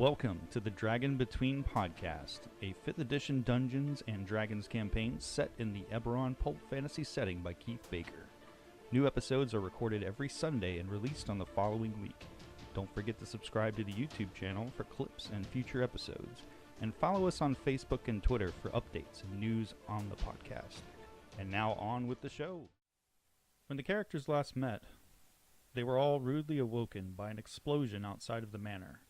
Welcome to the Dragon Between podcast, a 5th edition Dungeons & Dragons campaign set in the Eberron pulp fantasy setting by Keith Baker. New episodes are recorded every Sunday and released on the following week. Don't forget to subscribe to the YouTube channel for clips and future episodes, and follow us on Facebook and Twitter for updates and news on the podcast. And now on with the show. When the characters last met, they were all rudely awoken by an explosion outside of the manor.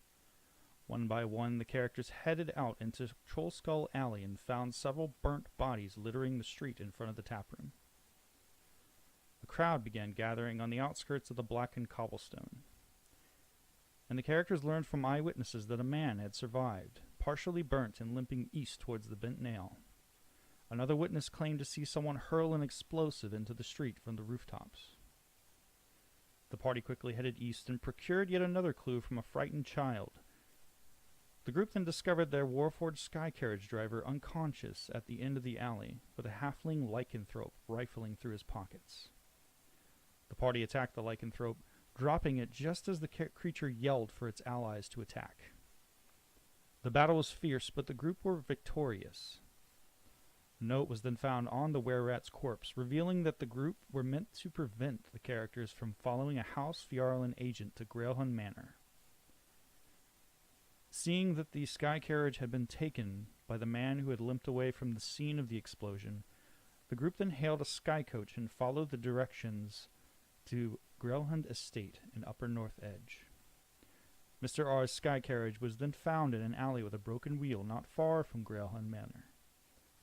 One by one, the characters headed out into Troll Skull Alley and found several burnt bodies littering the street in front of the taproom. A crowd began gathering on the outskirts of the blackened cobblestone, and the characters learned from eyewitnesses that a man had survived, partially burnt and limping east towards the bent nail. Another witness claimed to see someone hurl an explosive into the street from the rooftops. The party quickly headed east and procured yet another clue from a frightened child. The group then discovered their Warforged sky carriage driver unconscious at the end of the alley, with a halfling lycanthrope rifling through his pockets. The party attacked the lycanthrope, dropping it just as the creature yelled for its allies to attack. The battle was fierce, but the group were victorious. A note was then found on the were-rat's corpse, revealing that the group were meant to prevent the characters from following a House Fjarlan agent to Gralhund Manor. Seeing that the sky carriage had been taken by the man who had limped away from the scene of the explosion, the group then hailed a sky coach and followed the directions to Gralhund Estate in Upper North Edge. Mr. R's sky carriage was then found in an alley with a broken wheel not far from Gralhund Manor,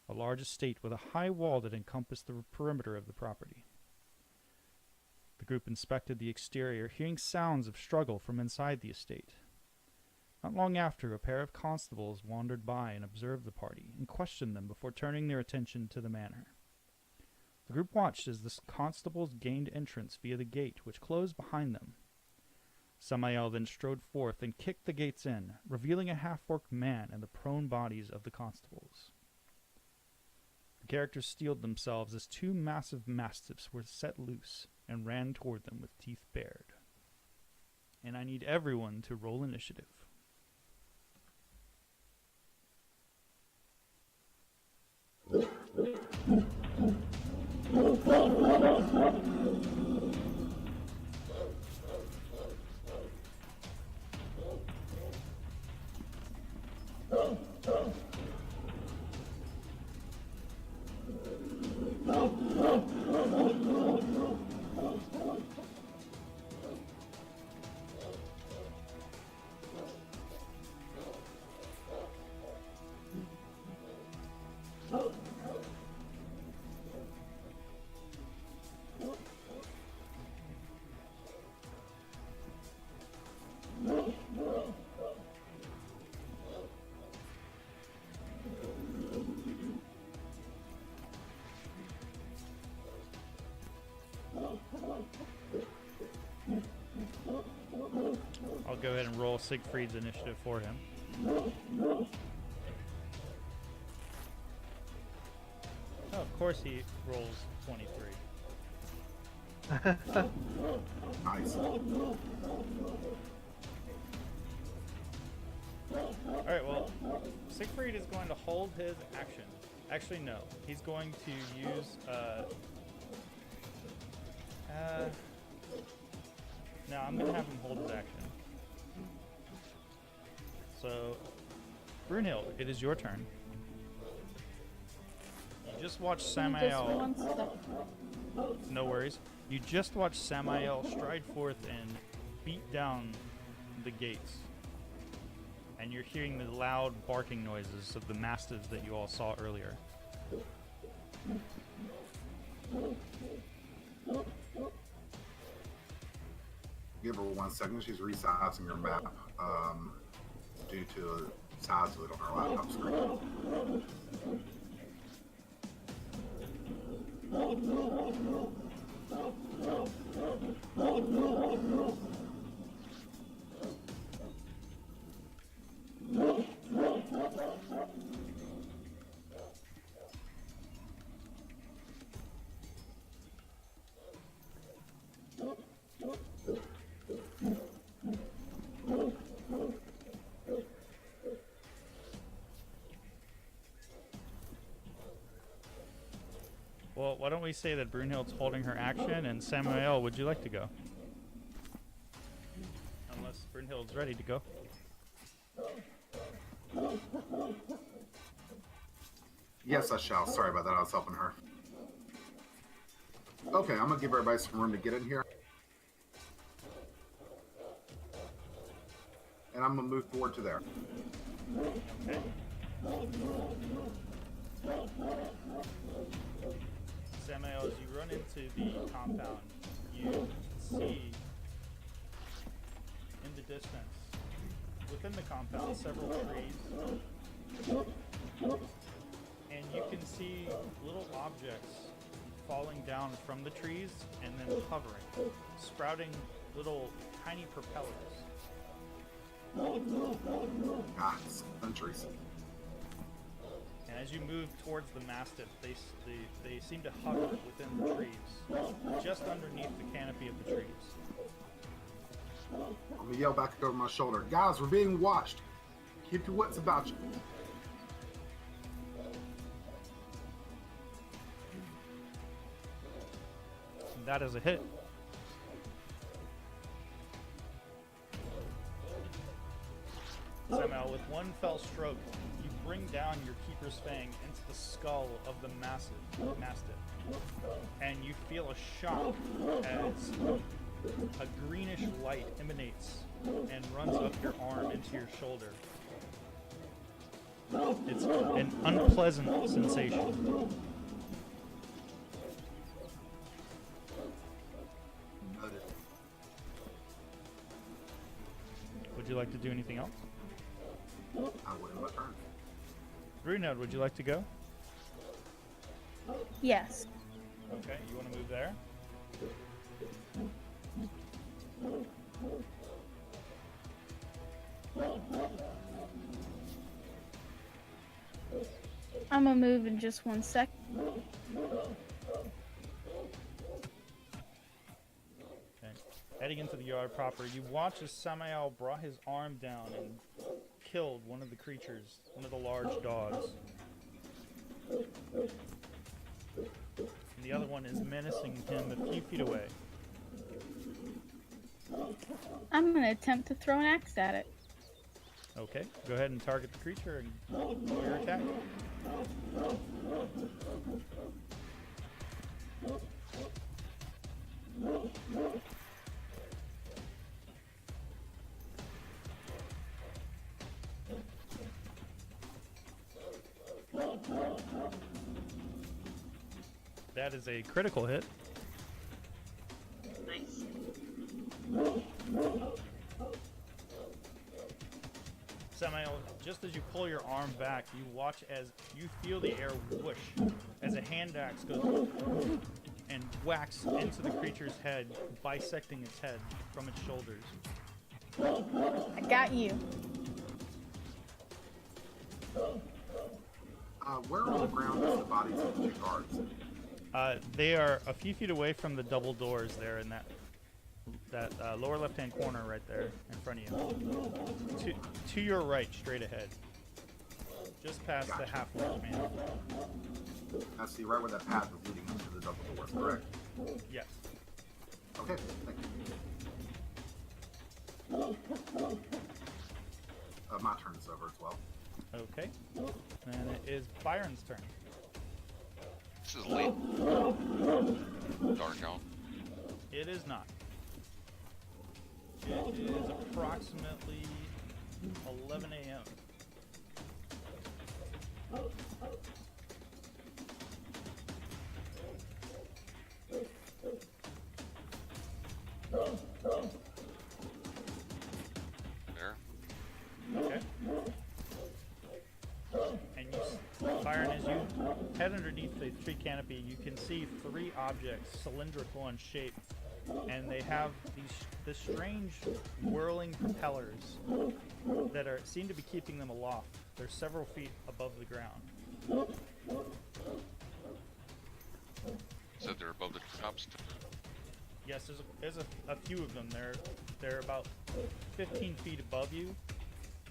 a large estate with a high wall that encompassed the perimeter of the property. The group inspected the exterior, hearing sounds of struggle from inside the estate. Not long after, a pair of constables wandered by and observed the party, and questioned them before turning their attention to the manor. The group watched as the constables gained entrance via the gate, which closed behind them. Samael then strode forth and kicked the gates in, revealing a half-orc man and the prone bodies of the constables. The characters steeled themselves as two massive mastiffs were set loose and ran toward them with teeth bared. And I need everyone to roll initiative. I'll go ahead and roll Siegfried's initiative for him. Oh, of course he rolls 23. Nice. Alright, well, Siegfried is going to hold his action. Actually, no. He's going to use, no, I'm going to have him hold his action. So, Brunhild, it is your turn. You just watched Samael. No worries. You just watched Samael stride forth and beat down the gates. And you're hearing the loud barking noises of the mastiffs that you all saw earlier. Give her 1 second. She's resizing your map due to the size of it on her laptop screen. why don't we say that Brunhild's holding her action, and Samael, would you like to go? Unless Brunhild's ready to go. Yes, I shall. Sorry about that. I was helping her. Okay, I'm gonna give everybody some room to get in here. And I'm gonna move forward to there. Okay. Samael, as you run into the compound, you see in the distance, within the compound, several trees. And you can see little objects falling down from the trees and then hovering, sprouting little tiny propellers. Ah, it's countries. And as you move towards the mastiff, they seem to hover within the trees, just underneath the canopy of the trees. I'm gonna yell back over my shoulder, guys, we're being watched. Keep your wits about you. And that is a hit. Somehow, with one fell stroke, you bring down your Keeper's Fang into the skull of the mastiff, and you feel a shock as a greenish light emanates and runs up your arm into your shoulder. It's an unpleasant sensation. Would you like to do anything else? I would in my turn. Brunhilde, would you like to go? Yes. Okay, you want to move there? I'm gonna move in just 1 sec. Okay. Heading into the yard proper, you watch as Samael brought his arm down and killed one of the creatures, one of the large dogs. And the other one is menacing him a few feet away. I'm gonna attempt to throw an axe at it. Okay, go ahead and target the creature and roll your attack. That is a critical hit. Nice. Samael, just as you pull your arm back, you watch as you feel the air whoosh as a hand axe goes and whacks into the creature's head, bisecting its head from its shoulders. I got you. Where on the ground is the bodies of the two guards? They are a few feet away from the double doors there in that lower left-hand corner right there in front of you. To your right, straight ahead. Just past the half-witch man. I see right where that path is leading into the double doors, correct? Yes. Okay, thank you. My turn is over as well. Okay. And it is Byron's turn. This is late. Dark out. It is not. It is approximately 11 a.m. There. Okay. And Byron, as you head underneath the tree canopy, you can see three objects, cylindrical in shape, and they have the strange whirling propellers that seem to be keeping them aloft. They're several feet above the ground. So they're above the tops. Yes, there's a few of them. They're about 15 feet above you,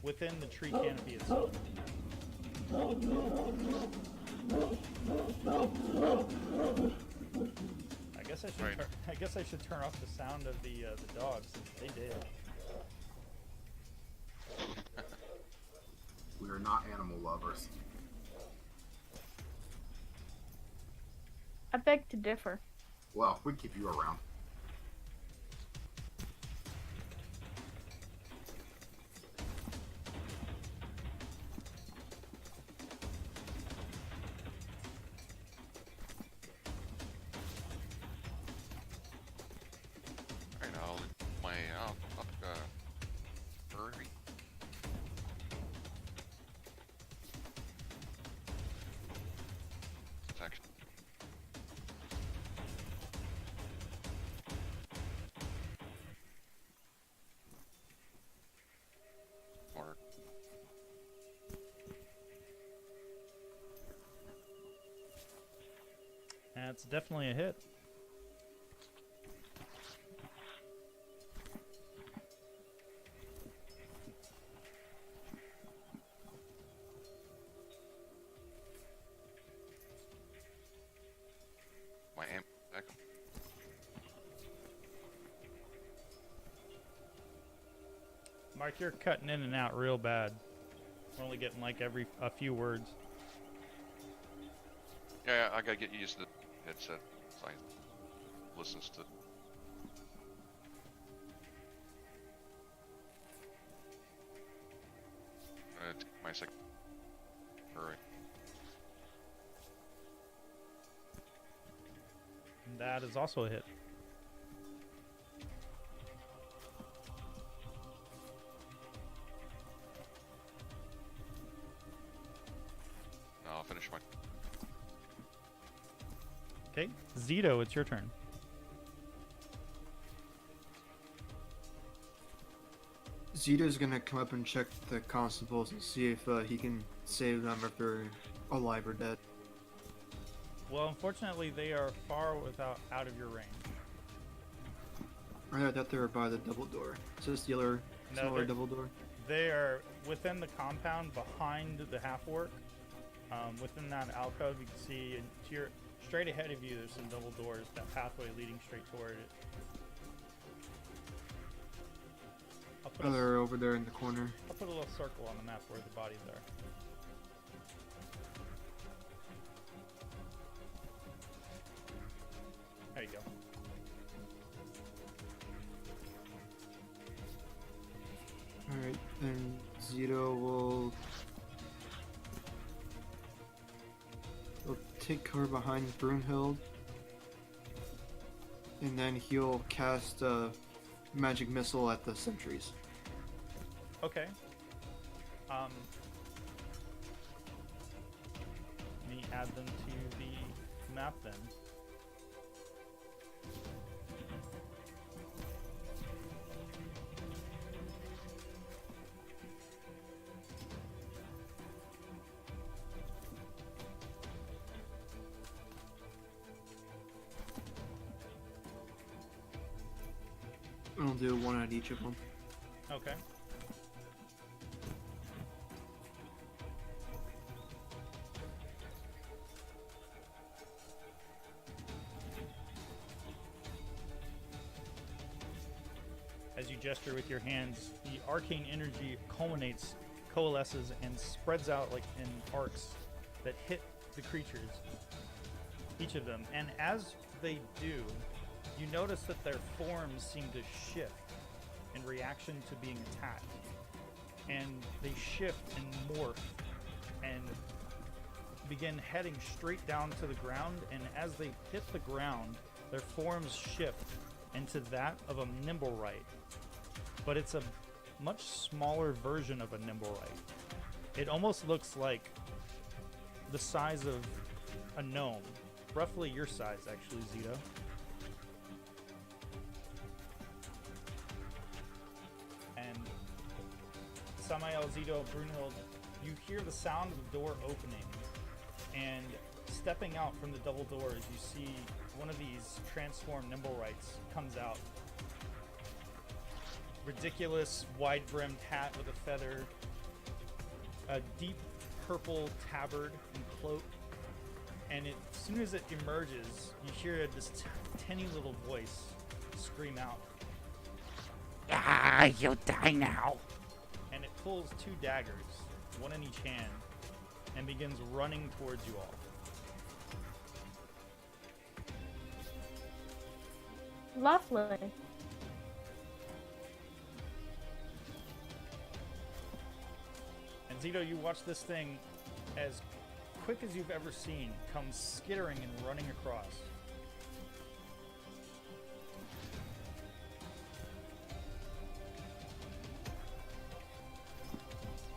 within the tree canopy itself. I guess I should. Right. I guess I should turn off the sound of the dogs. Since they did. We are not animal lovers. I beg to differ. Well, we keep you around. Alright, I'll hurry. Action. Or That's definitely a hit. my amp back. Mark, you're cutting in and out real bad. We're only getting like a few words. Yeah, I gotta get used to the headset. So I listens to. Take my second. Hurry. And that is also a hit. No, I'll finish my. Okay, Zito, it's your turn. Zito's gonna come up and check the constables and see if he can save them if they're alive or dead. Well, unfortunately, they are far out of your range. I thought they were by the double door. Is this the other No, smaller they're- double door? They are within the compound behind the half-orc. Within that alcove, you can see to your straight ahead of you, there's some double doors, that pathway leading straight toward it. I'll put, Oh, they're over there in the corner. I'll put a little circle on the map where the bodies are. There you go. Alright, then Zito will take cover behind Brunhild. And then he'll cast a magic missile at the sentries. Okay. Let me add them to the map then. I'll do one at each of them. Okay. As you gesture with your hands, the arcane energy coalesces, and spreads out like in arcs that hit the creatures, each of them. And as they do, you notice that their forms seem to shift in reaction to being attacked. And they shift and morph and begin heading straight down to the ground. And as they hit the ground, their forms shift into that of a Nimblewright. But it's a much smaller version of a Nimblewright. It almost looks like the size of a gnome. Roughly your size, actually, Zito. And Samael, Zito, Brunhild, you hear the sound of the door opening, and stepping out from the double doors, you see one of these transformed Nimblewrights comes out. Ridiculous wide-brimmed hat with a feather, a deep purple tabard and cloak, And as soon as it emerges, you hear this tiny little voice scream out. Ah, you'll die now. And it pulls 2 daggers, one in each hand, and begins running towards you all. Lovely. And Zito, you watch this thing as quick as you've ever seen come skittering and running across.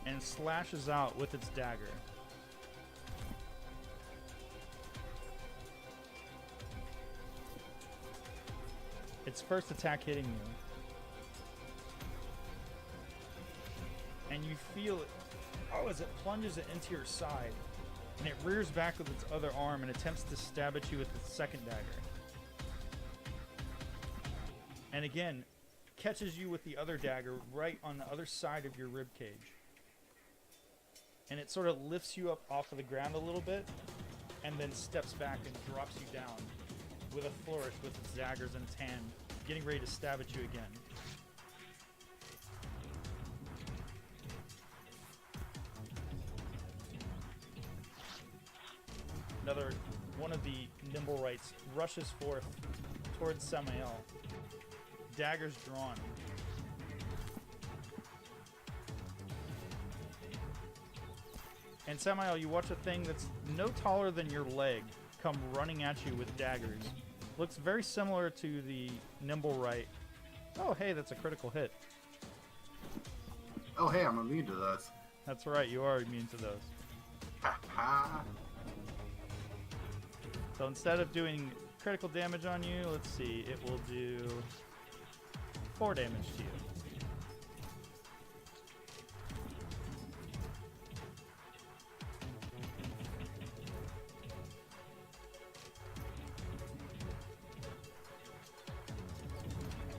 And slashes out with its dagger. Its first attack hitting you. And you feel it, as it plunges it into your side. And it rears back with its other arm and attempts to stab at you with its second dagger. And again, catches you with the other dagger right on the other side of your rib cage. And it sort of lifts you up off of the ground a little bit, and then steps back and drops you down with a flourish with its daggers in its hand, getting ready to stab at you again. Another one of the Nimblewrights rushes forth towards Samael, daggers drawn. And Samael, you watch a thing that's no taller than your leg come running at you with daggers. Looks very similar to the Nimblewright. Oh, hey, that's a critical hit. Oh, hey, I'm immune to this. That's right, you are immune to those. Ha ha. So instead of doing critical damage on you, let's see, it will do 4 damage to you.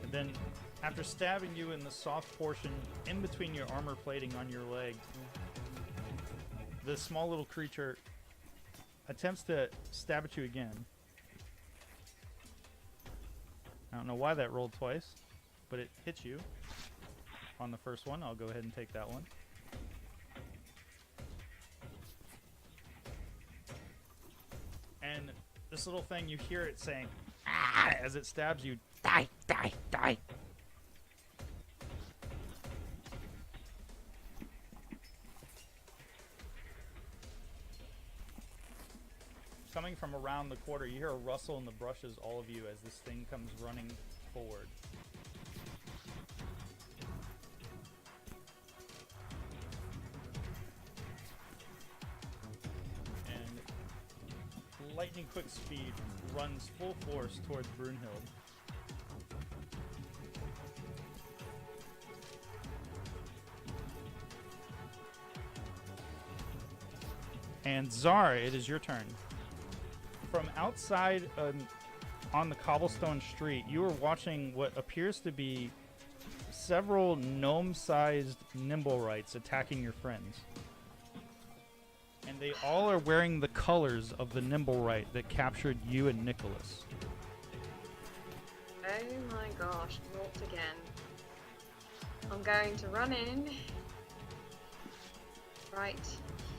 And then, after stabbing you in the soft portion in between your armor plating on your leg, the small little creature attempts to stab at you again. I don't know why that rolled twice, but it hits you on the first one. I'll go ahead and take that one. And this little thing, you hear it saying, "Ah!" as it stabs you. Die, die, die. Coming from around the corner, you hear a rustle in the brushes, all of you, as this thing comes running forward. And lightning quick speed runs full force towards Brunhild. And Zara, it is your turn. From outside on the cobblestone street, you are watching what appears to be several gnome-sized Nimblewrights attacking your friends. And they all are wearing the colors of the Nimblewright that captured you and Nicholas. Oh my gosh, not again. I'm going to run in. Right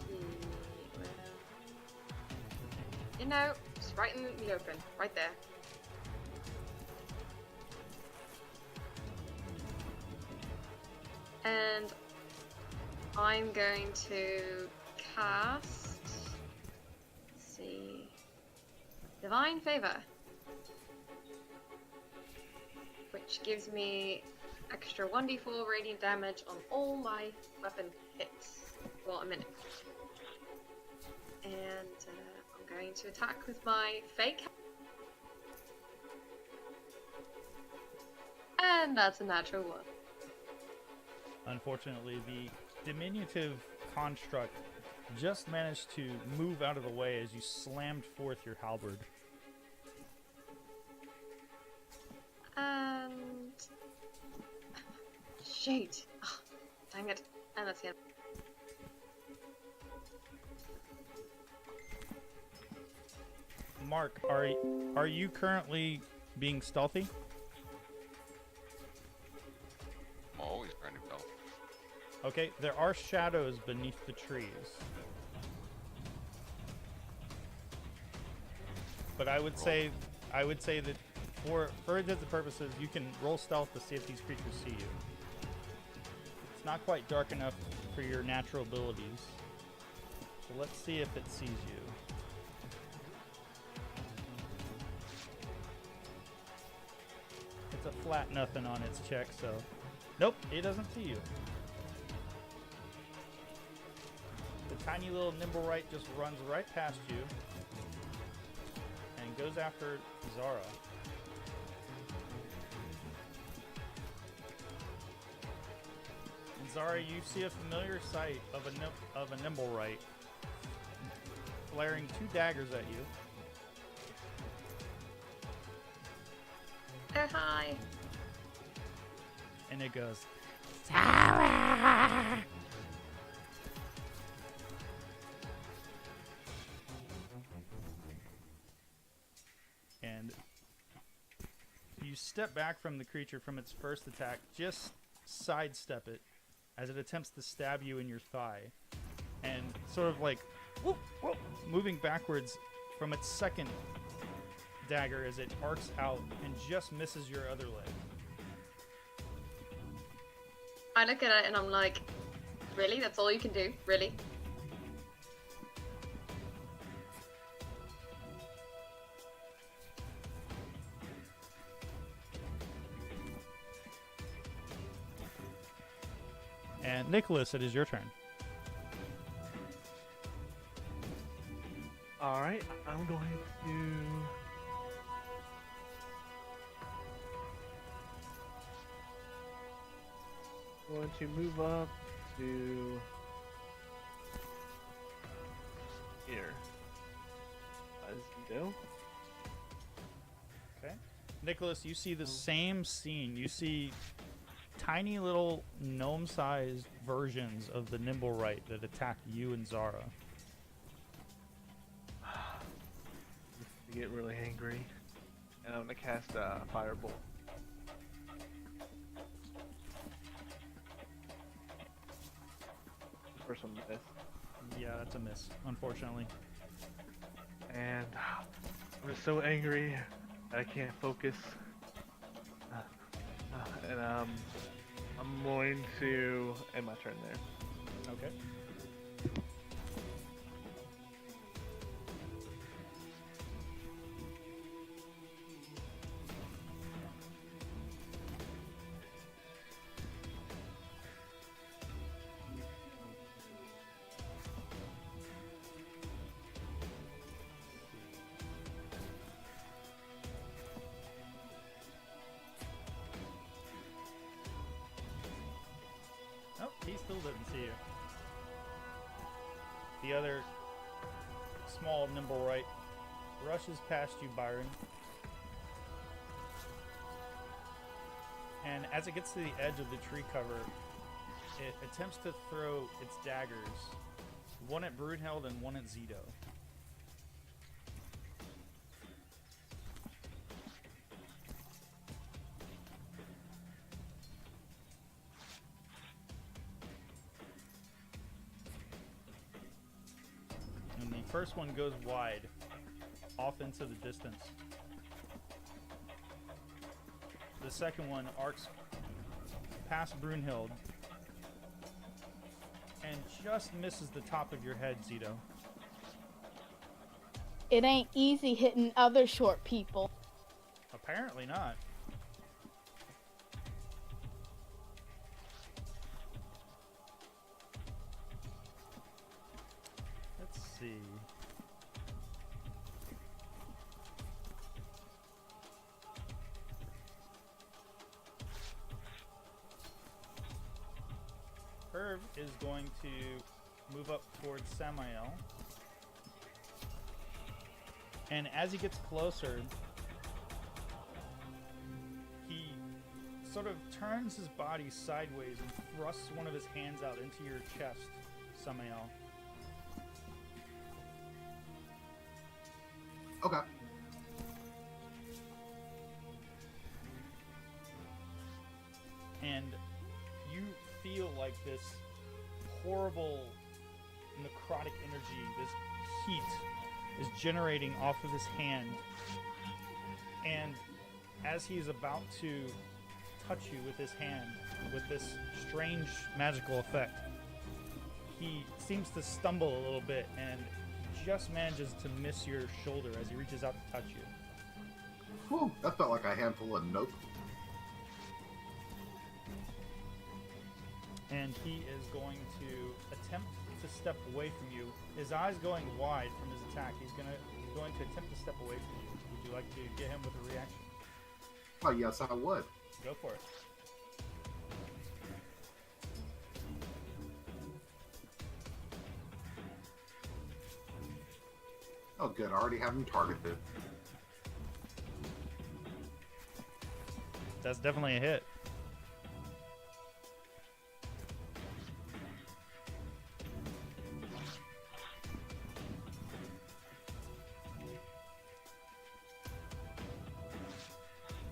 here. You know, just right in the open. Right there. And I'm going to cast, let's see, Divine Favor, which gives me extra 1d4 radiant damage on all my weapon hits for a minute. And I'm going to attack with my fake. And that's a natural 1. Unfortunately, the diminutive construct just managed to move out of the way as you slammed forth your halberd. And shoot! Oh, dang it! And that's the end. Mark, are you currently being stealthy? I'm always trying to tell. Okay, there are shadows beneath the trees. But I would say that for intents and purposes, you can roll stealth to see if these creatures see you. It's not quite dark enough for your natural abilities. So let's see if it sees you. It's a flat nothing on its check, so... Nope, it doesn't see you. The tiny little nimble-right just runs right past you and goes after Zara. And Zara, you see a familiar sight of a nimble-right flaring 2 daggers at you. Oh, hi. And it goes, Sarah! and you step back from the creature from its first attack, just sidestep it as it attempts to stab you in your thigh, and sort of like whoop, whoop, moving backwards from its second dagger as it arcs out and just misses your other leg. I look at it and I'm like, really? That's all you can do? Really? And Nicholas, it is your turn. Alright, I'm going to... move up to... here. As you go. Okay. Nicholas, you see the same scene. You see tiny little gnome-sized versions of the nimble-right that attacked you and Zara. I get really angry. And I'm gonna cast a firebolt. First one miss. Yeah, that's a miss, unfortunately. And I'm just so angry that I can't focus. And I'm going to end my turn there. Okay. Nope, he still doesn't see you. The other small nimble right rushes past you, Byron. And as it gets to the edge of the tree cover, it attempts to throw its daggers, one at Brunheld and one at Zito. And the first one goes wide, off into the distance. The second one arcs past Brunhild and just misses the top of your head, Zito. It ain't easy hitting other short people. Apparently not. Let's see. Herb is going to move up towards Samael. And as he gets closer, he sort of turns his body sideways and thrusts one of his hands out into your chest, Samael. Okay. And you feel like this horrible necrotic energy, this heat is generating off of his hand. And as he is about to touch you with his hand, with this strange magical effect, he seems to stumble a little bit and just manages to miss your shoulder as he reaches out to touch you. Whew, that felt like a handful of nope. And he is going to attempt to step away from you. His eyes going wide from his attack. He's going to attempt to step away from you. Would you like to get him with a reaction? Oh, yes, I would. Go for it. Oh, good. I already have him targeted. That's definitely a hit.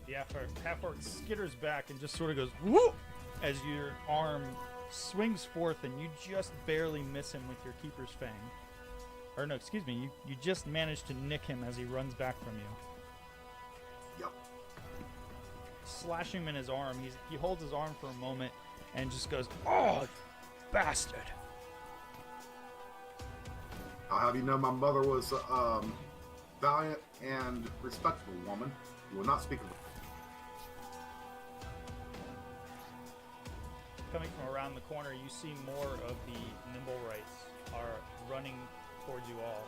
The half-orc skitters back and just sort of goes whoop as your arm swings forth and you just barely miss him with your keeper's fang. Or no, excuse me, you just managed to nick him as he runs back from you. Yep. Slashing him in his arm, he holds his arm for a moment and just goes, "Oh, bastard!" I'll have you know my mother was a valiant and respectable woman. You will not speak of it. Coming from around the corner, you see more of the Nimblewrights are running towards you all.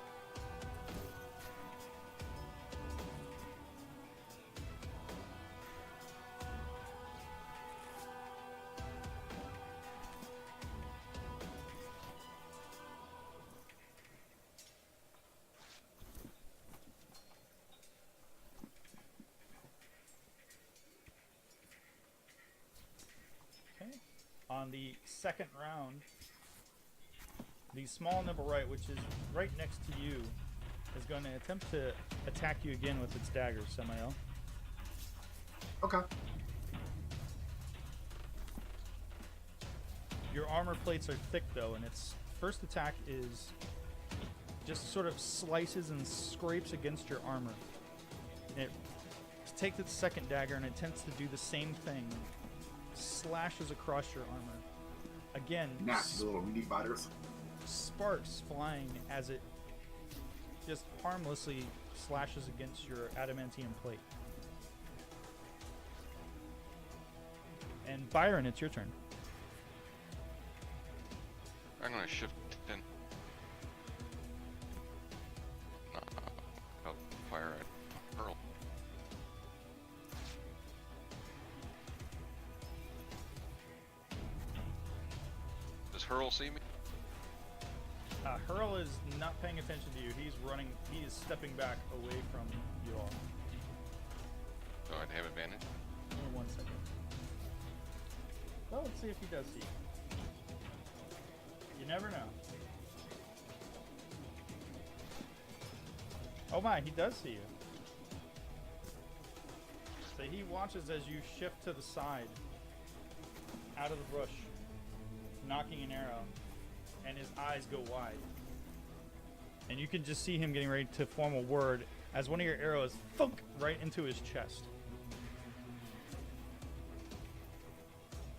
Okay. On the second round, the small Nimblewright, which is right next to you, is going to attempt to attack you again with its daggers, Samael. Okay. Your armor plates are thick, though, and its first attack is just sort of slices and scrapes against your armor. It takes its second dagger and attempts to do the same thing. Slashes across your armor. Again, Nasty little meat biters. sparks flying as it just harmlessly slashes against your adamantium plate. And Byron, it's your turn. I'm gonna shift in. I'll fire at Earl. Does Hurl see me? Hurl is not paying attention to you. He's running. He is stepping back away from you all. So I'd have advantage. Give me 1 second. Well, let's see if he does see you. You never know. Oh my, he does see you. So he watches as you shift to the side, out of the bush, knocking an arrow, and his eyes go wide. And you can just see him getting ready to form a word as one of your arrows thunk right into his chest.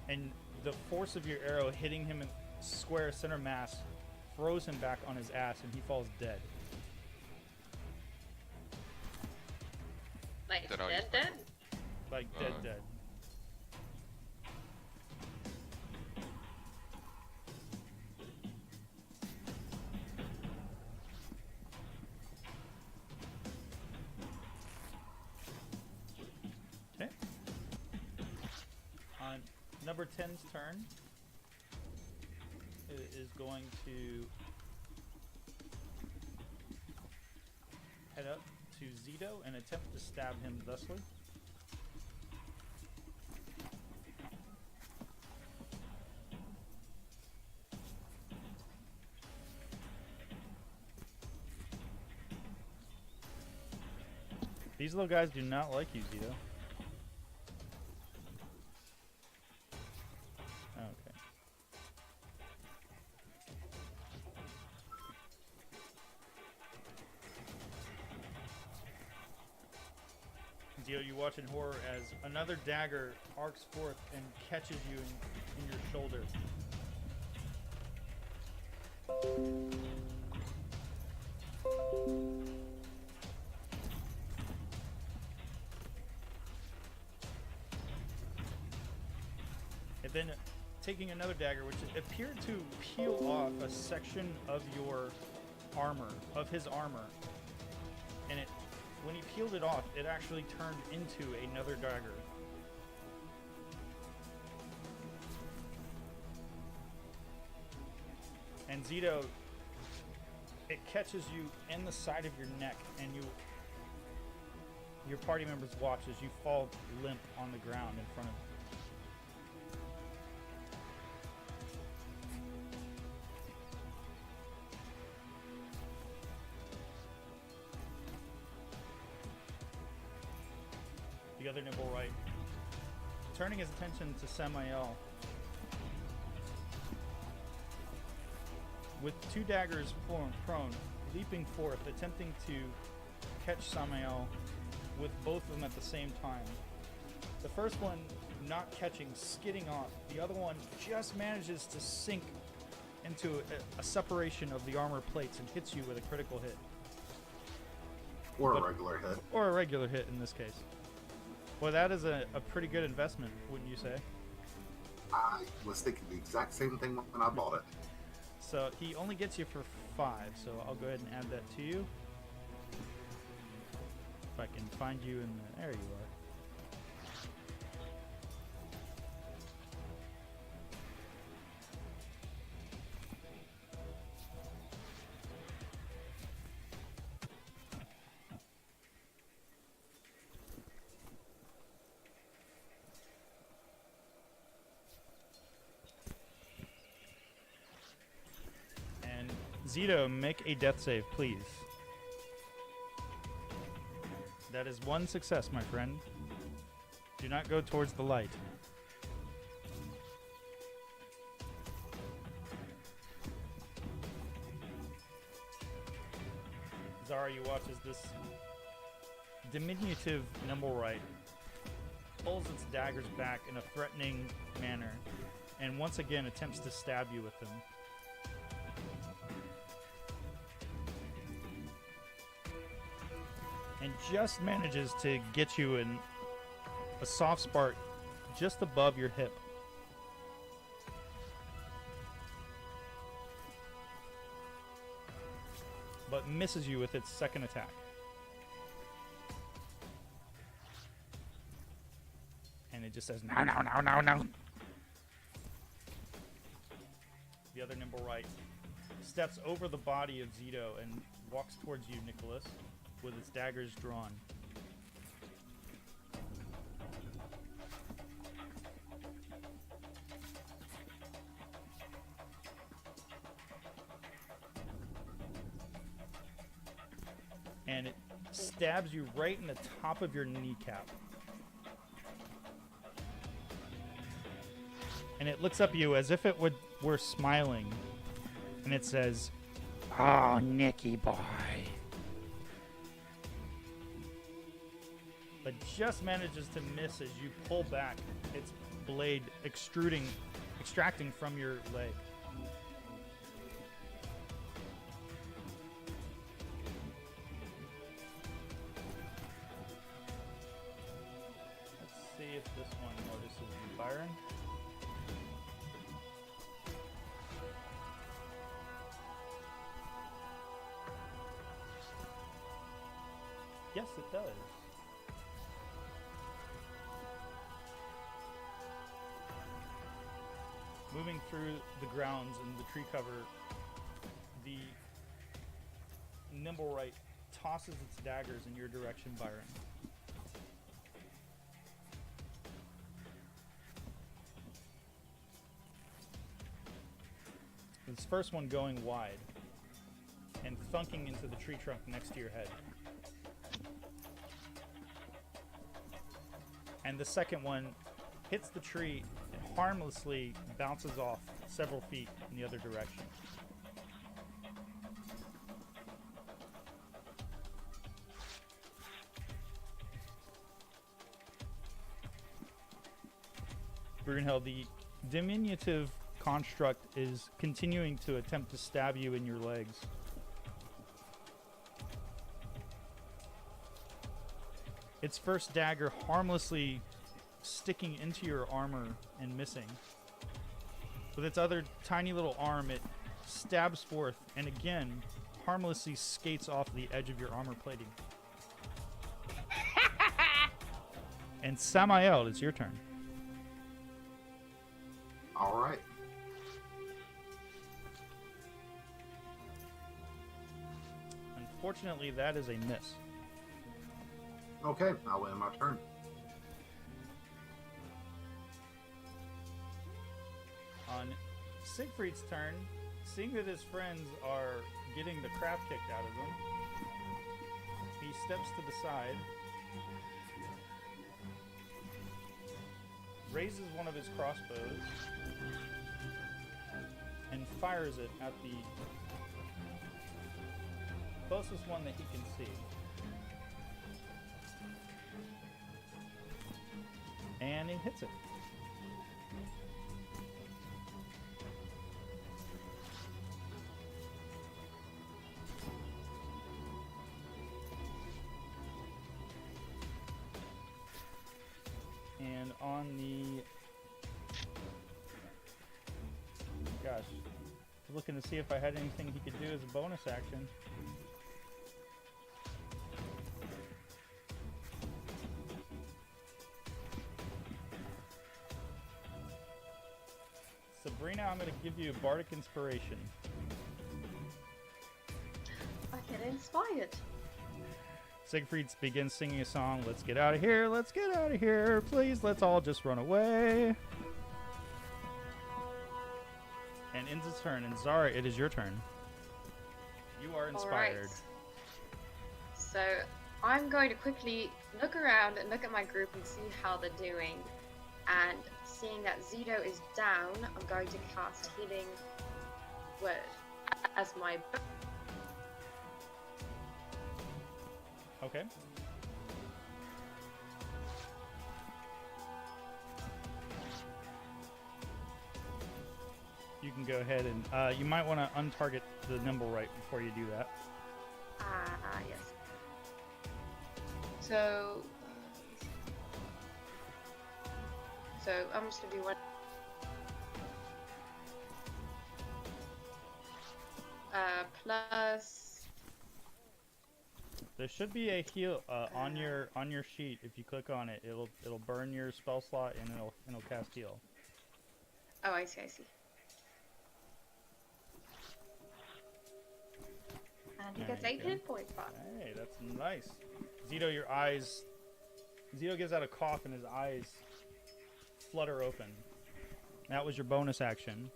And the force of your arrow hitting him in square center mass throws him back on his ass and he falls dead. Like, That all you- dead? Like dead. Okay. On number 10's turn, it is going to head up to Zito and attempt to stab him thusly. These little guys do not like you, Zito. Okay. Zito, you watch in horror as another dagger arcs forth and catches you in your shoulder. And then taking another dagger, which appeared to peel off a section of your armor, of his armor. And when he peeled it off, it actually turned into another dagger. And Zito, it catches you in the side of your neck, and your party members watch as you fall limp on the ground in front of you. The other nimble right, turning his attention to Samael. With two daggers prone, leaping forth, attempting to catch Samael with both of them at the same time. The first one not catching, skidding off. The other one just manages to sink into a separation of the armor plates and hits you with a critical hit. Or a regular hit. Or a regular hit in this case. Well, that is a pretty good investment, wouldn't you say? I was thinking the exact same thing when I bought it. So he only gets you for 5, so I'll go ahead and add that to you. If I can find you in the... There you are. Zito, make a death save, please. That is 1 success, my friend. Do not go towards the light. Zara, you watch as this diminutive nimble right pulls its daggers back in a threatening manner and once again attempts to stab you with them. And just manages to get you in a soft spot just above your hip. But misses you with its second attack. And it just says, no, no, no, no, no. The other nimble right steps over the body of Zito and walks towards you, Nicholas, with its daggers drawn. And it stabs you right in the top of your kneecap. And it looks up at you as if it were smiling. And it says, Oh, Nicky boy. But just manages to miss as you pull back, its blade extracting from your leg. Let's see if this one notices you, Byron. Yes, it does. Moving through the grounds and the tree cover, the nimble right tosses its daggers in your direction, Byron. This first one going wide and thunking into the tree trunk next to your head. And the second one hits the tree and harmlessly bounces off several feet in the other direction. Brunhild, the diminutive construct is continuing to attempt to stab you in your legs. Its first dagger harmlessly sticking into your armor and missing. With its other tiny little arm, it stabs forth and again harmlessly skates off the edge of your armor plating. And Samael, it's your turn. All right. Unfortunately, that is a miss. Okay, I'll end my turn. On Siegfried's turn, seeing that his friends are getting the crap kicked out of him, he steps to the side, raises one of his crossbows, and fires it at the closest one that he can see. And he hits it. And on the... Gosh. Looking to see if I had anything he could do as a bonus action. Sabrina, I'm going to give you a bardic inspiration. I get inspired. Siegfried begins singing a song. Let's get out of here. Let's get out of here. Please, let's all just run away. And ends his turn. And Zara, it is your turn. You are inspired. Alright. So I'm going to quickly look around and look at my group and see how they're doing. And seeing that Zito is down, I'm going to cast Healing Word as my... Okay. You can go ahead and you might want to untarget the nimble right before you do that. Yes. So I'm just gonna do one. Plus. There should be a heal on your sheet. If you click on it, it'll burn your spell slot and it'll cast heal. Oh, I see. And he gets 8 hit points back. Hey, that's nice. Zito, your eyes. Zito gives out a cough and his eyes flutter open. That was your bonus action.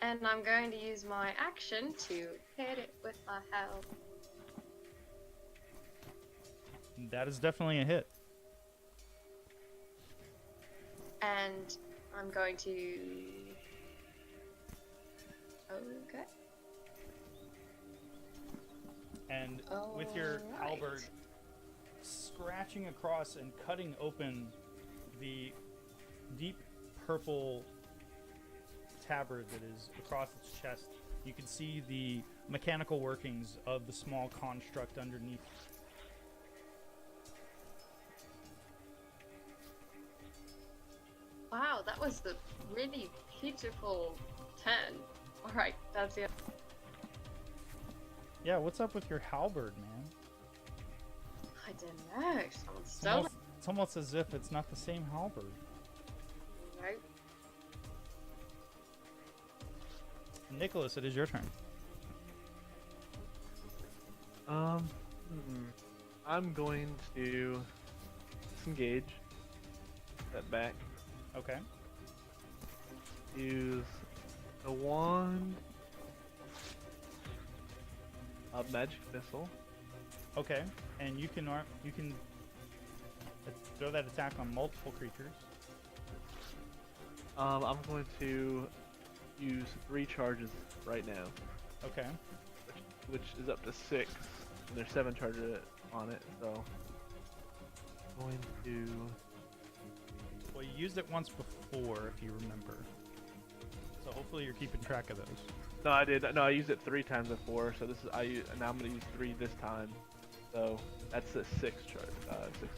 And I'm going to use my action to hit it with my helm. That is definitely a hit. And I'm going to... Okay. And with your halberd, scratching across and cutting open the deep purple tabard that is across its chest, you can see the mechanical workings of the small construct underneath. Wow, that was the really beautiful turn. Alright, that's it. Yeah, what's up with your halberd, man? I don't know. Someone's stolen. It's almost as if it's not the same halberd. Nope. Nicholas, it is your turn. I'm going to disengage. Step back. Okay. Use the wand of magic missile. Okay, and you can Throw that attack on multiple creatures. I'm going to use 3 charges right now, Okay. which is up to 6, and there's 7 charges on it, so I'm going to... Well, you used it once before, if you remember. So hopefully you're keeping track of those. No, I did. No, I used it 3 times before, so this is now I'm gonna use 3 this time. So that's a 6 charge. 6.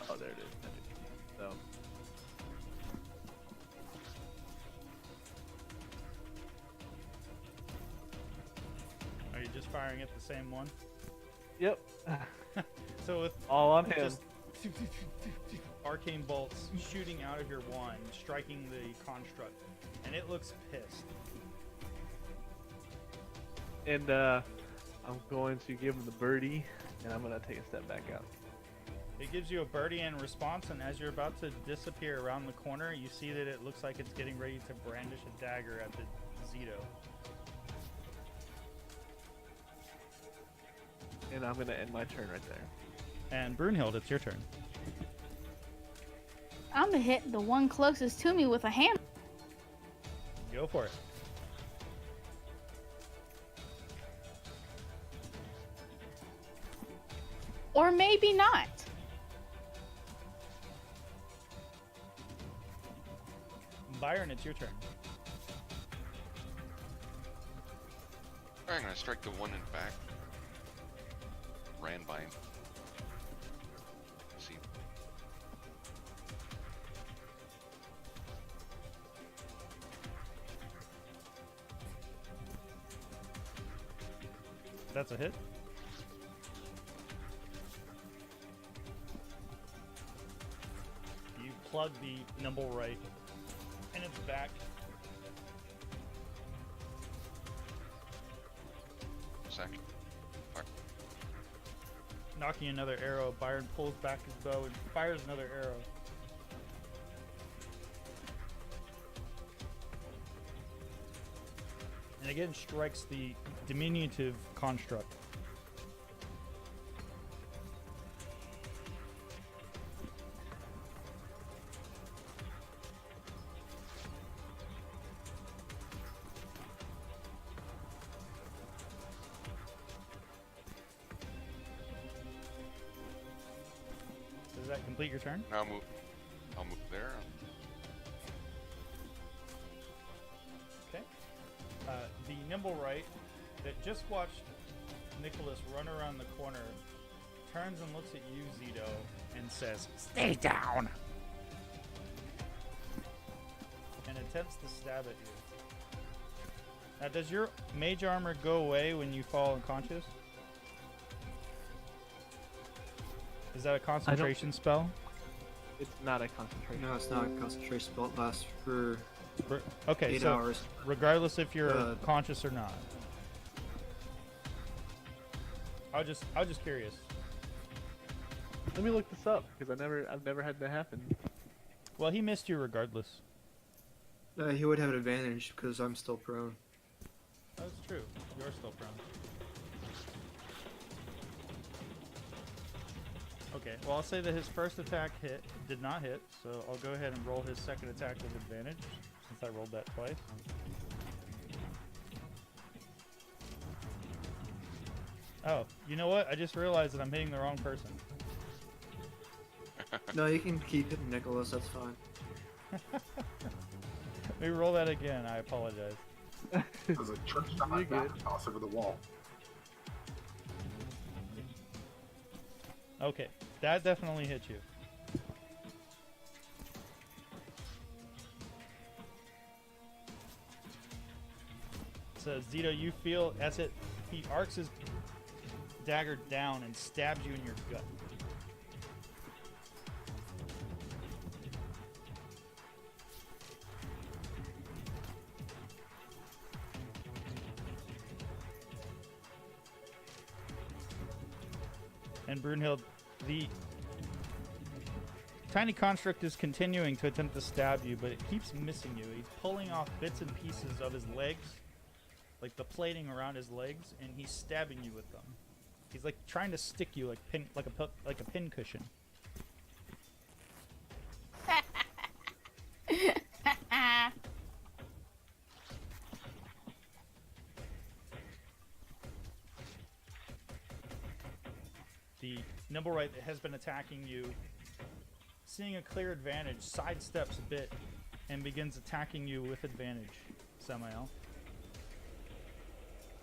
Oh, there it is. So. Are you just firing at the same one? Yep. So with All on him. just arcane bolts shooting out of your wand, striking the construct, and it looks pissed. And I'm going to give him the birdie, and I'm gonna take a step back out. It gives you a birdie in response, and as you're about to disappear around the corner, you see that it looks like it's getting ready to brandish a dagger at the Zito. And I'm gonna end my turn right there. And Brunhild, it's your turn. I'm gonna hit the one closest to me with a hammer. Go for it. Or maybe not. Byron, it's your turn. Alright, I'm gonna strike the one in the back. Ran by him. See. That's a hit. You plug the nimble right in its back. Second. Fire. Knocking another arrow, Byron pulls back his bow and fires another arrow. And again strikes the diminutive construct. Does that complete your turn? Now I'll move there. Okay. The nimble right that just watched Nicholas run around the corner turns and looks at you, Zito, and says, Stay down. and attempts to stab at you. Now, does your mage armor go away when you fall unconscious? Is that a concentration spell? It's not a concentration. No, it's not a concentration spell. It lasts for Okay, 8 so hours. regardless if you're conscious or not. I was just curious. Let me look this up because I've never had that happen. Well, he missed you regardless. He would have an advantage because I'm still prone. That's true. You're still prone. Okay, well, I'll say that his first attack did not hit, so I'll go ahead and roll his second attack with advantage, since I rolled that twice. Oh, you know what? I just realized that I'm hitting the wrong person. No, you can keep hitting Nicholas. That's fine. Let me roll that again. I apologize. There's a church You're behind good. that house over the wall. Okay, that definitely hit you. So Zito, you feel as he arcs his dagger down and stabs you in your gut. And Brunhild, the tiny construct is continuing to attempt to stab you, but it keeps missing you. He's pulling off bits and pieces of his legs, like the plating around his legs, and he's stabbing you with them. He's like trying to stick you like a pin cushion. The Nimblewright that has been attacking you, seeing a clear advantage, sidesteps a bit and begins attacking you with advantage, Samael.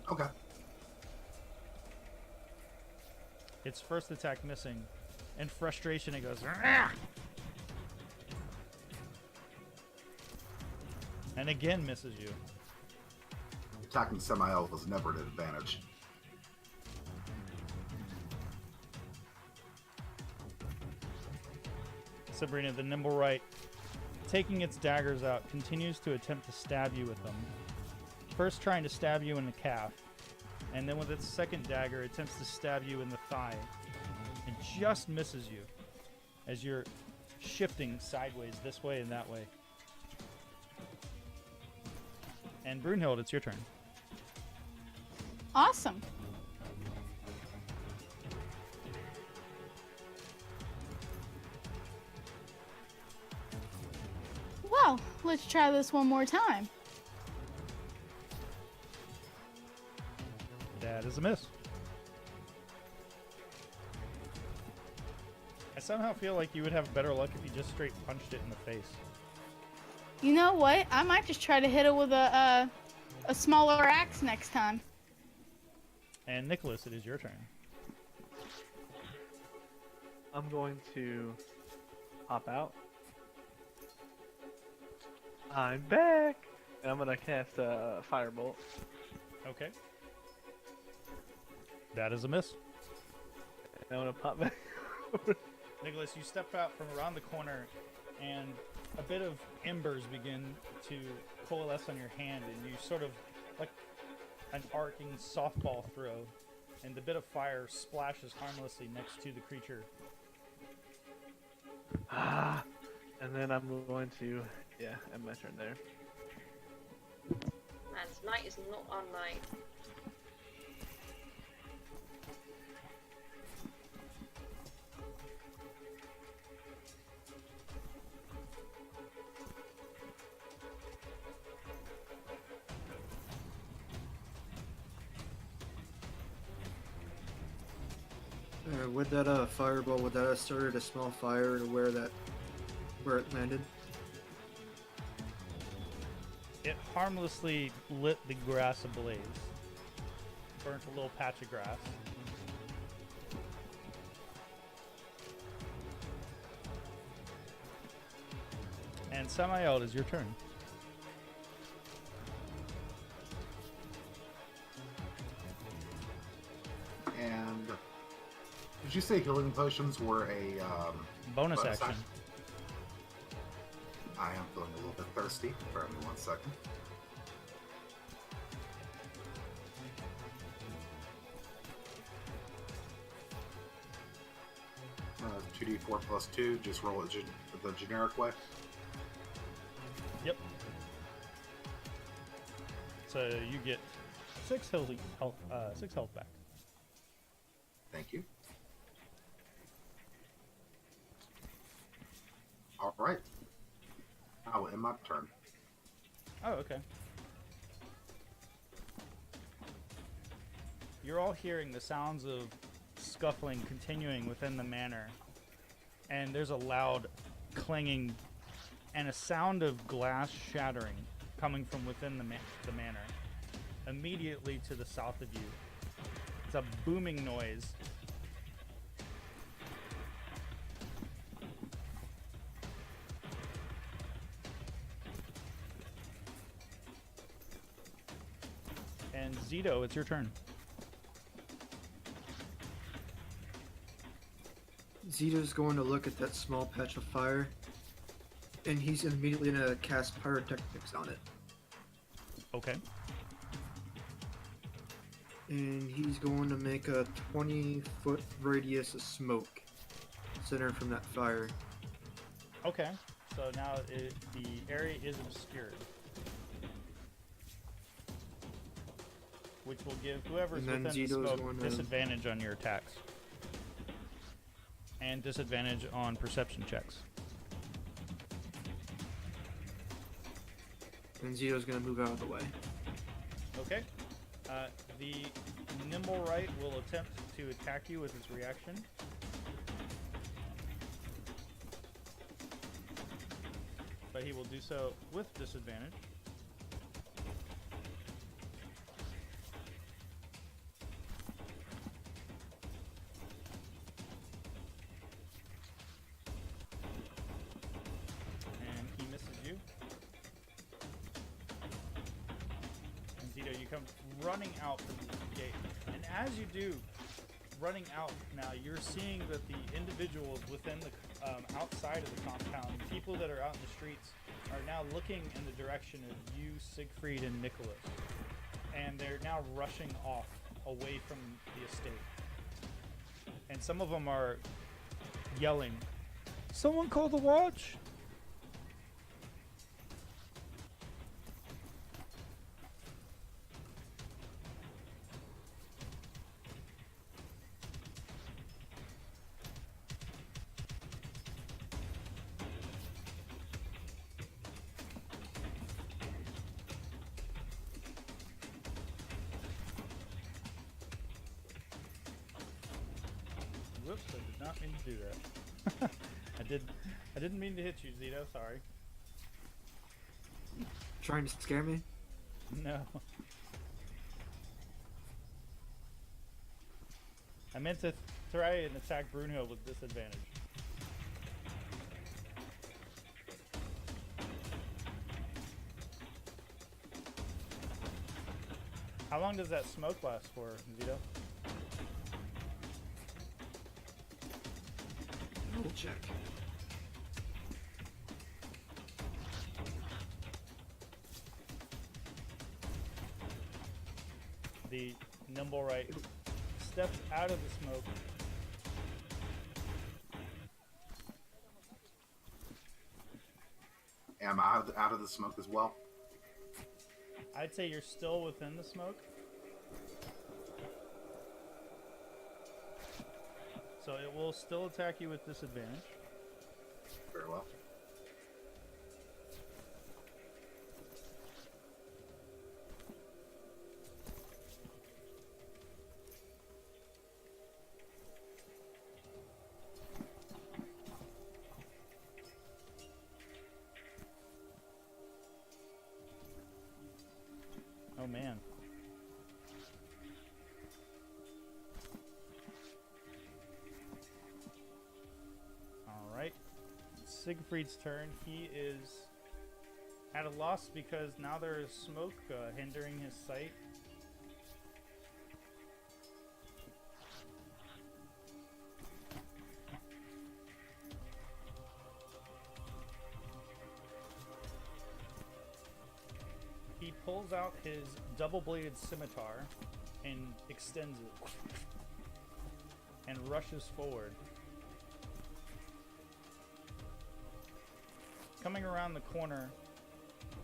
Okay. Its first attack missing. In frustration, it goes, "Rah!" And again misses you. Attacking semi-elf was never an advantage. Sabrina, the Nimblewright, taking its daggers out, continues to attempt to stab you with them. First trying to stab you in the calf, and then with its second dagger, attempts to stab you in the thigh, and just misses you as you're shifting sideways this way and that way. And Brunhild, it's your turn. Awesome. Well, let's try this one more time. That is a miss. I somehow feel like you would have better luck if you just straight punched it in the face. You know what? I might just try to hit it with a smaller axe next time. And Nicholas, it is your turn. I'm going to hop out. I'm back! And I'm gonna cast a firebolt. Okay. That is a miss. And I'm gonna pop back. Nicholas, you step out from around the corner, and a bit of embers begin to coalesce on your hand, and you sort of, like an arcing softball throw, and the bit of fire splashes harmlessly next to the creature. And then I'm going to, end my turn there. Man, tonight is not on night. With that fireball, would that have started a small fire to where it landed? It harmlessly lit the grass ablaze. Burnt a little patch of grass. And Samael, it is your turn. And did you say healing potions were a Bonus action. I am feeling a little bit thirsty. Bear with me 1 second. Uh, 2d4 plus 2, just roll it the generic way. Yep. So you get 6 health back. Thank you. All right. I will end my turn. Oh, okay. You're all hearing the sounds of scuffling continuing within the manor, and there's a loud clanging and a sound of glass shattering coming from within the manor, immediately to the south of you. It's a booming noise. And Zito, it's your turn. Zito's going to look at that small patch of fire, and he's immediately going to cast pyrotechnics on it. Okay. And he's going to make a 20-foot radius of smoke centered from that fire. Okay. So now the area is obscured. which will give whoever's And then within the Zito's smoke going to- disadvantage on your attacks. And disadvantage on perception checks. And Zito's gonna move out of the way. Okay. The nimble right will attempt to attack you with its reaction. But he will do so with disadvantage. And he misses you. And Zito, you come running out from the gate. And as you do, running out now, you're seeing that the individuals within the outside of the compound, people that are out in the streets, are now looking in the direction of you, Siegfried, and Nicholas. And they're now rushing off away from the estate. And some of them are yelling, "Someone call the watch!" Whoops, I did not mean to do that. I didn't mean to hit you, Zito, sorry. Trying to scare me? No. I meant to try and attack Brunhild with disadvantage. How long does that smoke last for, Zito? We'll check. The nimble right steps out of the smoke. Am I out of the smoke as well? I'd say you're still within the smoke. So it will still attack you with disadvantage. Very well. Oh man. Alright. Siegfried's turn. He is at a loss because now there is smoke hindering his sight. He pulls out his double-bladed scimitar and extends it and rushes forward. Coming around the corner,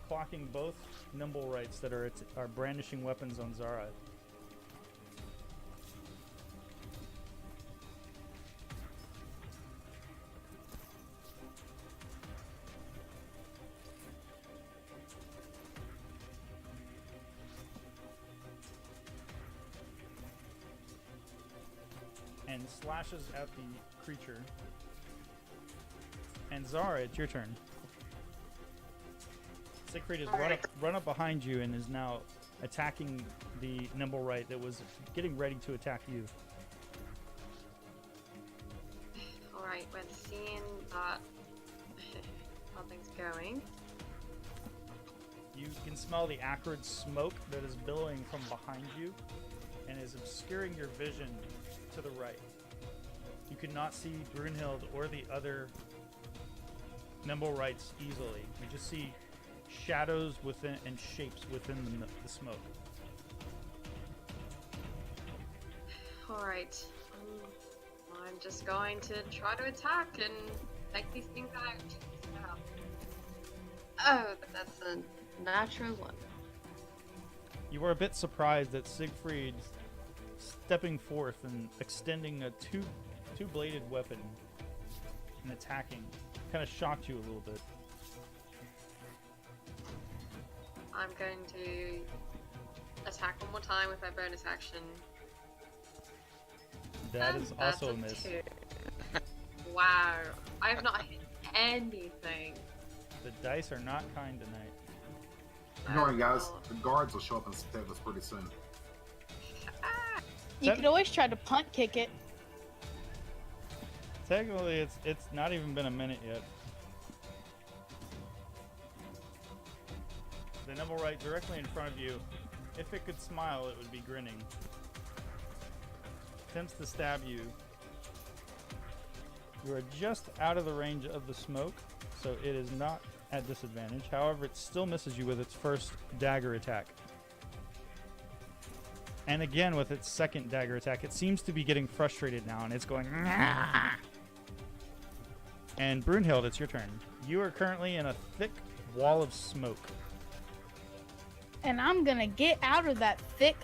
clocking both nimble rights that are brandishing weapons on Zara. And slashes at the creature. And Zara, it's your turn. Siegfried has run up behind you and is now attacking the nimble right that was getting ready to attack you. Alright, when seeing that how things going. You can smell the acrid smoke that is billowing from behind you and is obscuring your vision to the right. You cannot see Brunhild or the other nimble rights easily. You just see shadows within and shapes within the smoke. Alright. I'm just going to try to attack and take these things out. Oh, but that's a natural one. You were a bit surprised that Siegfried stepping forth and extending a two-bladed weapon and attacking kind of shocked you a little bit. I'm going to attack one more time with my bonus action. That is That's also a miss. 2. Wow, I have not hit anything. The dice are not kind tonight. Don't worry, guys. The guards will show up and save us pretty soon. You could always try to punt kick it. Technically, it's not even been a minute yet. The nimble right directly in front of you. If it could smile, it would be grinning. Attempts to stab you. You are just out of the range of the smoke, so it is not at disadvantage. However, it still misses you with its first dagger attack. And again with its second dagger attack. It seems to be getting frustrated now, and it's going... And Brunhild, it's your turn. You are currently in a thick wall of smoke. And I'm gonna get out of that thick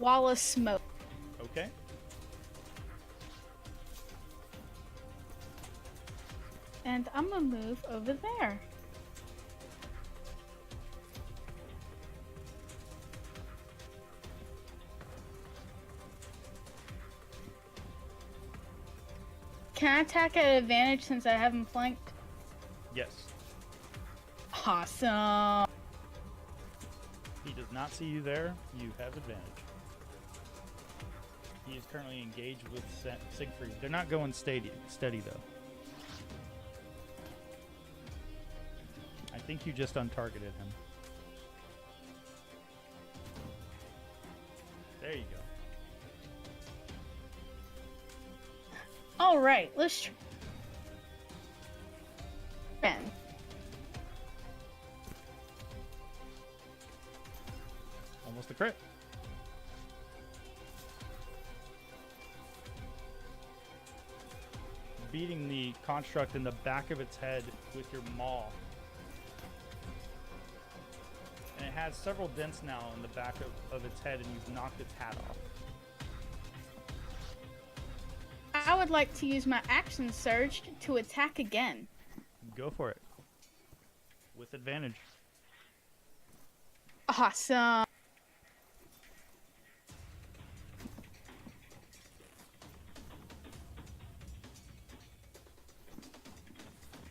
wall of smoke. Okay. And I'm gonna move over there. Can I attack at advantage since I haven't flanked? Yes. Awesome. He does not see you there. You have advantage. He is currently engaged with Siegfried. They're not going steady though. I think you just untargeted him. There you go. All right, let's try. Almost a crit. Beating the construct in the back of its head with your maul. And it has several dents now in the back of its head, and you've knocked its hat off. I would like to use my action surge to attack again. Go for it. With advantage. Awesome.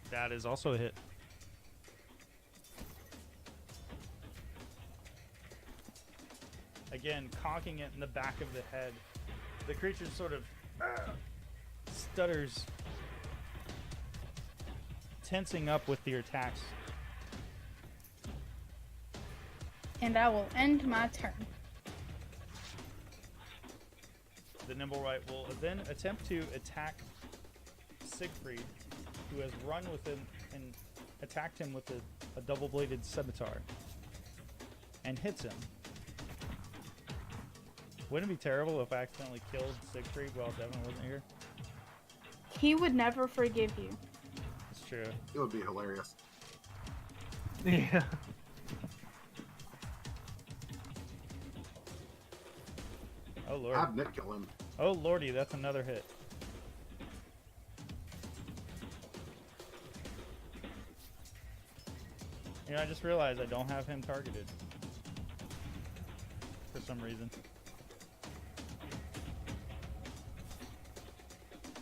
That is also a hit. Again, conking it in the back of the head. The creature sort of stutters, tensing up with your attacks. And I will end my turn. The nimble right will then attempt to attack Siegfried, who has run with him and attacked him with a double-bladed scimitar, and hits him. Wouldn't it be terrible if I accidentally killed Siegfried while Devin wasn't here? He would never forgive you. It's true. It would be hilarious. Yeah. Oh lord. Have Nick kill him. Oh lordy, that's another hit. You know, I just realized I don't have him targeted. For some reason.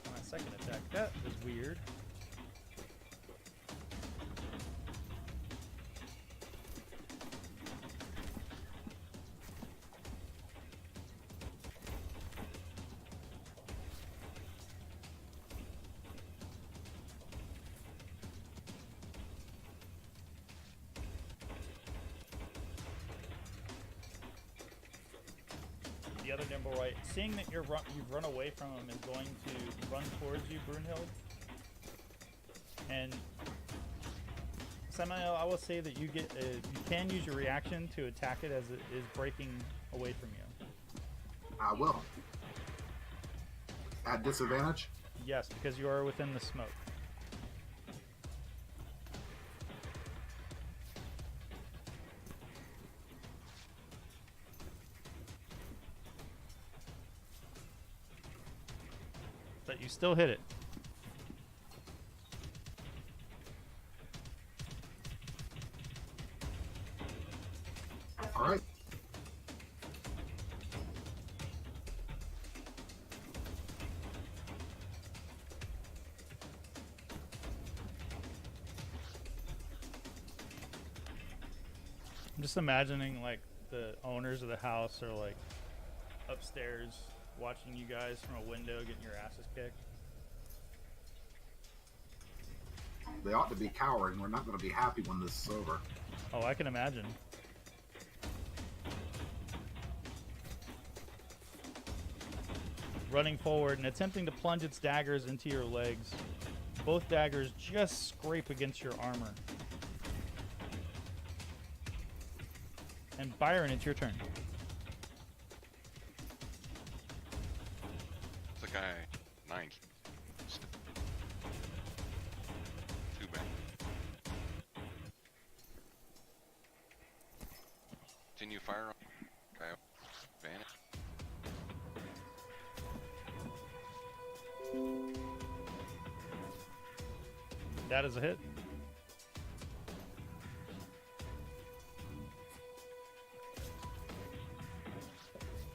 My second attack. That is weird. The other nimble right, seeing that you've run away from him, is going to run towards you, Brunhild. And Samael, I will say that you can use your reaction to attack it as it is breaking away from you. I will. At disadvantage? Yes, because you are within the smoke. But you still hit it. All right. I'm just imagining like the owners of the house are like upstairs watching you guys from a window getting your asses kicked. They ought to be cowering. We're not going to be happy when this is over. Oh, I can imagine. Running forward and attempting to plunge its daggers into your legs. Both daggers just scrape against your armor. And Byron, it's your turn. The guy, 9. Too bad. Continue fire on guy. Vanish. That is a hit.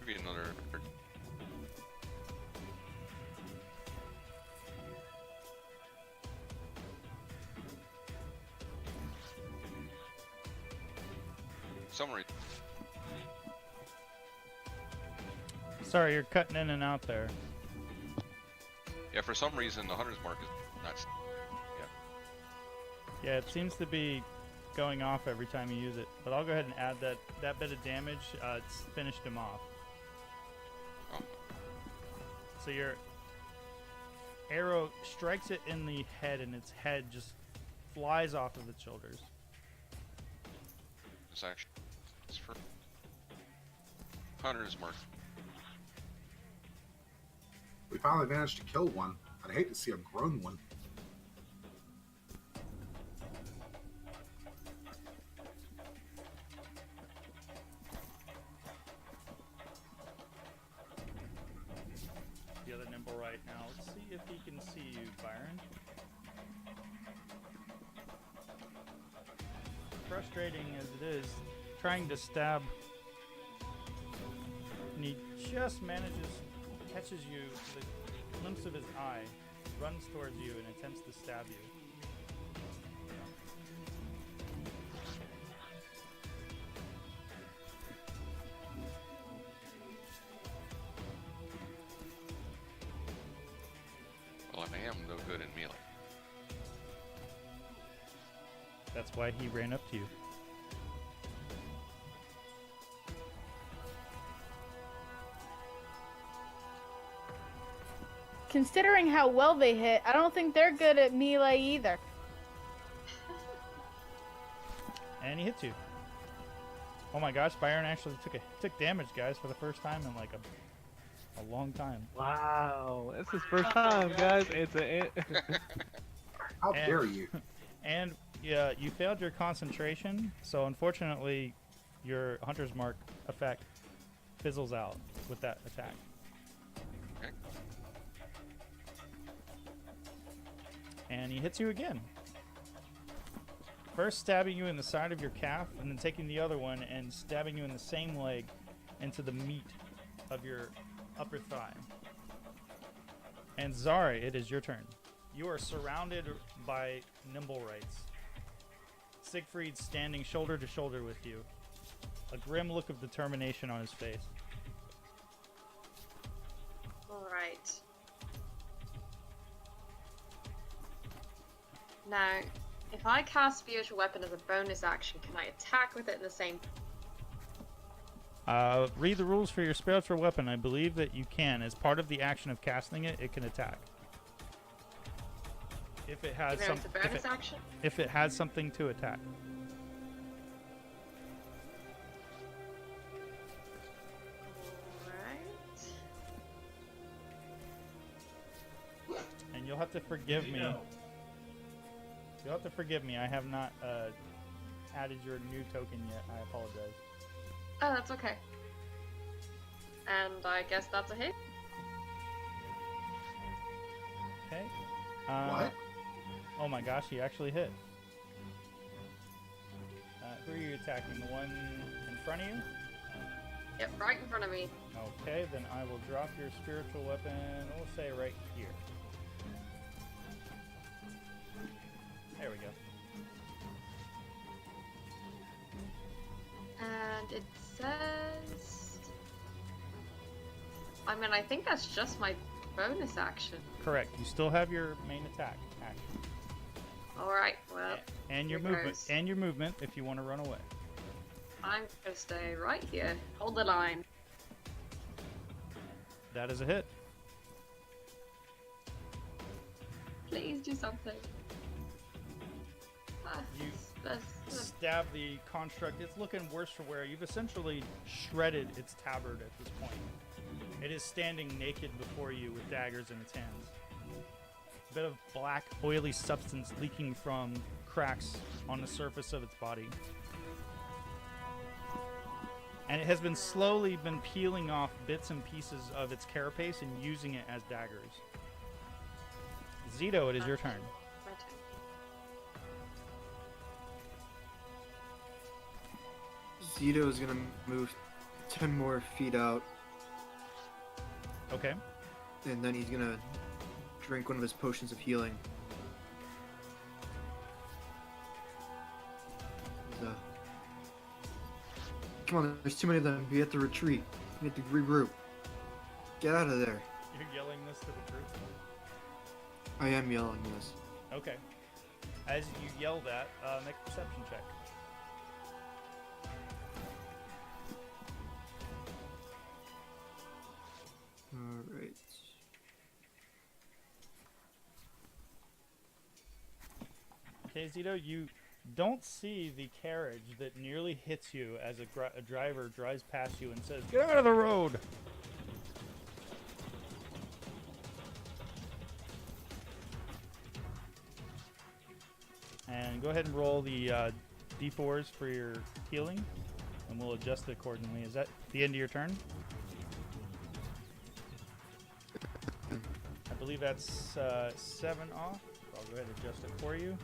Maybe another. Summary. Sorry, you're cutting in and out there. Yeah, for some reason the hunter's mark is not. Yeah, it seems to be going off every time you use it. But I'll go ahead and add that bit of damage. It's finished him off. Oh. So your arrow strikes it in the head, and its head just flies off of its shoulders. This action is for hunter's mark. We finally managed to kill one. I'd hate to see a grown one. The other nimble right now. Let's see if he can see you, Byron. Frustrating as it is, trying to stab, and he just catches you with a glimpse of his eye, runs towards you, and attempts to stab you. Well, I am no good in melee. That's why he ran up to you. Considering how well they hit, I don't think they're good at melee either. And he hits you. Oh my gosh, Byron actually took damage, guys, for the first time in like a long time. Wow, it's his first time, guys. How dare you? And yeah, you failed your concentration, so unfortunately, your hunter's mark effect fizzles out with that attack. Okay. And he hits you again. First stabbing you in the side of your calf, and then taking the other one and stabbing you in the same leg into the meat of your upper thigh. And Zara, it is your turn. You are surrounded by nimble rights. Siegfried standing shoulder to shoulder with you. A grim look of determination on his face. Alright. Now, if I cast Spiritual Weapon as a bonus action, can I attack with it in the same... Read the rules for your spiritual weapon. I believe that you can. As part of the action of casting it, it can attack. If it has Even though it's a bonus action? If it has something to attack. Alright. And you'll have to forgive me. You'll have to forgive me. I have not added your new token yet. I apologize. Oh, that's okay. And I guess that's a hit. Okay. What? Oh my gosh, he actually hit. Who are you attacking? The one in front of you? Yep, right in front of me. Okay, then I will drop your spiritual weapon, we'll say right here. There we go. And it says... I mean, I think that's just my bonus action. Correct. You still have your main attack action. Alright, well, And your here movement. goes. And your movement if you want to run away. I'm gonna stay right here. Hold the line. That is a hit. Please do something. You That's stab the construct. It's looking worse for wear. You've essentially shredded its tabard at this point. It is standing naked before you with daggers in its hands. A bit of black, oily substance leaking from cracks on the surface of its body. And it has been slowly been peeling off bits and pieces of its carapace and using it as daggers. Zito, it is your turn. my turn. Zito is gonna move 10 more feet out, Okay. and then he's gonna drink one of his potions of healing. Come on, there's too many of them. We have to retreat. We have to regroup. Get out of there. You're yelling this to the group? I am yelling this. Okay. As you yell that, make a perception check. Alright. Okay, Zito, you don't see the carriage that nearly hits you as a driver drives past you and says, "Get out of the road!" And go ahead and roll the d4s for your healing, and we'll adjust it accordingly. Is that the end of your turn? I believe that's 7 off. I'll go ahead and adjust it for you.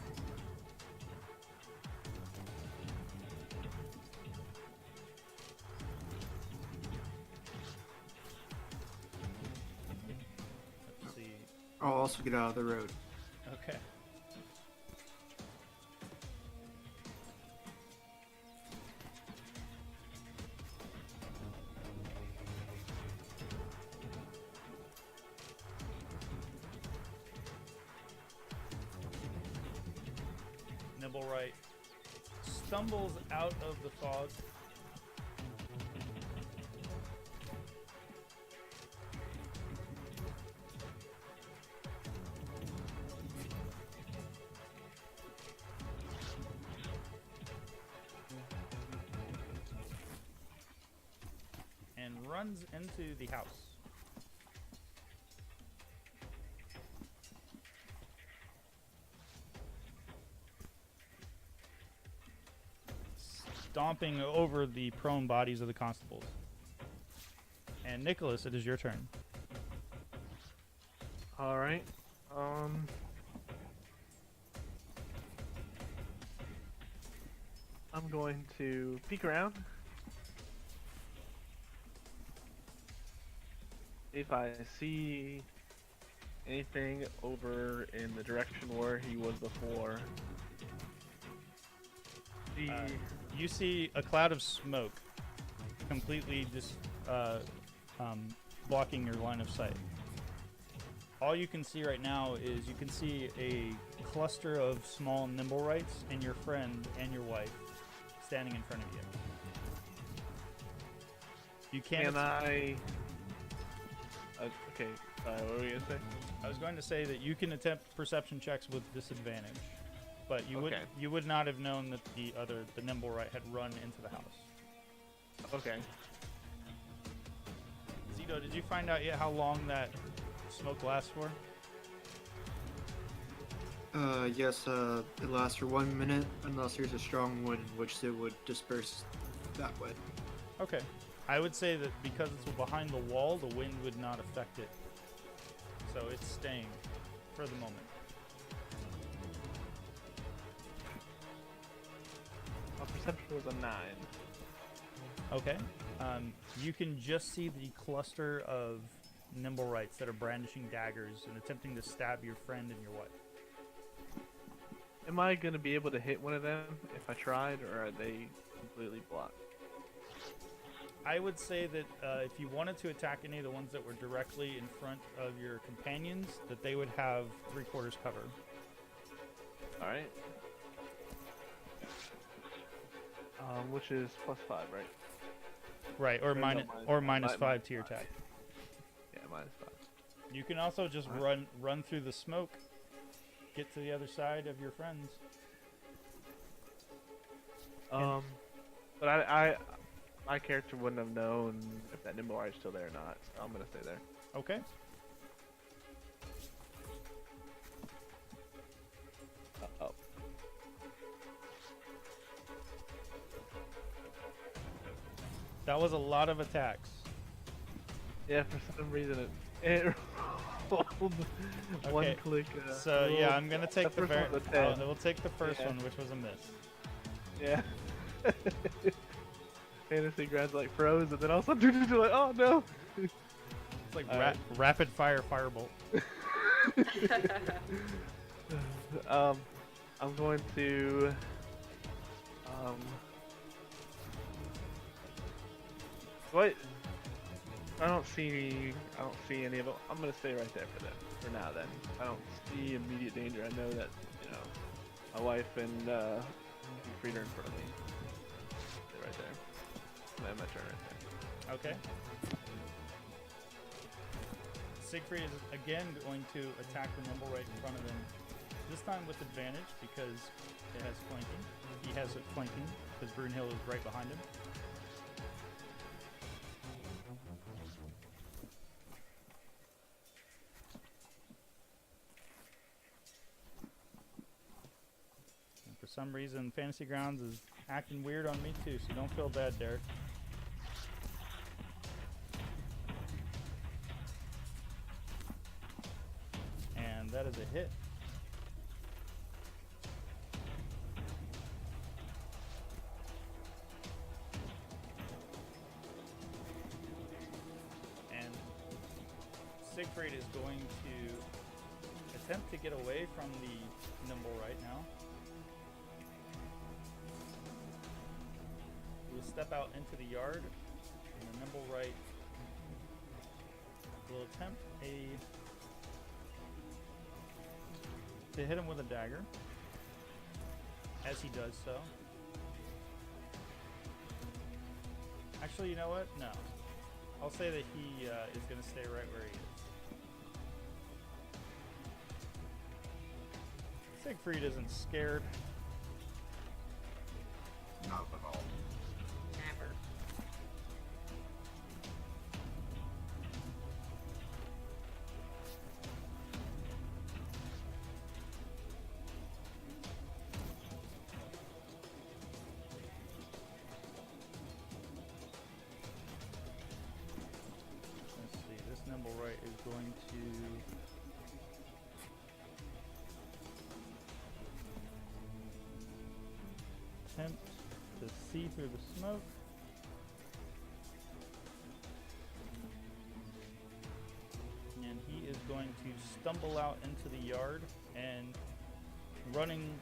Let's see. I'll also get out of the road. Okay. Nimblewright stumbles out of the fog. And runs into the house. Stomping over the prone bodies of the constables. And Nicholas, it is your turn. Alright. I'm going to peek around. If I see anything over in the direction where he was before. You see a cloud of smoke completely just blocking your line of sight. All you can see right now is you can see a cluster of small Nimblewrights and your friend and your wife standing in front of you. You can't. Can I? Okay. What were you gonna say? I was going to say that you can attempt perception checks with disadvantage, but you would not have known that the Nimblewright had run into the house. Okay. Zito, did you find out yet how long that smoke lasts for? Yes, it lasts for 1 minute unless there's a strong wind, which it would disperse that way. Okay. I would say that because it's behind the wall, the wind would not affect it. So it's staying for the moment. My perception was a 9. Okay. You can just see the cluster of Nimblewrights that are brandishing daggers and attempting to stab your friend and your wife. Am I gonna be able to hit one of them if I tried, or are they completely blocked? I would say that if you wanted to attack any of the ones that were directly in front of your companions, that they would have 3/4 cover. Alright. Which is +5, right? Right, or Or no, minus minus- or minus mi- 5 to your minus attack. Yeah, -5. You can also just run through the smoke, get to the other side of your friends. But my character wouldn't have known if that Nimblewright is still there or not, so I'm gonna stay there. Okay. Oh. That was a lot of attacks. Yeah, for some reason it rolled one Okay, click. So yeah, rolled- I'm gonna take that the first one was a 10. we'll take the first Yeah. one, which was a miss. Yeah. Fantasy Grounds like froze, and then all of a sudden, like, oh no! It's like Alright. rapid fire firebolt. I'm going to what? I don't see any of them. I'm gonna stay right there for now. Then I don't see immediate danger. I know that my wife and Siegfried are in front of me. Stay right there. I have my turn right there. Okay. Siegfried is again going to attack the Nimblewright in front of him. This time with advantage because it has flanking. He has it flanking because Brunhild is right behind him. And for some reason, Fantasy Grounds is acting weird on me too, so don't feel bad, Derek. And that is a hit. And Siegfried is going to attempt to get away from the Nimble right now. He will step out into the yard, and the Nimble right will attempt to hit him with a dagger. As he does so. Actually, you know what? No. I'll say that he is going to stay right where he is. Siegfried isn't scared. Not at all. Never. Let's see, this Nimble right is going to attempt to see through the smoke. And he is going to stumble out into the yard and running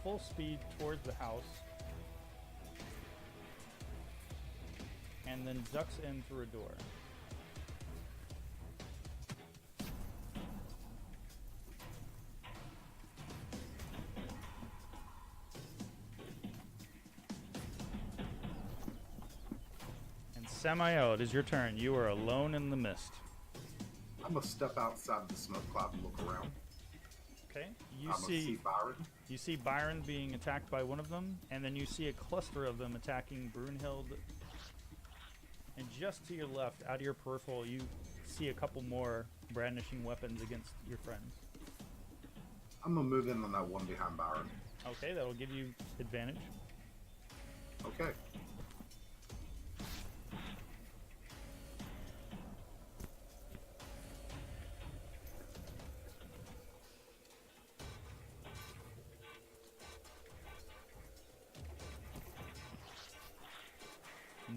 full speed towards the house. And then ducks in through a door. And Samael, it is your turn. You are alone in the mist. I'm gonna step outside of the smoke cloud and look around. Okay. I'm gonna see Byron. You see Byron being attacked by one of them, and then you see a cluster of them attacking Brunhild. And just to your left, out of your peripheral, you see a couple more brandishing weapons against your friends. I'm gonna move in on that one behind Byron. Okay, that'll give you advantage. Okay.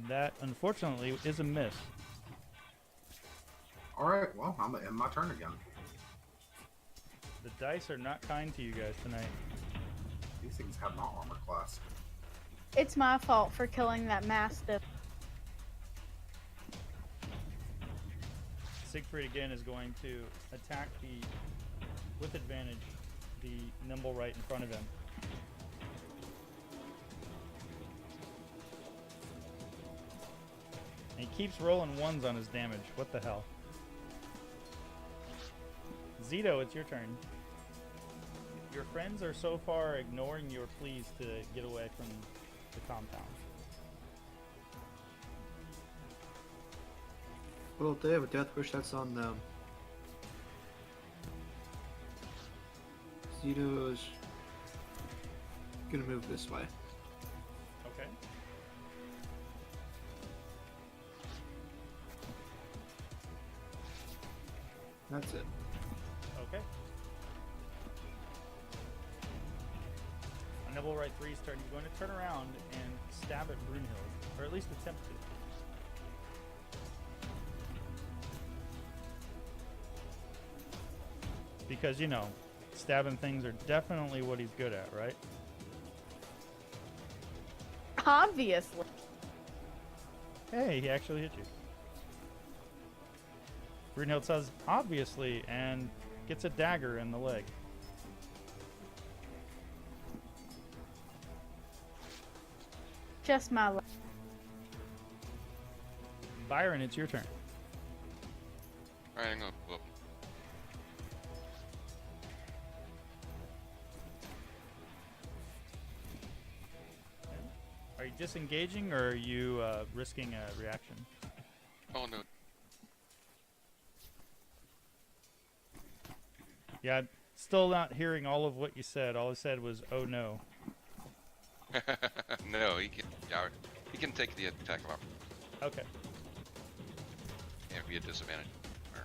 That, unfortunately, is a miss. Alright, well, I'm gonna end my turn again. The dice are not kind to you guys tonight. These things have no armor class. It's my fault for killing that mastiff. Siegfried again is going to attack with advantage, the nimble right in front of him. And he keeps rolling ones on his damage. What the hell? Zito, it's your turn. Your friends are so far ignoring your pleas to get away from the compound. Well, if they have a death wish, that's on them. Zito's gonna move this way. Okay. That's it. Okay. On Nibble Right 3's turn, you're going to turn around and stab at Brunhild, or at least attempt to. Because, you know, stabbing things are definitely what he's good at, right? Obviously. Hey, he actually hit you. Brunhild says, obviously, and gets a dagger in the leg. Just my luck. Byron, it's your turn. Alright, I'm gonna go up. Are you disengaging, or are you risking a reaction? Oh no. Yeah, I'm still not hearing all of what you said. All I said was, oh no. No, he can take the attack of opportunity. Okay. Can't be a disadvantage. Or-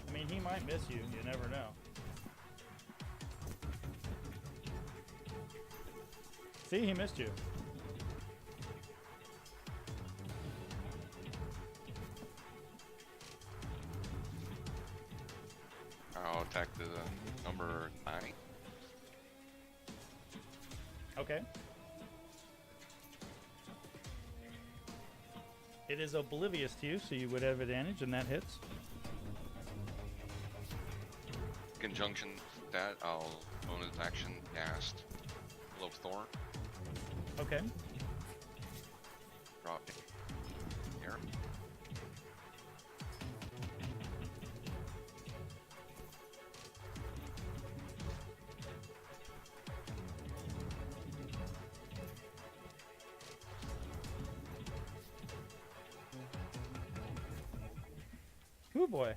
I mean, he might miss you. You never know. See, he missed you. I'll attack the number 9. Okay. It is oblivious to you, so you would have advantage, and that hits. Conjunction with that, I'll bonus action cast Blow of Thorn. Okay. Drop here. Ooh boy.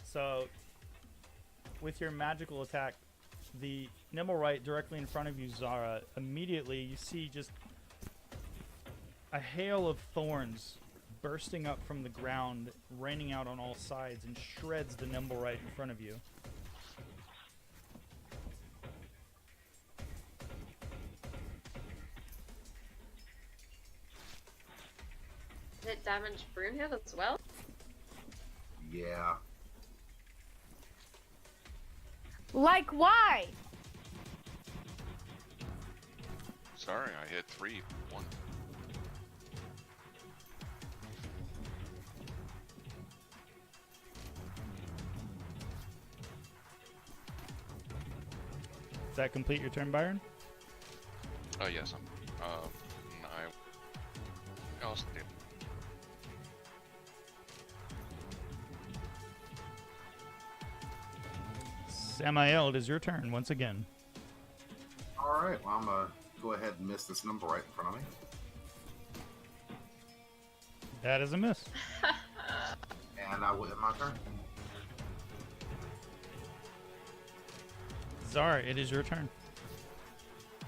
So, with your magical attack, the nimble right directly in front of you, Zara, immediately you see just a hail of thorns bursting up from the ground, raining out on all sides, and shreds the nimble right in front of you. Did it damage Brunhild as well? Yeah. Like, why? Sorry, I hit 3. 1. Does that complete your turn, Byron? Oh yes, I'll stay. Samael, it is your turn once again. Alright, well, I'm gonna go ahead and miss this number right in front of me. That is a miss. And I will end my turn. Zara, it is your turn.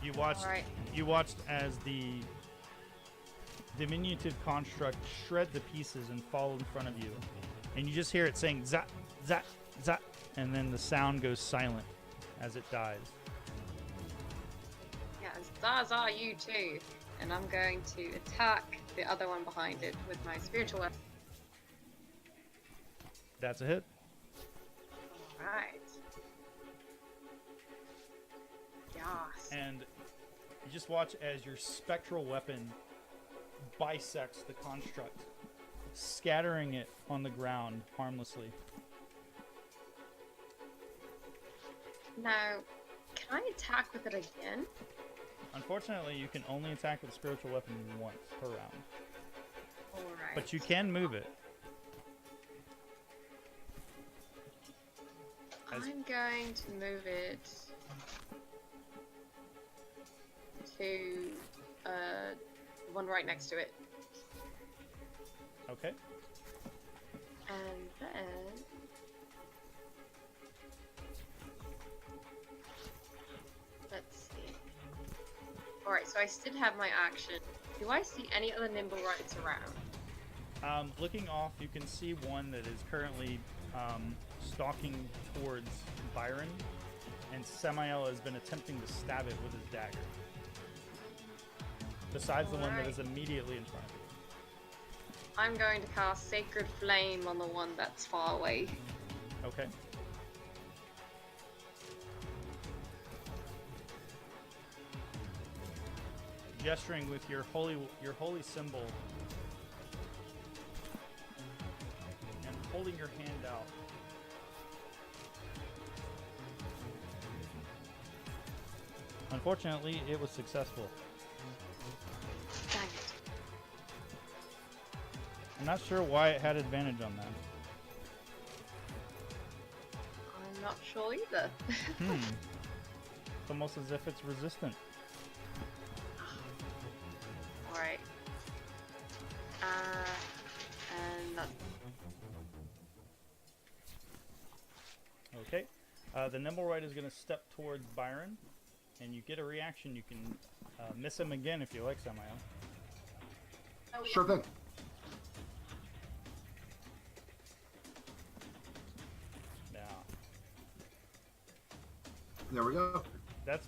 You watched. Alright. You watched as the diminutive construct shred to pieces and fall in front of you, And you just hear it saying zap, zap, zap, and then the sound goes silent as it dies. Yeah, Zaza, you too. And I'm going to attack the other one behind it with my spiritual weapon. That's a hit. Right. Yes. And you just watch as your spectral weapon bisects the construct, scattering it on the ground harmlessly. Now, can I attack with it again? Unfortunately, you can only attack with a spiritual weapon once per round. Alright. But you can move it. I'm going to move it to one right next to it. Okay. And then let's see. Alright, so I still have my action. Do I see any other nimble rights around? Looking off, you can see one that is currently stalking towards Byron, and Samael has been attempting to stab it with his dagger. Besides the one that is immediately in front of you. I'm going to cast Sacred Flame on the one that's far away. Okay. Gesturing with your holy symbol and holding your hand out. Unfortunately, it was successful. Dang it. I'm not sure why it had advantage on that. I'm not sure either. It's almost as if it's resistant. Alright. And that's... Okay. The Nimblewright is going to step towards Byron, and you get a reaction. You can miss him again if you like, Samael. Sure thing. Yeah. There we go. That's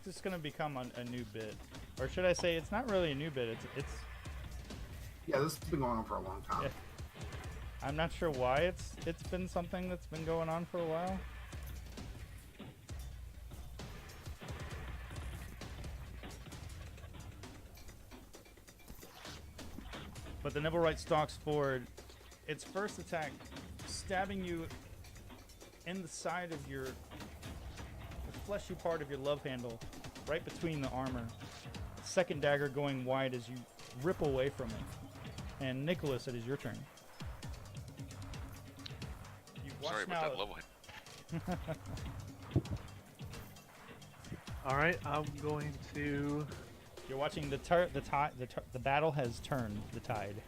just going to become a new bit. Or should I say, it's not really a new bit. It's Yeah, this has been going on for a long time. Yeah. I'm not sure why it's been something that's been going on for a while. But the Nimblewright stalks forward. Its first attack, stabbing you in the side of the fleshy part of your love handle, right between the armor. Second dagger going wide as you rip away from it. And Nicholas, it is your turn. Sorry about that level hit. Alright, I'm going to... You're watching the battle has turned the tide.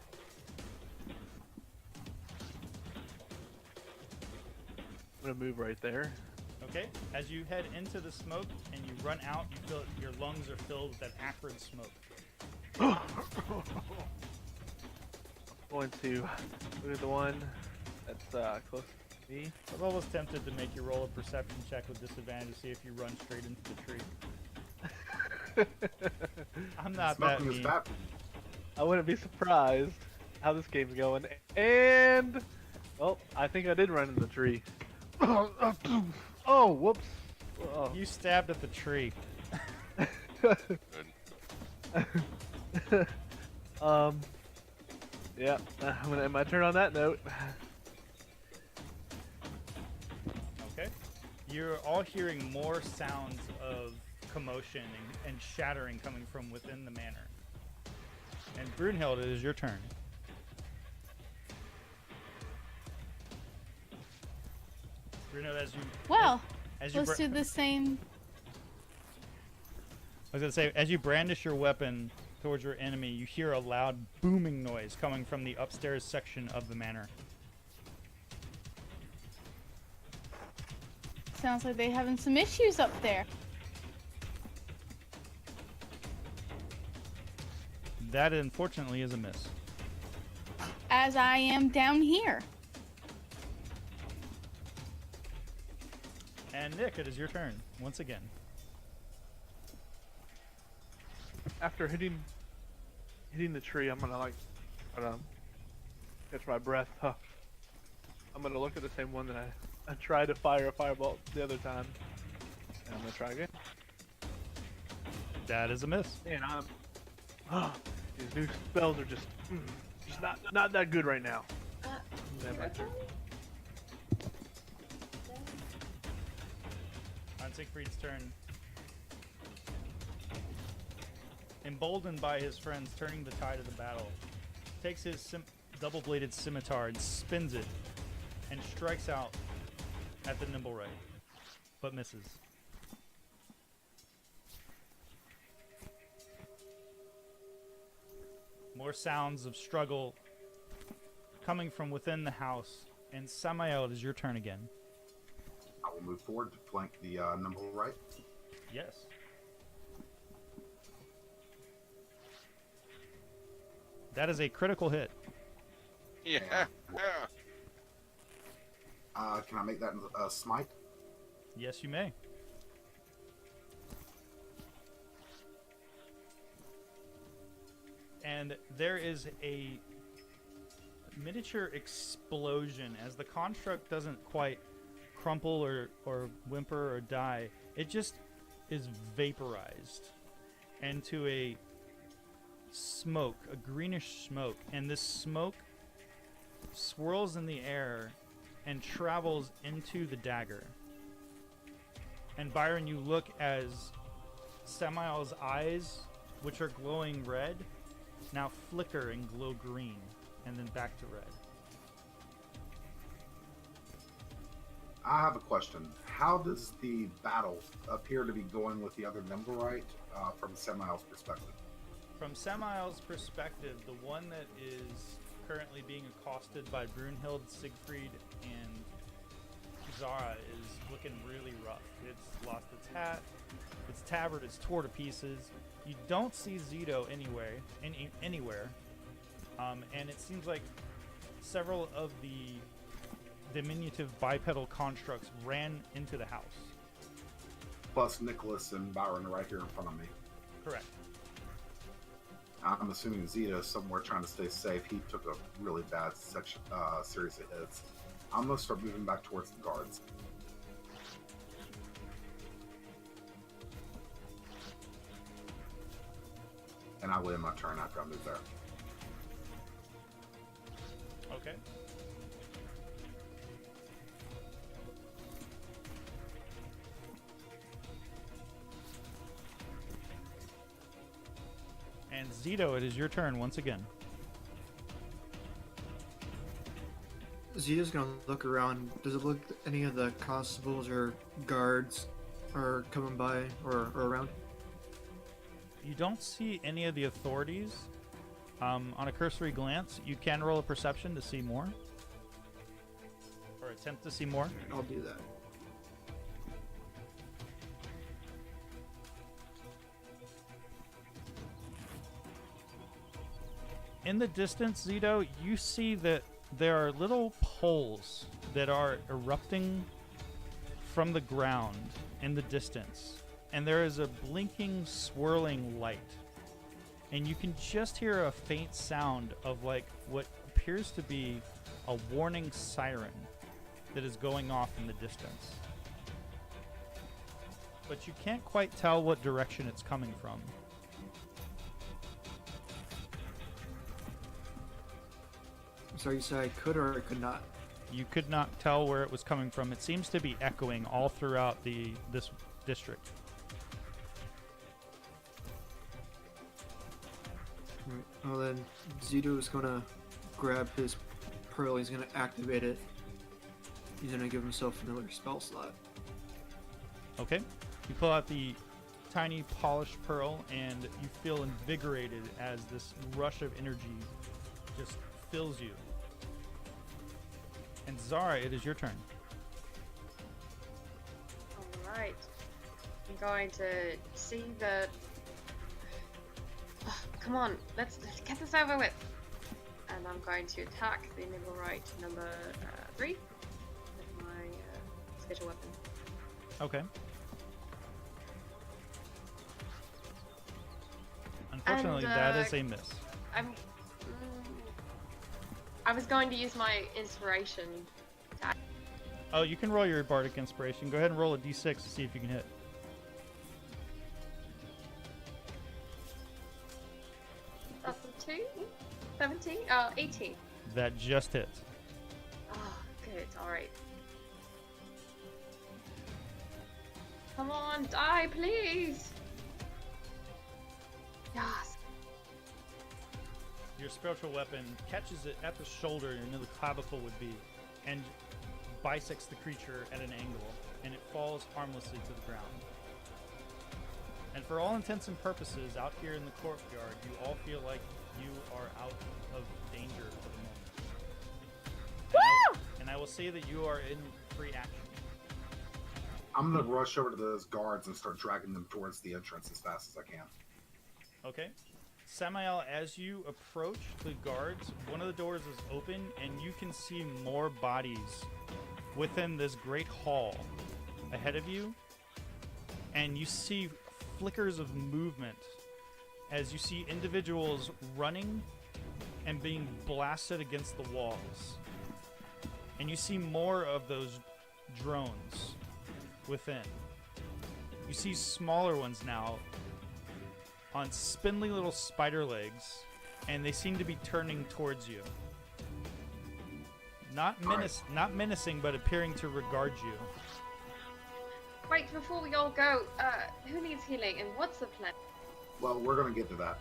I'm going to move right there. Okay, as you head into the smoke and you run out, you feel your lungs are filled with that acrid smoke. I'm going to look at the one that's close to me. I was almost tempted to make you roll a perception check with disadvantage to see if you run straight into the tree. I'm not that Smoking is mean. bad. I wouldn't be surprised how this game's going. And, well, I think I did run into the tree. Oh, whoops. Oh. You stabbed at the tree. Good. Yeah, I'm gonna end my turn on that note. Okay. You're all hearing more sounds of commotion and shattering coming from within the manor. And Brunhild, it is your turn. Brunhild, as you let's do the same. I was gonna say, as you brandish your weapon towards your enemy, you hear a loud booming noise coming from the upstairs section of the manor. Sounds like they're having some issues up there. That, unfortunately, is a miss. As I am down here. And Nick, it is your turn once again. After hitting the tree, I'm gonna catch my breath. Huh. I'm gonna look at the same one that I tried to fire a firebolt the other time, and I'm gonna try again. That is a miss. And these new spells are just not that good right now. Then my turn. On Siegfried's turn. Emboldened by his friends turning the tide of the battle, takes his double-bladed scimitar and spins it, and strikes out at the nimble right, but misses. More sounds of struggle coming from within the house, and Samael, it is your turn again. I will move forward to flank the nimble right. Yes. That is a critical hit. Yeah. Can I make that a smite? Yes, you may. And there is a miniature explosion as the construct doesn't quite crumple or whimper or die. It just is vaporized into a smoke, a greenish smoke, and this smoke swirls in the air and travels into the dagger. And Byron, you look as Samael's eyes, which are glowing red, now flicker and glow green, and then back to red. I have a question. How does the battle appear to be going with the other Nimblewright from Samael's perspective? From Samael's perspective, the one that is currently being accosted by Brunhild, Siegfried, and Zara is looking really rough. It's lost its hat, its tabard is tore to pieces. You don't see Zito anywhere, and it seems like several of the diminutive bipedal constructs ran into the house. Plus Nicholas and Byron right here in front of me. Correct. I'm assuming Zeta is somewhere trying to stay safe. He took a really bad series of hits. I'm going to start moving back towards the guards. And I will end my turn after I move there. Okay. And Zito, it is your turn once again. Zito's gonna look around. Does it look any of the constables or guards are coming by or around? You don't see any of the authorities. On a cursory glance, you can roll a perception to see more. Or attempt to see more. I'll do that. In the distance, Zito, you see that there are little poles that are erupting from the ground in the distance. And there is a blinking, swirling light. And you can just hear a faint sound of like what appears to be a warning siren that is going off in the distance. But you can't quite tell what direction it's coming from. So you said I could or I could not? You could not tell where it was coming from. It seems to be echoing all throughout this district. Right. Well then, Zito is gonna grab his pearl. He's gonna activate it. He's gonna give himself another spell slot. Okay. You pull out the tiny polished pearl and you feel invigorated as this rush of energy just fills you. And Zara, it is your turn. Alright. I'm going to see the... Oh, come on, let's get this over with. And I'm going to attack the Nimblewright number 3 with my special weapon. Okay. Unfortunately, that is a miss. I was going to use my inspiration. Oh, you can roll your bardic inspiration. Go ahead and roll a d6 to see if you can hit. That's a 2? 17? 18. That just hits. Oh, good. Alright. Come on, die, please! Yes. Your spiritual weapon catches it at the shoulder near the clavicle would be, and bisects the creature at an angle, and it falls harmlessly to the ground. And for all intents and purposes, out here in the courtyard, you all feel like you are out of danger for the moment. And I will say that you are in free action. I'm gonna rush over to those guards and start dragging them towards the entrance as fast as I can. Okay. Samael, as you approach the guards, one of the doors is open, and you can see more bodies within this great hall ahead of you. And you see flickers of movement as you see individuals running and being blasted against the walls. And you see more of those drones within. You see smaller ones now on spindly little spider legs, and they seem to be turning towards you. Not menacing, but appearing to regard you. Wait, before we all go, who needs healing and what's the plan? Well, we're gonna get to that.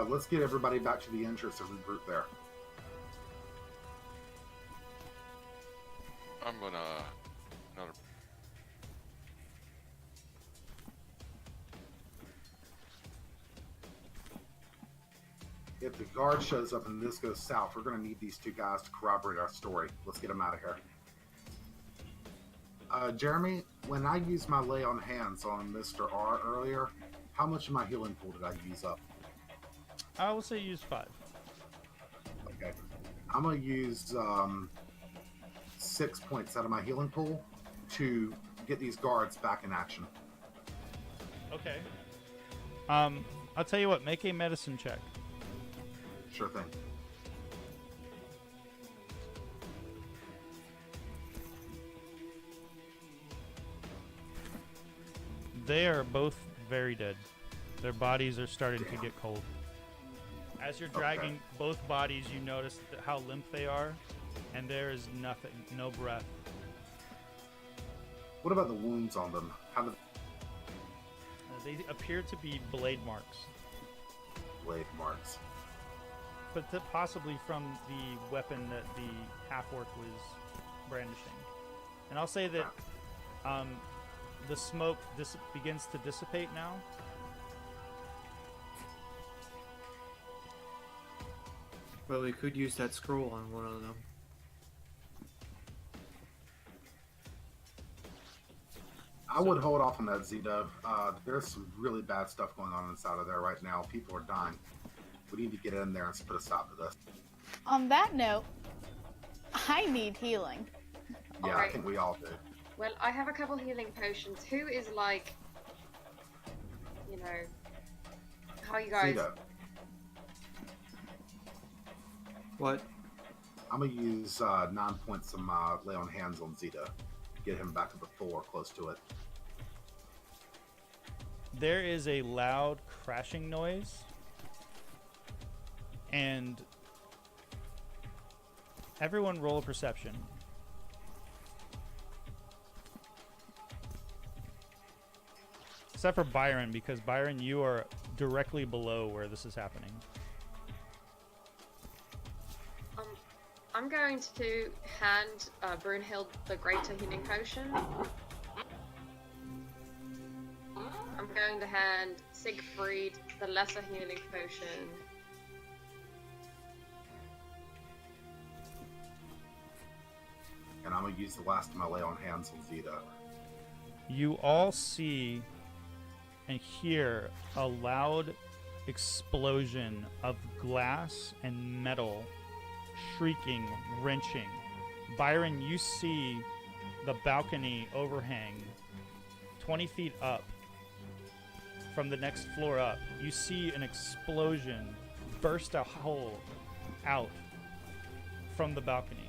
Let's get everybody back to the entrance and regroup there. I'm gonna another. If the guard shows up and this goes south, we're gonna need these two guys to corroborate our story. Let's get them out of here. Jeremy, when I used my lay on hands on Mr. R earlier, how much of my healing pool did I use up? I will say use 5. Okay. I'm going to use 6 points out of my healing pool to get these guards back in action. Okay. I'll tell you what, make a medicine check. Sure thing. They are both very dead. Their bodies are starting to get cold. As you're dragging both bodies, you notice how limp they are, and there is nothing, no breath. What about the wounds on them? How do They appear to be blade marks, blade marks? but possibly from the weapon that the half-orc was brandishing. And I'll say that the smoke begins to dissipate now. Well, we could use that scroll on one of them. I would hold off on that, Zito. There's some really bad stuff going on inside of there right now. People are dying. We need to get in there and put a stop to this. On that note, I need healing. Yeah, Alright. I think we all do. Well, I have a couple healing potions. Who is like, you know, how you guys? Zito, What? I'm going to use 9 points of my lay on hands on Zito. Get him back to the full or close to it. There is a loud crashing noise, and everyone roll a perception. Except for Byron, because Byron, you are directly below where this is happening. I'm going to hand Brunhild the greater healing potion. I'm going to hand Siegfried the lesser healing potion. And I'm going to use the last of my lay on hands on Zito. You all see and hear a loud explosion of glass and metal, shrieking, wrenching. Byron, you see the balcony overhang 20 feet up from the next floor up, you see an explosion burst a hole out from the balcony.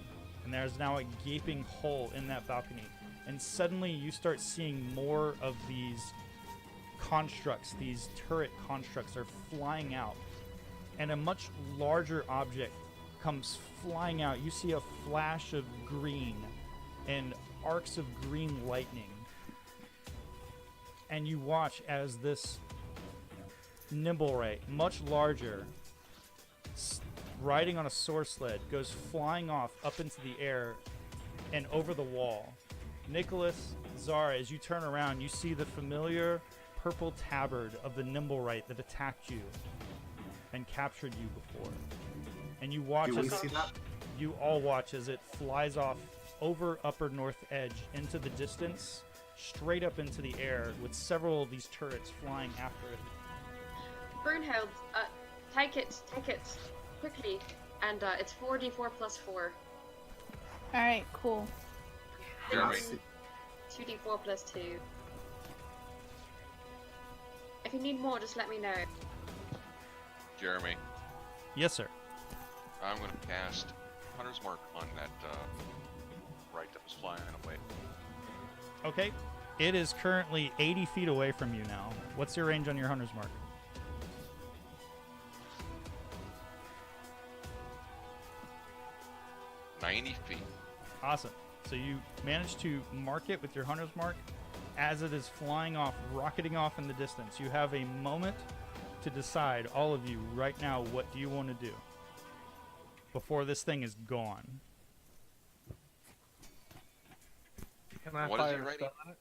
And there's now a gaping hole in that balcony. And suddenly you start seeing more of these constructs, these turret constructs are flying out. And a much larger object comes flying out. You see a flash of green and arcs of green lightning. And you watch as this Nimblewright, much larger, riding on a sword sled, goes flying off up into the air and over the wall. Nicholas, Zara, as you turn around, you see the familiar purple tabard of the Nimblewright that attacked you and captured you before. And you watch Do we as see that? you all watch as it flies off over Upper North Edge into the distance, straight up into the air, with several of these turrets flying after it. Brunhild, take it quickly, and it's 4d4 plus 4. Alright, cool. Jeremy. 2d4 plus 2. If you need more, just let me know. Jeremy, Yes, sir. I'm gonna cast Hunter's Mark on that right that was flying away. Okay. It is currently 80 feet away from you now. What's your range on your Hunter's Mark? 90 feet. Awesome. So you manage to mark it with your Hunter's Mark as it is flying off, rocketing off in the distance. You have a moment to decide, all of you, right now, what do you want to do before this thing is gone? Can I What is fire it a riding? spell on it?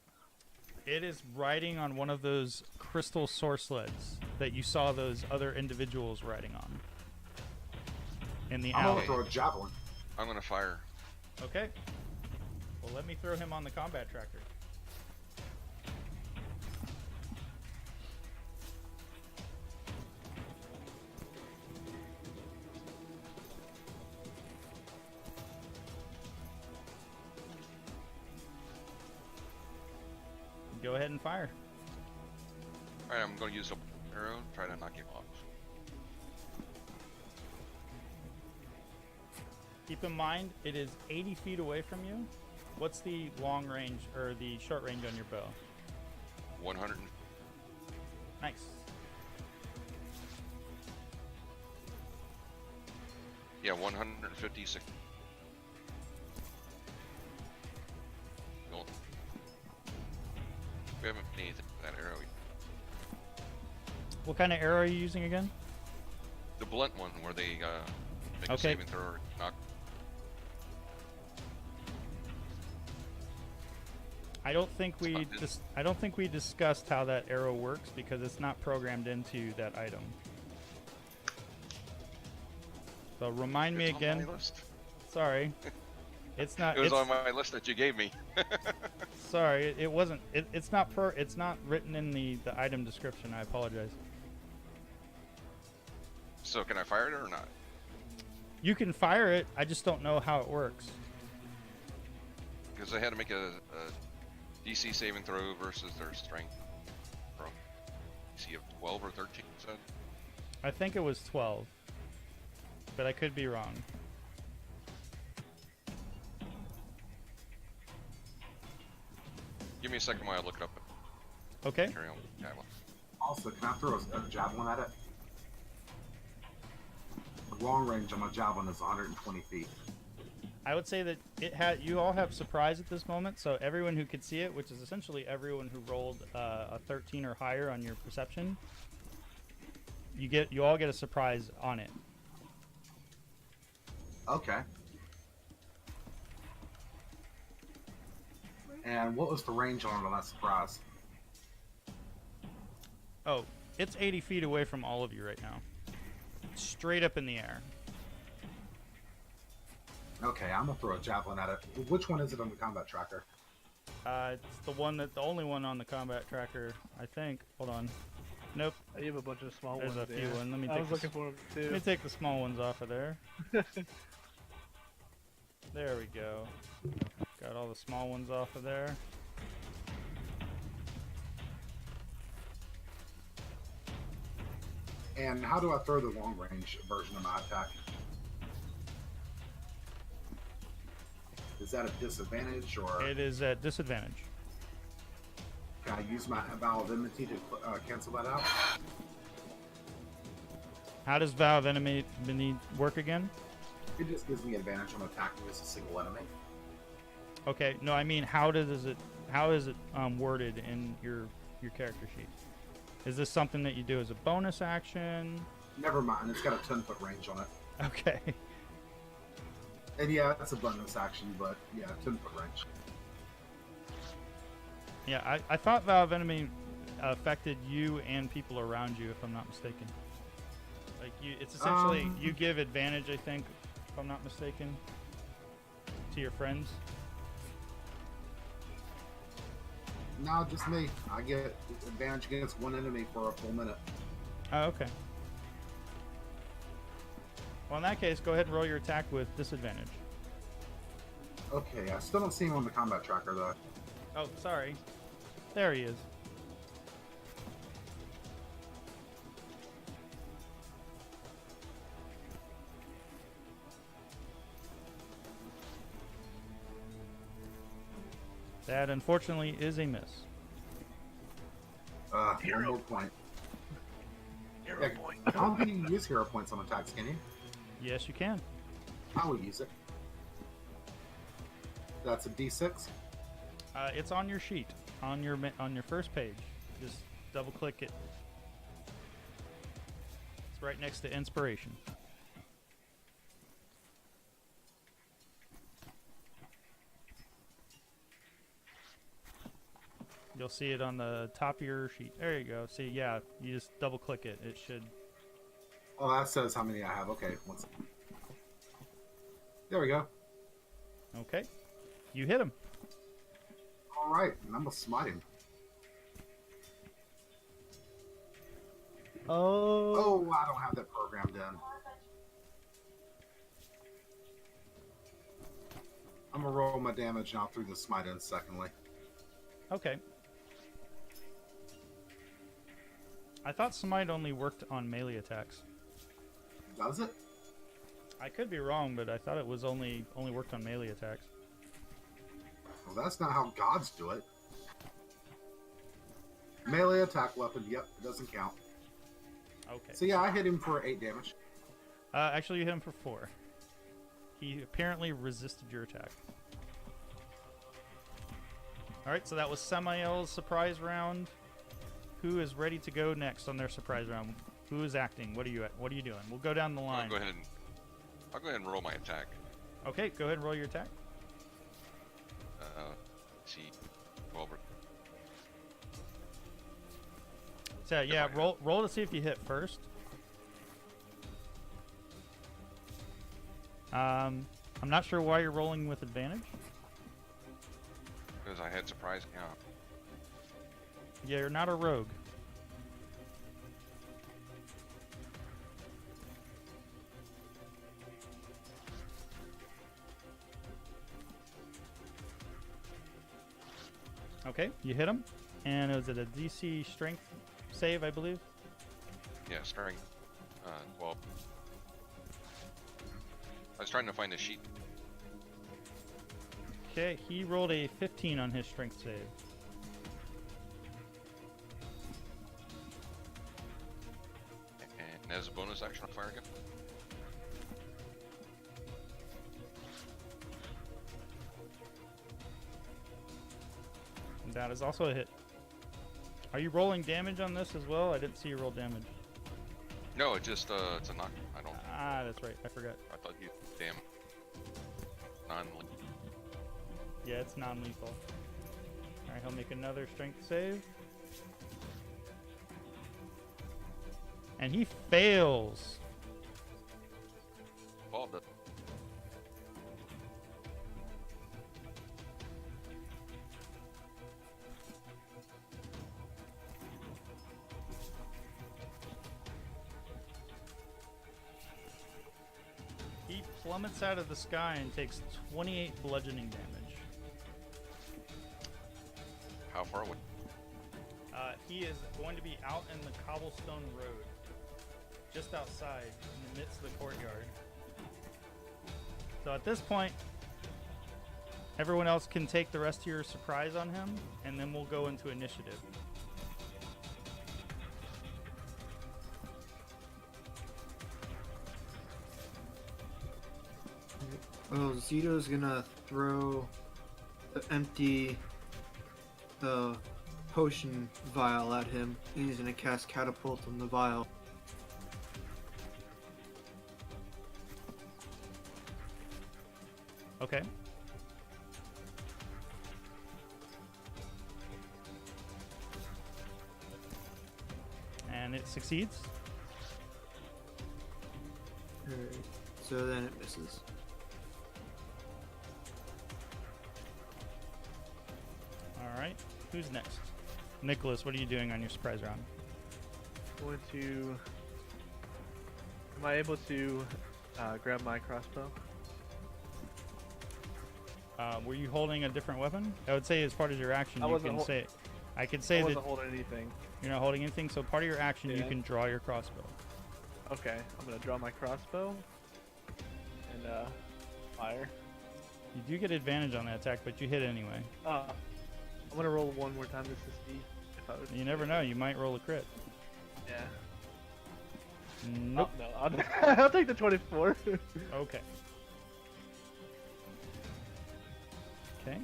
It is riding on one of those crystal sword sleds that you saw those other individuals riding on in the I'm alley. gonna throw a javelin. I'm gonna fire. Okay. Well, let me throw him on the combat tracker. Go ahead and fire. Alright, I'm gonna use a arrow and try to knock him off. Keep in mind, it is 80 feet away from you. What's the long range or the short range on your bow? 100. Nice. Yeah, 156. Cool. We haven't put anything with that arrow yet. What kind of arrow are you using again? The blunt one where they make a Okay. saving throw or knock. I don't think we Splendid. I don't think we discussed how that arrow works because it's not programmed into that item. So remind me It's on again. my list. Sorry. It's not It was it's, on my list that you gave me. sorry, it wasn't it's not written in the item description. I apologize. So can I fire it or not? You can fire it. I just don't know how it works. Because I had to make a DC saving throw versus their strength from DC of 12 or 13, said. I think it was 12. But I could be wrong. Give me a second while I look it up. Okay. Carry on with the javelin. Also, can I throw a javelin at it? The long range on my javelin is 120 feet. I would say that you all have surprise at this moment, so everyone who could see it, which is essentially everyone who rolled a 13 or higher on your perception, you all get a surprise on it. Okay. And what was the range on that surprise? Oh, it's 80 feet away from all of you right now. Straight up in the air. Okay, I'm gonna throw a javelin at it. Which one is it on the combat tracker? It's the only one on the combat tracker, I think. Hold on. Nope. You have a bunch of small There's ones. a few yeah. ones. Let me I take was this- looking for them Let me too. take the small ones off of there. There we go. Got all the small ones off of there. And how do I throw the long range version of my attack? Is that a disadvantage or It is at disadvantage. can I use my Vow of Enmity to cancel that out? How does Vow of Enmity work again? It just gives me advantage on attacking as a single enemy. Okay, no, I mean how is it worded in your character sheet? Is this something that you do as a bonus action? Never mind, it's got a 10-foot range on it. Okay. And yeah, it's a bonus action, but yeah, 10-foot range. Yeah, I thought Vow of Enemy affected you and people around you, if I'm not mistaken. Like it's essentially you give advantage, I think, if I'm not mistaken, to your friends. No, just me. I get advantage against one enemy for a full minute. Oh, okay. Well, in that case, go ahead and roll your attack with disadvantage. Okay, I still don't see him on the combat tracker though. Oh, sorry. There he is. That, unfortunately, is a miss. One more point. Hero point. I don't think you can use hero points on attacks, can you? Yes, you can. I will use it. That's a D6. It's on your sheet, on your first page. Just double click it. It's right next to inspiration. You'll see it on the top of your sheet. There you go. See, yeah, you just double click it. It should. Oh, that says how many I have. Okay, one second. There we go. Okay. You hit him. All right, and I'm gonna smite him. Oh. Oh, I don't have that programmed in. I'm gonna roll my damage and I'll throw the smite in secondly. Okay. I thought smite only worked on melee attacks. Does it? I could be wrong, but I thought it was only worked on melee attacks. Well, that's not how gods do it. Melee attack weapon, yep, it doesn't count. Okay. So yeah, I hit him for 8 damage. Actually, you hit him for 4. He apparently resisted your attack. Alright, so that was Samael's surprise round. Who is ready to go next on their surprise round? Who is acting? What are you doing? We'll go down the line. I'll go ahead and roll my attack. Okay, go ahead and roll your attack. See, 12. So yeah, roll to see if you hit first. I'm not sure why you're rolling with advantage. Because I had surprise. Yeah. Yeah, you're not a rogue. Okay, you hit him, and was it a DC strength save, I believe? Yeah, strength. 12. I was trying to find the sheet. Okay, he rolled a 15 on his strength save. And as a bonus action, I'll fire again. That is also a hit. Are you rolling damage on this as well? I didn't see you roll damage. No, it just it's a knock. I don't. Ah, that's right. I forgot. I thought you. Damn. Non. Yeah, it's non-lethal. Alright, he'll make another strength save. And he fails. Well, but He plummets out of the sky and takes 28 bludgeoning damage. how far away? He is going to be out in the cobblestone road. just outside in the midst of the courtyard. So at this point, everyone else can take the rest of your surprise on him, and then we'll go into initiative. Well, Zito's gonna throw the empty potion vial at him, and he's gonna cast Catapult on the vial. Okay. And it succeeds. Alright, so then it misses. Alright. Who's next? Nicholas, what are you doing on your surprise round? Going to. Am I able to grab my crossbow? Were you holding a different weapon? I would say as part of your action, I you wasn't can hol- say. I could say I that wasn't holding anything. you're not holding anything, so part of your action, you Yeah. can draw your crossbow. Okay, I'm gonna draw my crossbow and fire. You do get advantage on that attack, but you hit anyway. I'm gonna roll one more time just to see if I was. You never know, you might roll a crit. Yeah. Nope. Oh, no, I'll take the 24. Okay. Okay.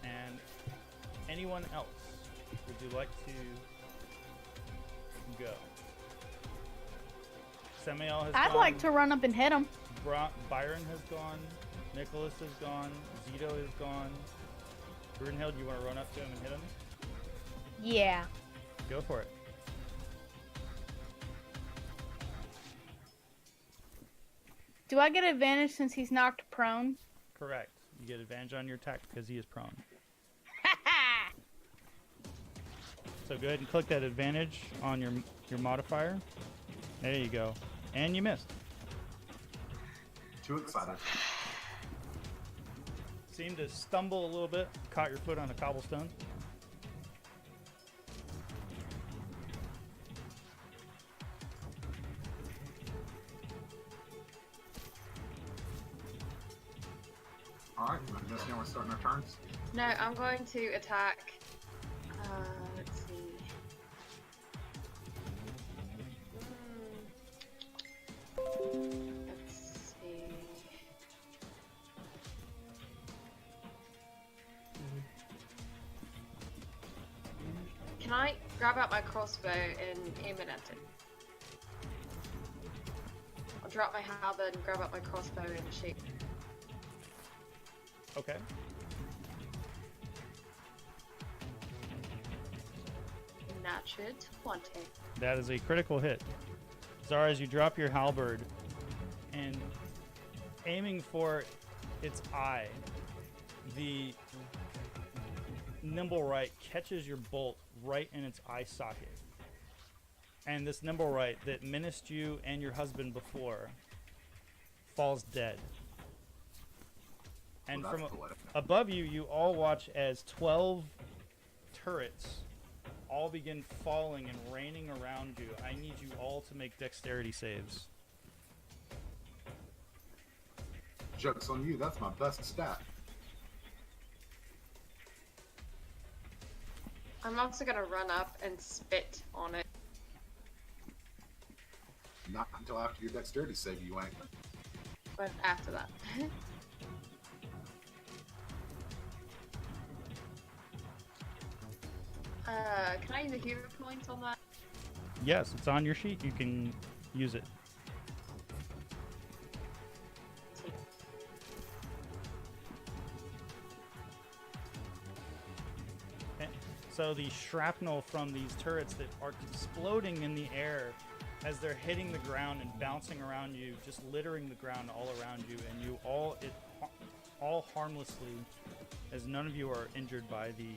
And anyone else, would you like to go? Samael has I'd gone. like to run up and hit him. Byron has gone. Nicholas has gone. Zito has gone. Brunhild, you want to run up to him and hit him? Yeah. Go for it. Do I get advantage since he's knocked prone? Correct. You get advantage on your attack because he is prone. So go ahead and click that advantage on your modifier. There you go. And you missed. Too excited. Seemed to stumble a little bit. Caught your foot on a cobblestone. Alright, I guess now we're starting our turns. No, I'm going to attack. Let's see. Let's see. Can I grab out my crossbow and aim it at it? I'll drop my halberd and grab out my crossbow and shoot. Okay. Natural 20. That is a critical hit. Zara, as you drop your halberd and aiming for its eye, the nimble right catches your bolt right in its eye socket. And this nimble right that menaced you and your husband before falls dead. And Well, from that's poetic. above you, you all watch as 12 turrets all begin falling and raining around you. I need you all to make dexterity saves. Joke's on you, that's my best stat. I'm also gonna run up and spit on it. Not until after your dexterity save, you ain't. But after that. Can I use a hero point on that? Yes, it's on your sheet. You can use it. Okay. So the shrapnel from these turrets that are exploding in the air as they're hitting the ground and bouncing around you, just littering the ground all around you, and you all harmlessly, as none of you are injured by the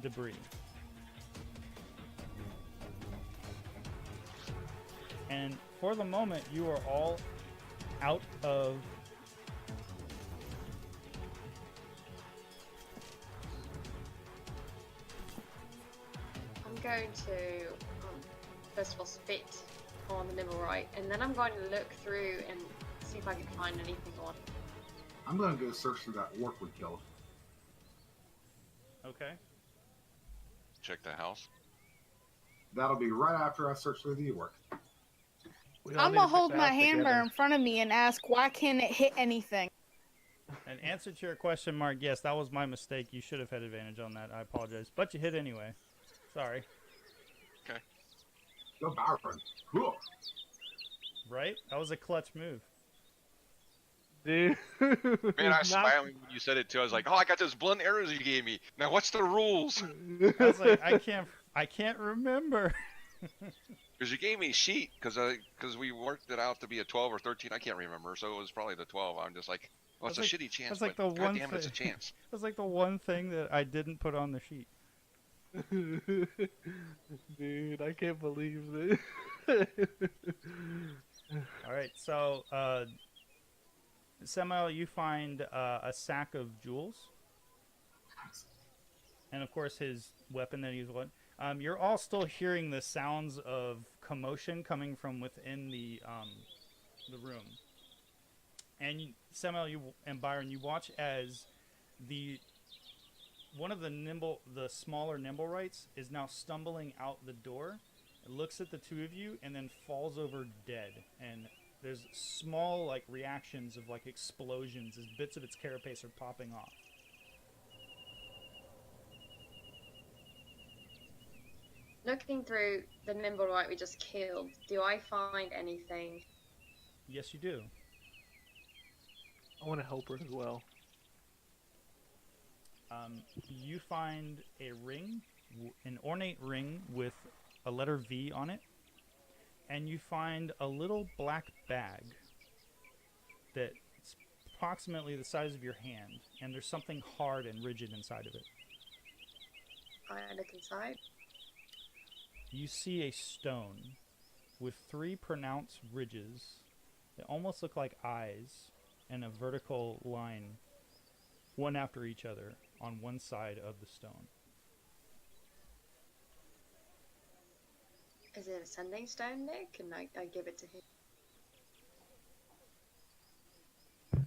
debris. And for the moment, you are all out of going to first of all spit on the Nimblewright, and then I'm going to look through and see if I can find anything on it. I'm going to go search for that orc we killed. Okay. Check the house. That'll be right after I search through the orc. I'm gonna hold my hammer in front of me and ask, why can't it hit anything? And answer to your question, Mark, yes, that was my mistake. You should have had advantage on that. I apologize. But you hit anyway. Sorry. Okay. Go Byron. Cool. Right? That was a clutch move. Dude. Man, I was smiling when you said it too. I was like, oh, I got those blunt arrows you gave me. Now what's the rules? I was like, I can't remember. Because you gave me a sheet, because we worked it out to be a 12 or 13. I can't remember, so it was probably the 12. I'm just like, well, it's a shitty chance, that's like but the one goddamn, it's a chance. That's like the one thing that I didn't put on the sheet. Dude, I can't believe this. All right, so Samael, you find a sack of jewels, and of course his weapon that he's what. You're all still hearing the sounds of commotion coming from within the room. And Samael, you and Byron, you watch as one of the smaller Nimblewrights is now stumbling out the door. It looks at the two of you and then falls over dead. And there's small like reactions of like explosions as bits of its carapace are popping off. Looking through the Nimblewright we just killed, do I find anything? Yes, you do. I want to help her as well. You find a ring, an ornate ring with a letter V on it, and you find a little black bag that's approximately the size of your hand, and there's something hard and rigid inside of it. I look inside. You see a stone with 3 pronounced ridges that almost look like eyes and a vertical line, one after each other, on one side of the stone. Is it a sending stone, Nick? And I give it to him.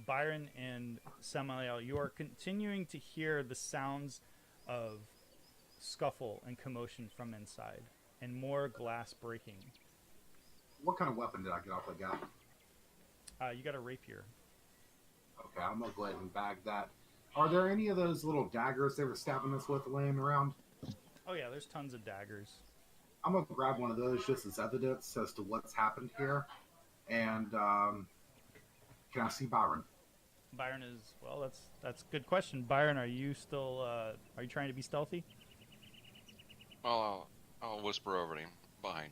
Byron and Samael, you are continuing to hear the sounds of scuffle and commotion from inside, and more glass breaking. What kind of weapon did I get off that guy? You got a rapier. Okay, I'm going to go ahead and bag that. Are there any of those little daggers they were stabbing us with laying around? Oh yeah, there's tons of daggers. I'm going to grab one of those just as evidence as to what's happened here. And can I see Byron? Byron is, well, that's a good question. Byron, are you still, are you trying to be stealthy? Well, I'll whisper over to him behind.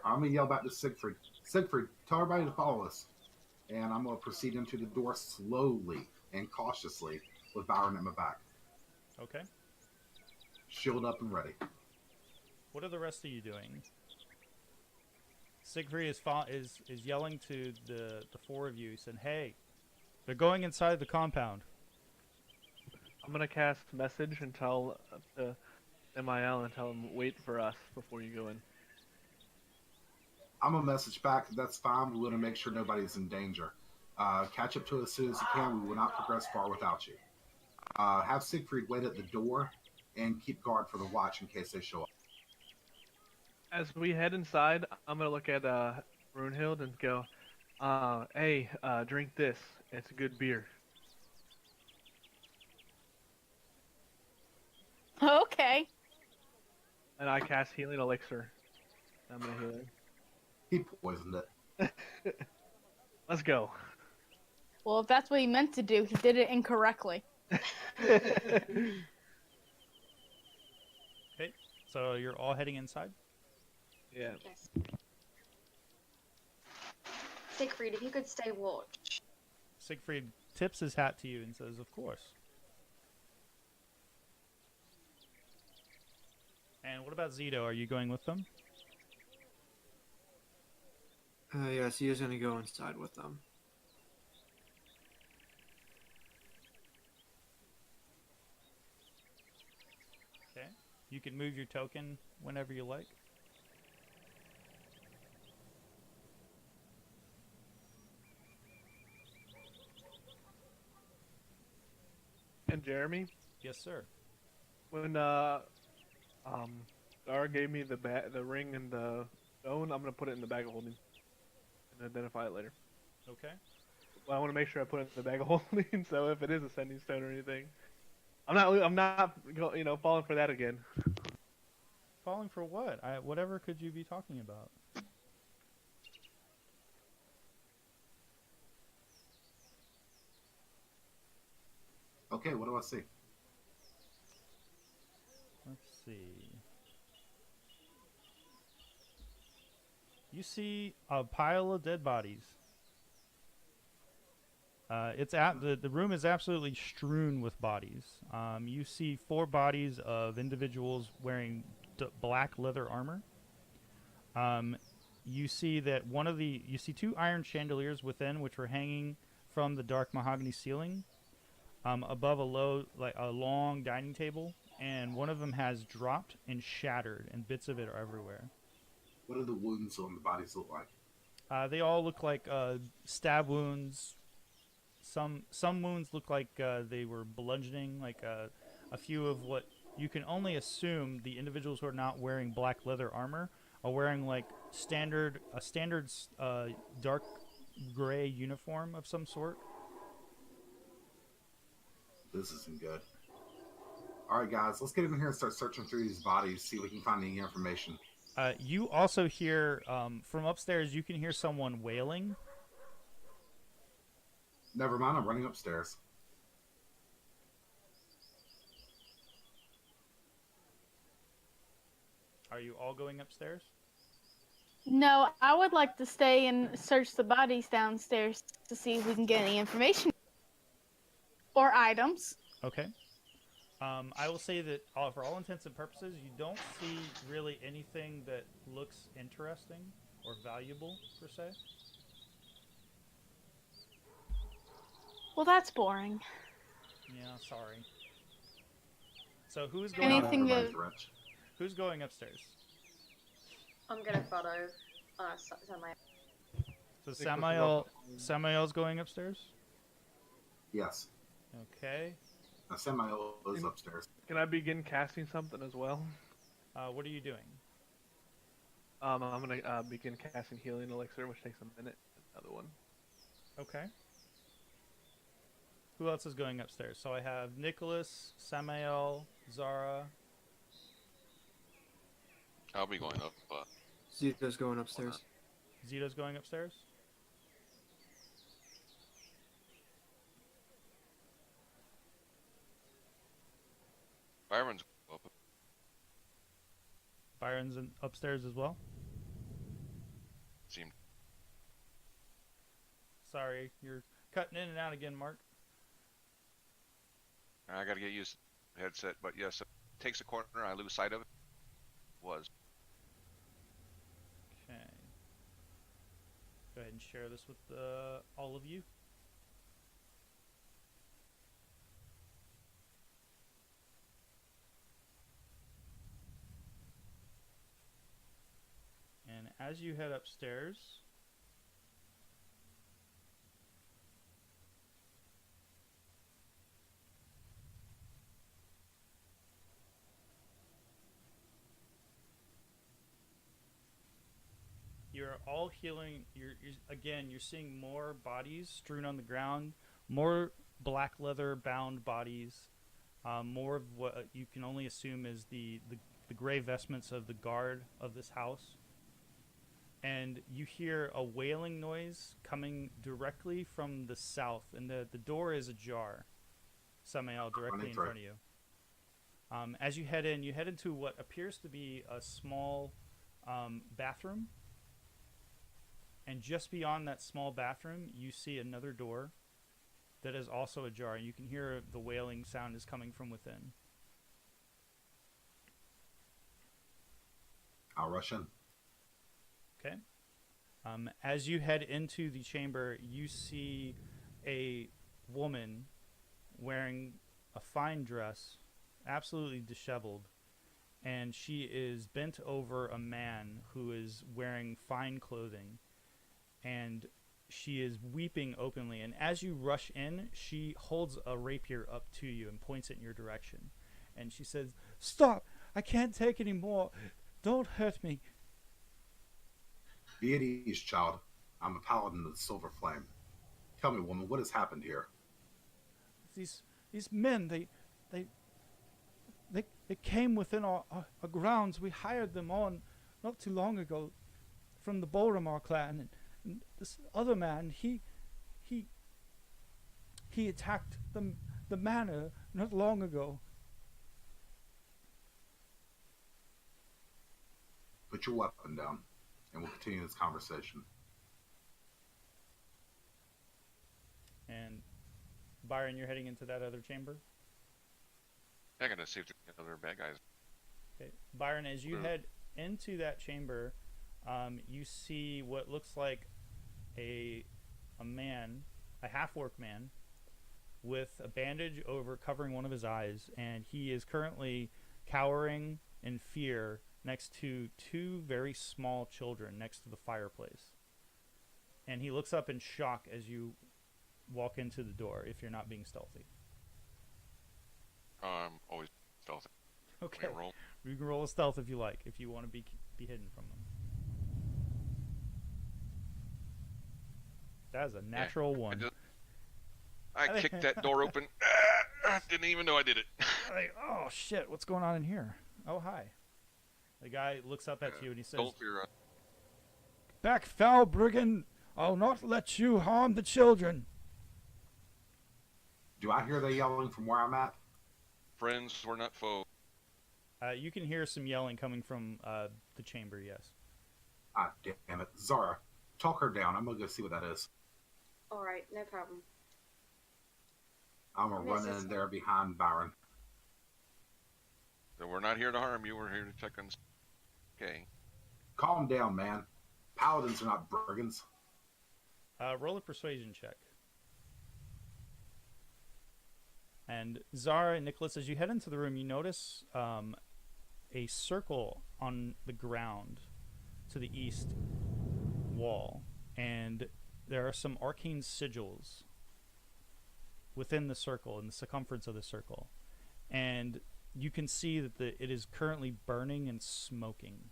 I'm going to yell back to Siegfried. Siegfried, tell everybody to follow us. And I'm going to proceed into the door slowly and cautiously with Byron at my back. Okay. Shield up and ready. What are the rest of you doing? Siegfried is yelling to the 4 of you. He said, hey, they're going inside the compound. I'm gonna cast message and tell MIL and tell him wait for us before you go in. I'm going to message back. That's fine. We want to make sure nobody's in danger. Catch up to us as soon as you can. We will not progress far without you. Have Siegfried wait at the door and keep guard for the watch in case they show up. As we head inside, I'm gonna look at Brunhild and go, hey, drink this. It's a good beer. Okay. And I cast Healing Elixir. I'm gonna heal it. He poisoned it. Let's go. Well, if that's what he meant to do, he did it incorrectly. Okay, so you're all heading inside? Yeah. Yes. Siegfried, if you could stay watch. Siegfried tips his hat to you and says, of course. And what about Zito? Are you going with them? Yes, he is going to go inside with them. You can move your token whenever you like. And Jeremy, Yes, sir. when Dara gave me the ring and the stone, I'm gonna put it in the bag of holding and identify it later. Okay. Well, I want to make sure I put it in the bag of holding, so if it is a sending stone or anything, I'm not falling for that again. Falling for what? Whatever could you be talking about? Okay, what do I see? Let's see. You see a pile of dead bodies. The room is absolutely strewn with bodies. You see 4 bodies of individuals wearing black leather armor. You see that you see 2 iron chandeliers within, which were hanging from the dark mahogany ceiling, above a long dining table, and one of them has dropped and shattered, and bits of it are everywhere. What do the wounds on the bodies look like? They all look like stab wounds. Some wounds look like they were bludgeoning, like a few of what you can only assume the individuals who are not wearing black leather armor are wearing like a standard dark gray uniform of some sort. This isn't good. All right, guys, let's get in here and start searching through these bodies, see if we can find any information. You also hear from upstairs. You can hear someone wailing. Never mind, I'm running upstairs. Are you all going upstairs? No, I would like to stay and search the bodies downstairs to see if we can get any information or items. Okay. I will say that for all intents and purposes, you don't see really anything that looks interesting or valuable, per se. Well, that's boring. Yeah, sorry. So who's going Anything that... Who's going upstairs? I'm gonna follow Samael. So Samael's going upstairs? Yes. Okay. Now, Samael is upstairs. Can I begin casting something as well? What are you doing? I'm gonna begin casting healing elixir, which takes a minute. Another one. Okay. Who else is going upstairs? So I have Nicholas, Samael, Zara. I'll be going up. Zito's going upstairs. Zito's going upstairs? Byron's up. Byron's upstairs as well? Seemed. Sorry, you're cutting in and out again, Mark. I gotta get used to the headset, but yes, it takes a corner, I lose sight of it. Was. Okay. Go ahead and share this with all of you. And as you head upstairs, you're all healing. You're seeing more bodies strewn on the ground, more black leather bound bodies, more of what you can only assume is the gray vestments of the guard of this house. And you hear a wailing noise coming directly from the south, and the door is ajar. Samael, directly in front of you. As you head into what appears to be a small bathroom. And just beyond that small bathroom, you see another door that is also ajar. You can hear the wailing sound is coming from within. I'll rush in. Okay. As you head into the chamber, you see a woman wearing a fine dress, absolutely disheveled, and she is bent over a man who is wearing fine clothing, and she is weeping openly. And as you rush in, she holds a rapier up to you and points it in your direction. And she says, "Stop! I can't take any more. Don't hurt me." Be at ease, child. I'm a paladin of the Silver Flame. Tell me, woman, what has happened here? These men, they came within our grounds. We hired them on not too long ago from the Bolramar clan, and this other man, he attacked the manor not long ago. Put your weapon down, and we'll continue this conversation. And Byron, you're heading into that other chamber? I gotta see if there's other bad guys. Okay. Byron, as you head into that chamber, you see what looks like a man, a half-orc man, with a bandage over covering one of his eyes, and he is currently cowering in fear next to two very small children next to the fireplace. And he looks up in shock as you walk into the door, if you're not being stealthy. I'm always stealthy. Okay. Roll. You can roll a stealth if you like, if you want to be hidden from them. That is a natural one. I kicked that door open. Didn't even know I did it. Like, oh shit, what's going on in here? Oh, hi. The guy looks up at you and he says, Don't fear. "Back, foul brigand! I'll not let you harm the children." Do I hear they yelling from where I'm at? Friends, we're not foes. You can hear some yelling coming from the chamber, yes. Ah, damn it. Zara, talk her down. I'm going to go see what that is. Alright, no problem. I'm going to run in there behind Byron. So we're not here to harm you. We're here to check on. Okay. Calm down, man. Paladins are not brigands. Roll a persuasion check. And Zara and Nicholas, as you head into the room, you notice a circle on the ground to the east wall. And there are some arcane sigils within the circle, in the circumference of the circle. And you can see that it is currently burning and smoking.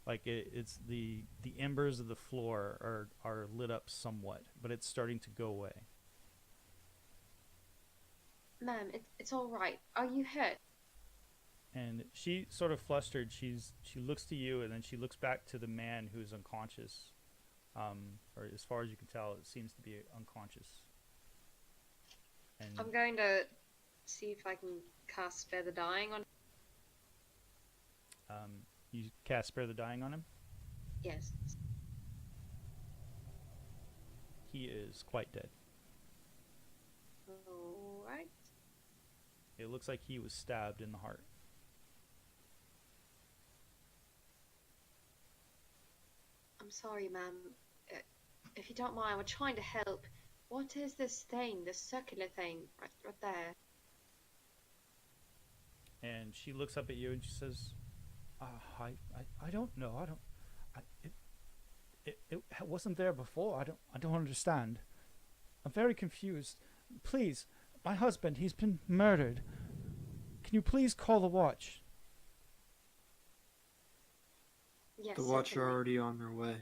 Like it's the embers of the floor are lit up somewhat, but it's starting to go away. Ma'am, it's all right. Are you hurt? And she sort of flustered. She looks to you, and then she looks back to the man who's unconscious. Or as far as you can tell, it seems to be unconscious. And I'm going to see if I can cast Spare the Dying on. you cast Spare the Dying on him? Yes. He is quite dead. Alright. It looks like he was stabbed in the heart. I'm sorry, ma'am. If you don't mind, we're trying to help. What is this thing, this circular thing, right there? And she looks up at you and she says, I don't know. It wasn't there before. I don't understand. I'm very confused. Please, my husband, he's been murdered. Can you please call the watch? Yes, The watch are certainly. already on their way.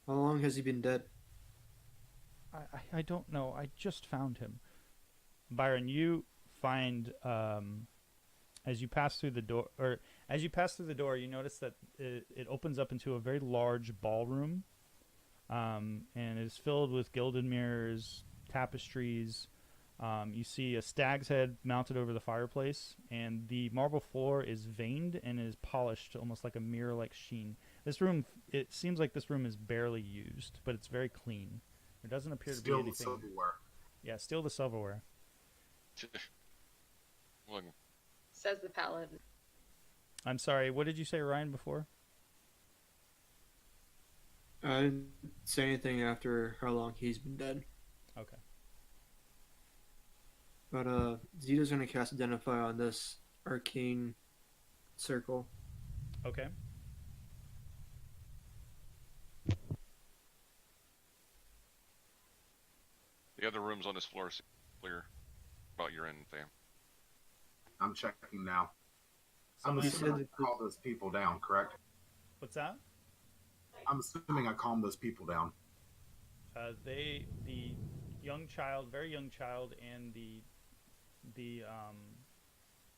How long has he been dead? I don't know. I just found him. Byron, you find as you pass through the door, you notice that it opens up into a very large ballroom, and it is filled with gilded mirrors, tapestries. You see a stag's head mounted over the fireplace, and the marble floor is veined and is polished, almost like a mirror-like sheen. This room, it seems like this room is barely used, but it's very clean. There doesn't appear to be anything. Still the silverware. Yeah, still the silverware. Look, Says the paladin. I'm sorry, what did you say, Ryan, before? I didn't say anything after how long he's been dead. Okay. But Zito's gonna cast Identify on this arcane circle. Okay. The other rooms on this floor seem clear about your end, Sam. I'm checking now. So I'm my- assuming I calmed those people down, correct? What's that? I'm assuming I calmed those people down. The young child, very young child, and the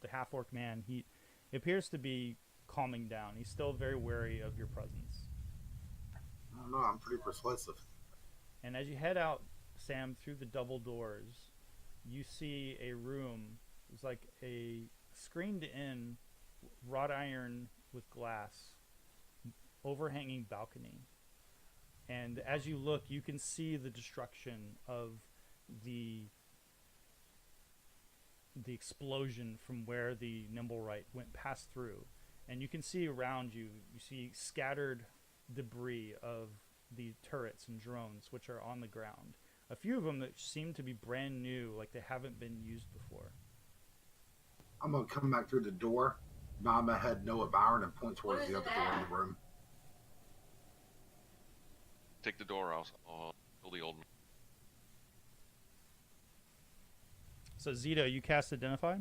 half-orc man, he appears to be calming down. He's still very wary of your presence. I don't know. I'm pretty persuasive. And as you head out, Sam, through the double doors, you see a room. It's like a screened-in wrought iron with glass overhanging balcony. And as you look, you can see the destruction of the explosion from where the Nimblewright went past through. And you can see around you, you see scattered debris of the turrets and drones which are on the ground. A few of them that seem to be brand new, like they haven't been used before. I'm going to come back through the door, nod my head no at Byron, and point towards the other door in the room. Take the door out. I'll kill the old man. So Zito, you cast Identify.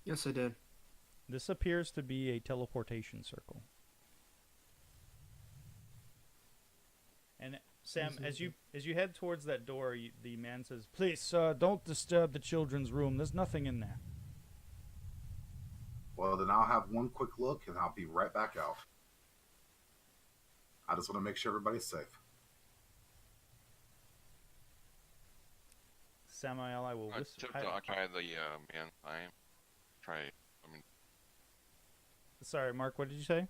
Yes, I did. This appears to be a teleportation circle. And Sam, as you head towards that door, the man says, "Please, sir, don't disturb the children's room. There's nothing in there." Well, then I'll have one quick look, and I'll be right back out. I just want to make sure everybody's safe. Samael, I will whisper. Attempt to occupy the man time. Sorry, Mark, what did you say?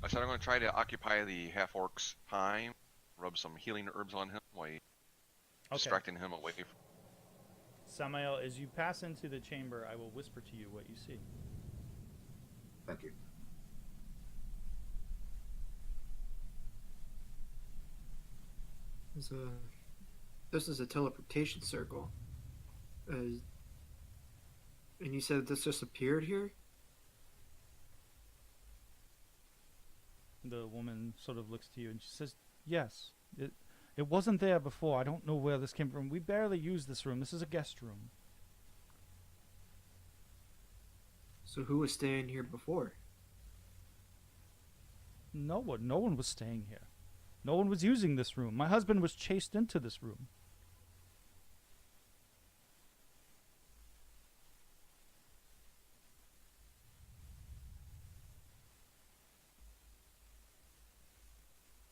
I said I'm going to try to occupy the half-orc's time, rub some healing herbs on him while distracting him away from... Samael, as you pass into the chamber, I will whisper to you what you see. Thank you. This is a teleportation circle. And you said this just appeared here? The woman sort of looks to you and she says, "Yes, it wasn't there before. I don't know where this came from. We barely use this room. This is a guest room." So who was staying here before? No one was staying here. No one was using this room. My husband was chased into this room.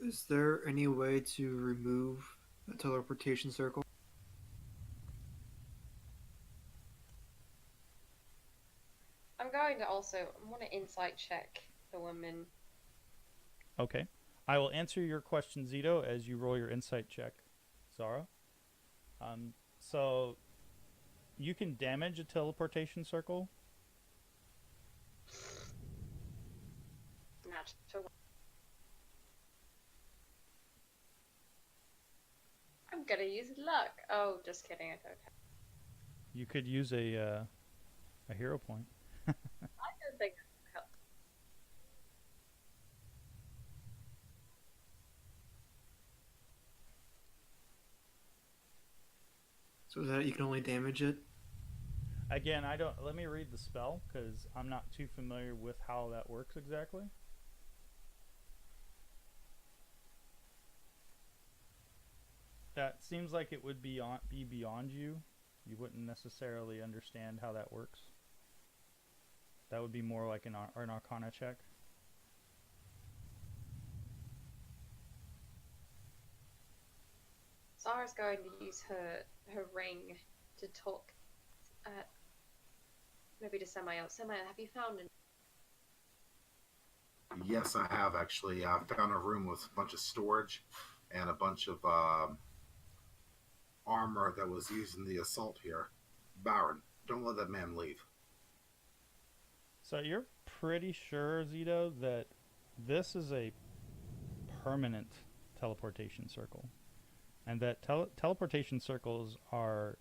Is there any way to remove the teleportation circle? I'm going to also, I want to insight check the woman. Okay. I will answer your question, Zito, as you roll your insight check, Zara. So you can damage a teleportation circle. Natural. I'm gonna use luck. Oh, just kidding. I don't have. You could use a hero point. I don't think that help. So that you can only damage it? Again, I don't. Let me read the spell because I'm not too familiar with how that works exactly. That seems like it would be beyond you. You wouldn't necessarily understand how that works. That would be more like an Arcana check. Zara's going to use her ring to talk. Maybe to Samael. Samael, have you found an? Yes, I have actually. I found a room with a bunch of storage and a bunch of armor that was used in the assault here. Byron, don't let that man leave. So you're pretty sure, Zito, that this is a permanent teleportation circle, and that teleportation circles are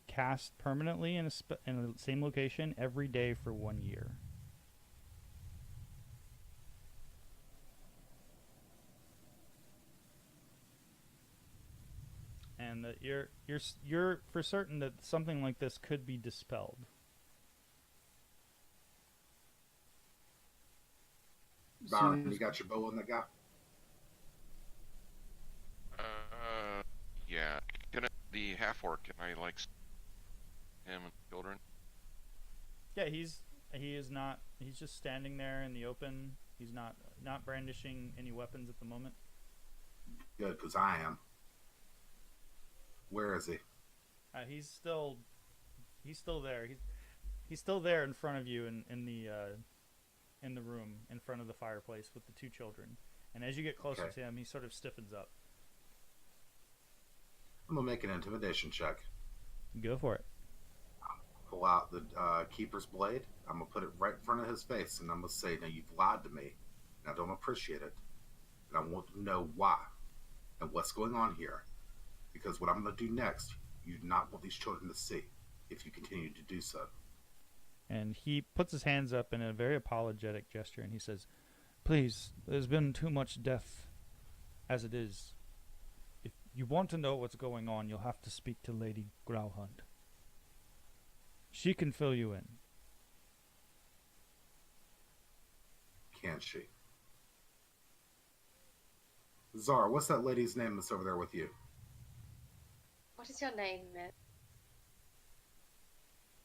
cast permanently in the same location every day for 1 year. And that you're for certain that something like this could be dispelled. Byron, you got your bow on that guy? Yeah. The half orc, can I like him and children? Yeah, he is not. He's just standing there in the open. He's not brandishing any weapons at the moment. Good, because I am. Where is he? He's still there. He's still there in front of you in the room in front of the fireplace with the two children. And as you get closer to him, he sort of stiffens up. I'm gonna make an intimidation check. Go for it. Pull out the keeper's blade. I'm gonna put it right in front of his face, and I'm gonna say, "Now you've lied to me, and I don't appreciate it, and I want to know why and what's going on here. Because what I'm gonna do next, you do not want these children to see if you continue to do so." And he puts his hands up in a very apologetic gesture, and he says, "Please, there's been too much death as it is. If you want to know what's going on, you'll have to speak to Lady Gralhund. She can fill you in." Can't she? Zara, what's that lady's name that's over there with you? What is your name, Miss?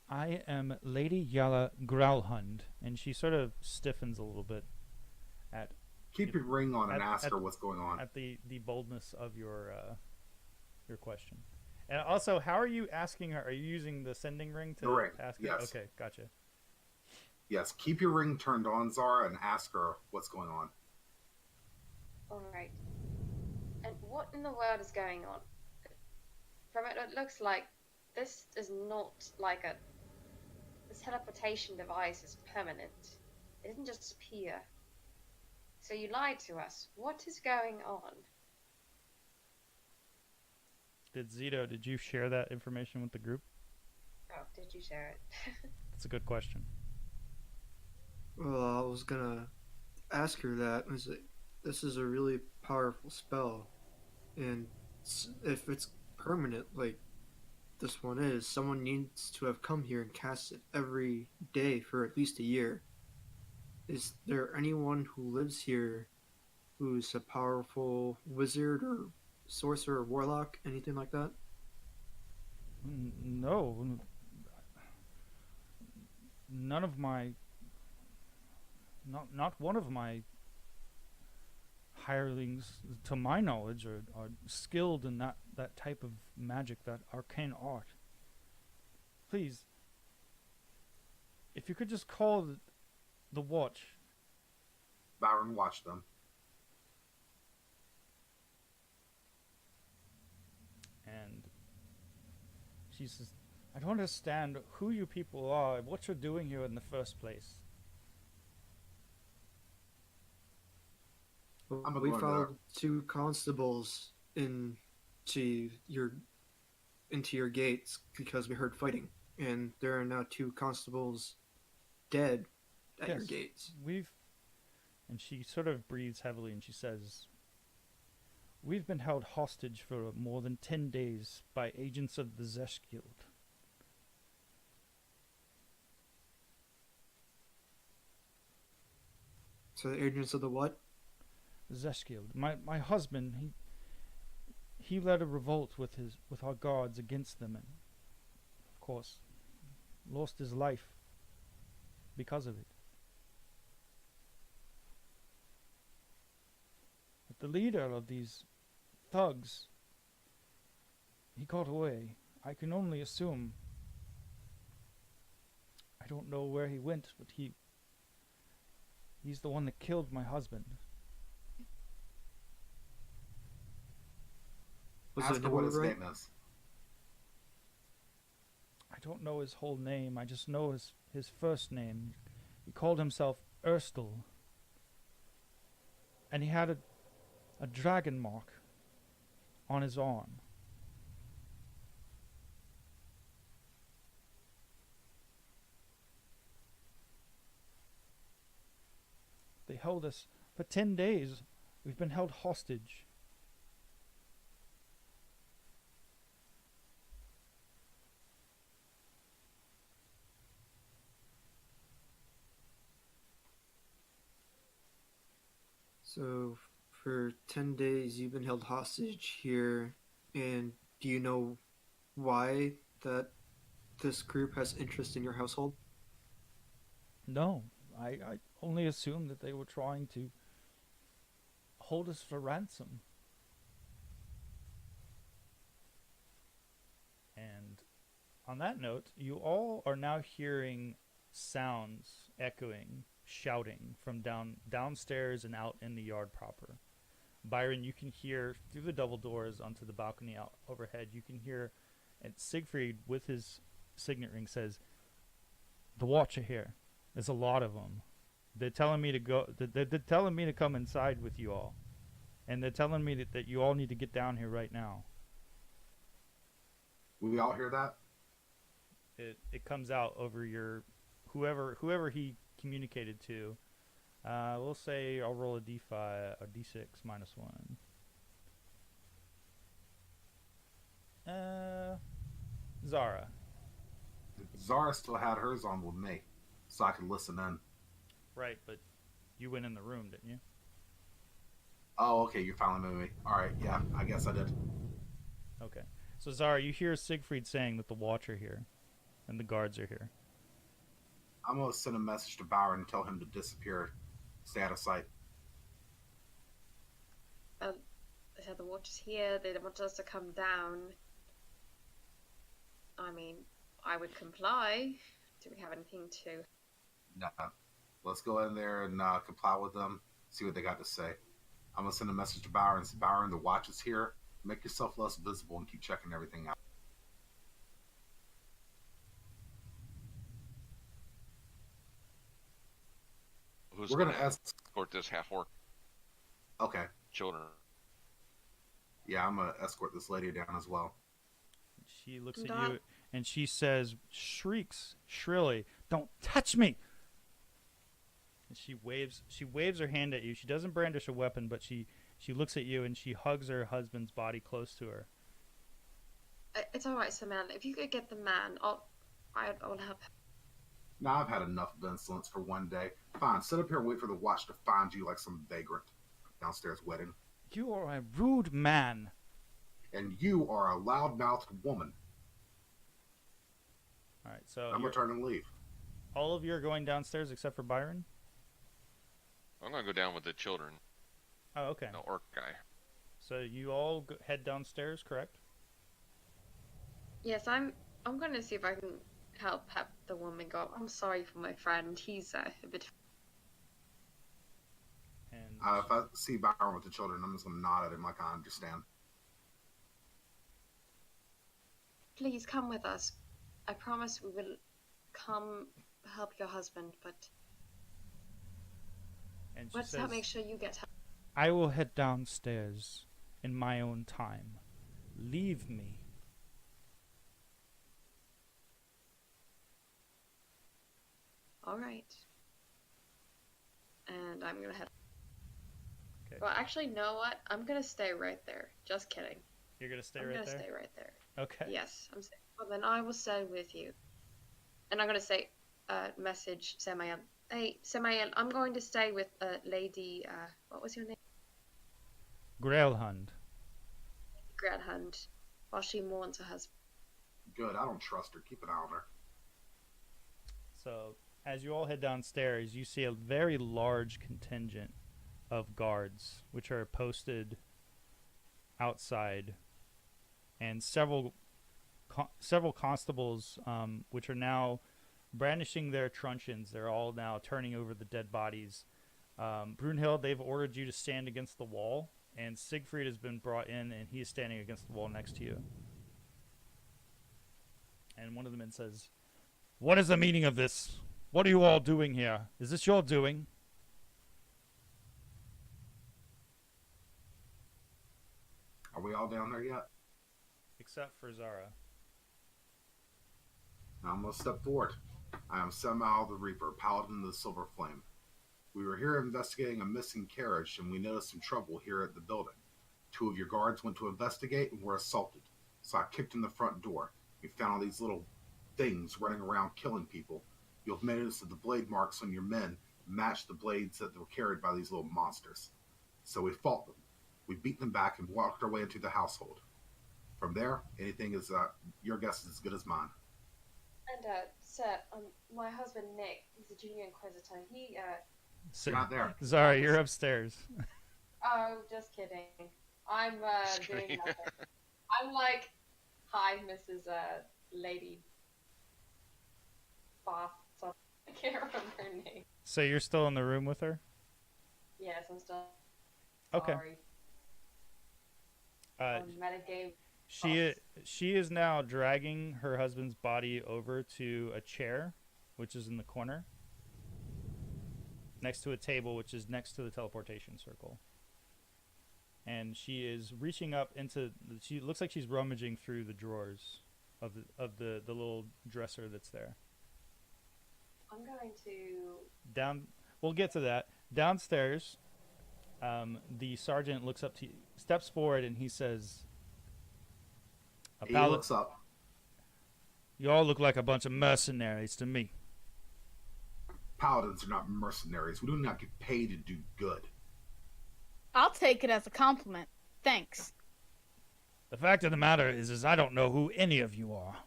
I am Lady Yala Gralhund, and she sort of stiffens a little bit at Keep your ring on and ask her what's going on. At the boldness of your question. And also, how are you asking her? Are you using the sending ring to ask her? Yes. Okay, gotcha. Yes, keep your ring turned on, Zara, and ask her what's going on. Alright. And what in the world is going on? From it, it looks like this is not like this teleportation device is permanent. It didn't just appear. So you lied to us. What is going on? Did you share that information with the group? Oh, did you share it? That's a good question. Well, I was gonna ask her that. This is a really powerful spell, and if it's permanent, like this one is, someone needs to have come here and cast it every day for at least a year. Is there anyone who lives here who's a powerful wizard or sorcerer or warlock, anything like that? No. None of my... Not one of my hirelings, to my knowledge, are skilled in that type of magic, that arcane art. Please, if you could just call the watch. Byron, watch them. And she says, "I don't understand who you people are, what you're doing here in the first place." We followed two constables into your gates because we heard fighting, and there are now two constables dead at your gates. And she sort of breathes heavily, and she says, "We've been held hostage for more than 10 days by agents of the Zesh Guild." So the agents of the what? Zesh Guild. My husband, he led a revolt with our guards against them, and of course lost his life because of it. But the leader of these thugs, he got away. I can only assume. I don't know where he went, but he's the one that killed my husband. Ask her what his name is. I don't know his whole name. I just know his first name. He called himself Erstel. And he had a dragon mark on his arm. held us for 10 days. We've been held hostage. So, for 10 days, you've been held hostage here, and do you know why that this group has interest in your household? No, I only assumed that they were trying to hold us for ransom. And on that note, you all are now hearing sounds echoing, shouting from downstairs and out in the yard proper. Byron, you can hear through the double doors onto the balcony out overhead. You can hear, and Siegfried with his signet ring says, "The Watcher here. There's a lot of them. They're telling me to go. They're telling me to come inside with you all, and they're telling me that you all need to get down here right now." We all hear that? It comes out over your whoever he communicated to. We'll say I'll roll a d5 or d6 -1. Zara. Zara still had hers on with me, so I could listen in. Right, but you went in the room, didn't you? Oh, okay, you're finally moving me. Alright, yeah, I guess I did. Okay. So Zara, you hear Siegfried saying that the Watcher here, and the guards are here. I'm going to send a message to Byron and tell him to disappear. Stay out of sight. They said the Watcher's here. They want us to come down. I mean, I would comply. Do we have anything to... No. Let's go in there and comply with them, see what they got to say. I'm going to send a message to Byron. Say, Byron, the watch is here. Make yourself less visible and keep checking everything out. Who's We're going going to to escort this half-orc Okay. children? Yeah, I'm going to escort this lady down as well. She looks at you and she shrieks shrilly, "Don't touch me!" And she waves her hand at you. She doesn't brandish a weapon, but she looks at you and she hugs her husband's body close to her. It's alright, Samantha. If you could get the man, I'll help him. Now I've had enough of insolence for one day. Fine, sit up here and wait for the watch to find you like some vagrant. Downstairs wedding. You are a rude man. And you are a loud-mouthed woman. All right, so I'm returning and leave. all of you are going downstairs except for Byron? I'm going to go down with the children. Oh, okay. No orc guy. So you all head downstairs, correct? Yes, I'm going to see if I can help the woman go. I'm sorry for my friend. He's a bit... And If I see Byron with the children, I'm just going to nod at him like I understand. Please come with us. I promise we will come help your husband, but she let's says, make sure you get help. "I will head downstairs in my own time. Leave me." All right. And I'm gonna head. Okay. Well, actually, know what? I'm gonna stay right there. Just kidding. You're going to stay I'm right gonna there? stay right there. Okay. Yes, I'm saying. Well, then I will stay with you. And I'm gonna say, message Samael. Hey, Samael, I'm going to stay with Lady. What was your name? Gralhund. Gralhund, while she mourns her husband. Good, I don't trust her. Keep an eye on her. So, as you all head downstairs, you see a very large contingent of guards, which are posted outside, and several constables, which are now brandishing their truncheons. They're all now turning over the dead bodies. Brunhild, they've ordered you to stand against the wall, and Siegfried has been brought in, and he is standing against the wall next to you. And one of the men says, "What is the meaning of this? What are you all doing here? Is this your doing?" Are we all down there yet? Except for Zara. Now I'm going to step forward. I am Samael the Reaper, Paladin of the Silver Flame. We were here investigating a missing carriage, and we noticed some trouble here at the building. 2 of your guards went to investigate and were assaulted. So I kicked in the front door. We found all these little things running around killing people. You'll notice that the blade marks on your men match the blades that were carried by these little monsters. So we fought them. We beat them back and walked our way into the household. From there, anything is your guess is as good as mine. And sir, my husband Nick, he's a junior inquisitor. He Not there. Zara, you're upstairs. Oh, just kidding. I'm doing nothing. I'm like, hi, Mrs. Lady Bath. I can't remember her name. So you're still in the room with her? Yes, I'm still. Okay. Sorry. Metagame. She is now dragging her husband's body over to a chair, which is in the corner, next to a table, which is next to the teleportation circle. And she is reaching up into. She looks like she's rummaging through the drawers of the little dresser that's there. I'm going to. Down. We'll get to that. Downstairs, the sergeant looks up to you, steps forward, and he says, He looks up. "You all look like a bunch of mercenaries to me." Paladins are not mercenaries. We do not get paid to do good. I'll take it as a compliment. Thanks. The fact of the matter is I don't know who any of you are.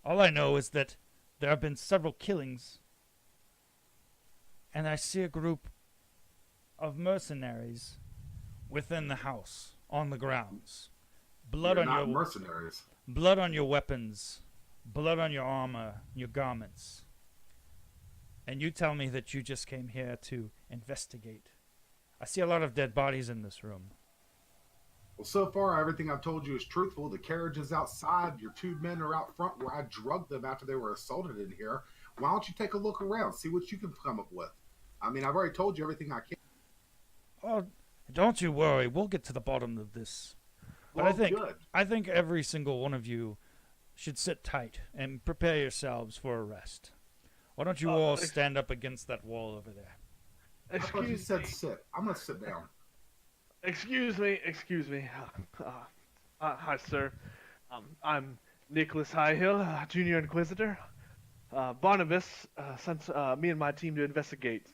All I know is that there have been several killings, and I see a group of mercenaries within the house, on the grounds. Blood You're on not your mercenaries. blood on your weapons, blood on your armor, your garments. And you tell me that you just came here to investigate. I see a lot of dead bodies in this room. Well, so far, everything I've told you is truthful. The carriage is outside. Your 2 men are out front where I drugged them after they were assaulted in here. Why don't you take a look around, see what you can come up with? I mean, I've already told you everything I can. Oh, don't you worry. We'll get to the bottom of this. But Well, I good. think every single one of you should sit tight and prepare yourselves for a rest. Why don't you all stand up against that wall over there? I thought you Excuse said me. sit. I'm going to sit down. Excuse me. Hi, sir. I'm Nicholas Highhill, Junior Inquisitor. Barnabas sent me and my team to investigate.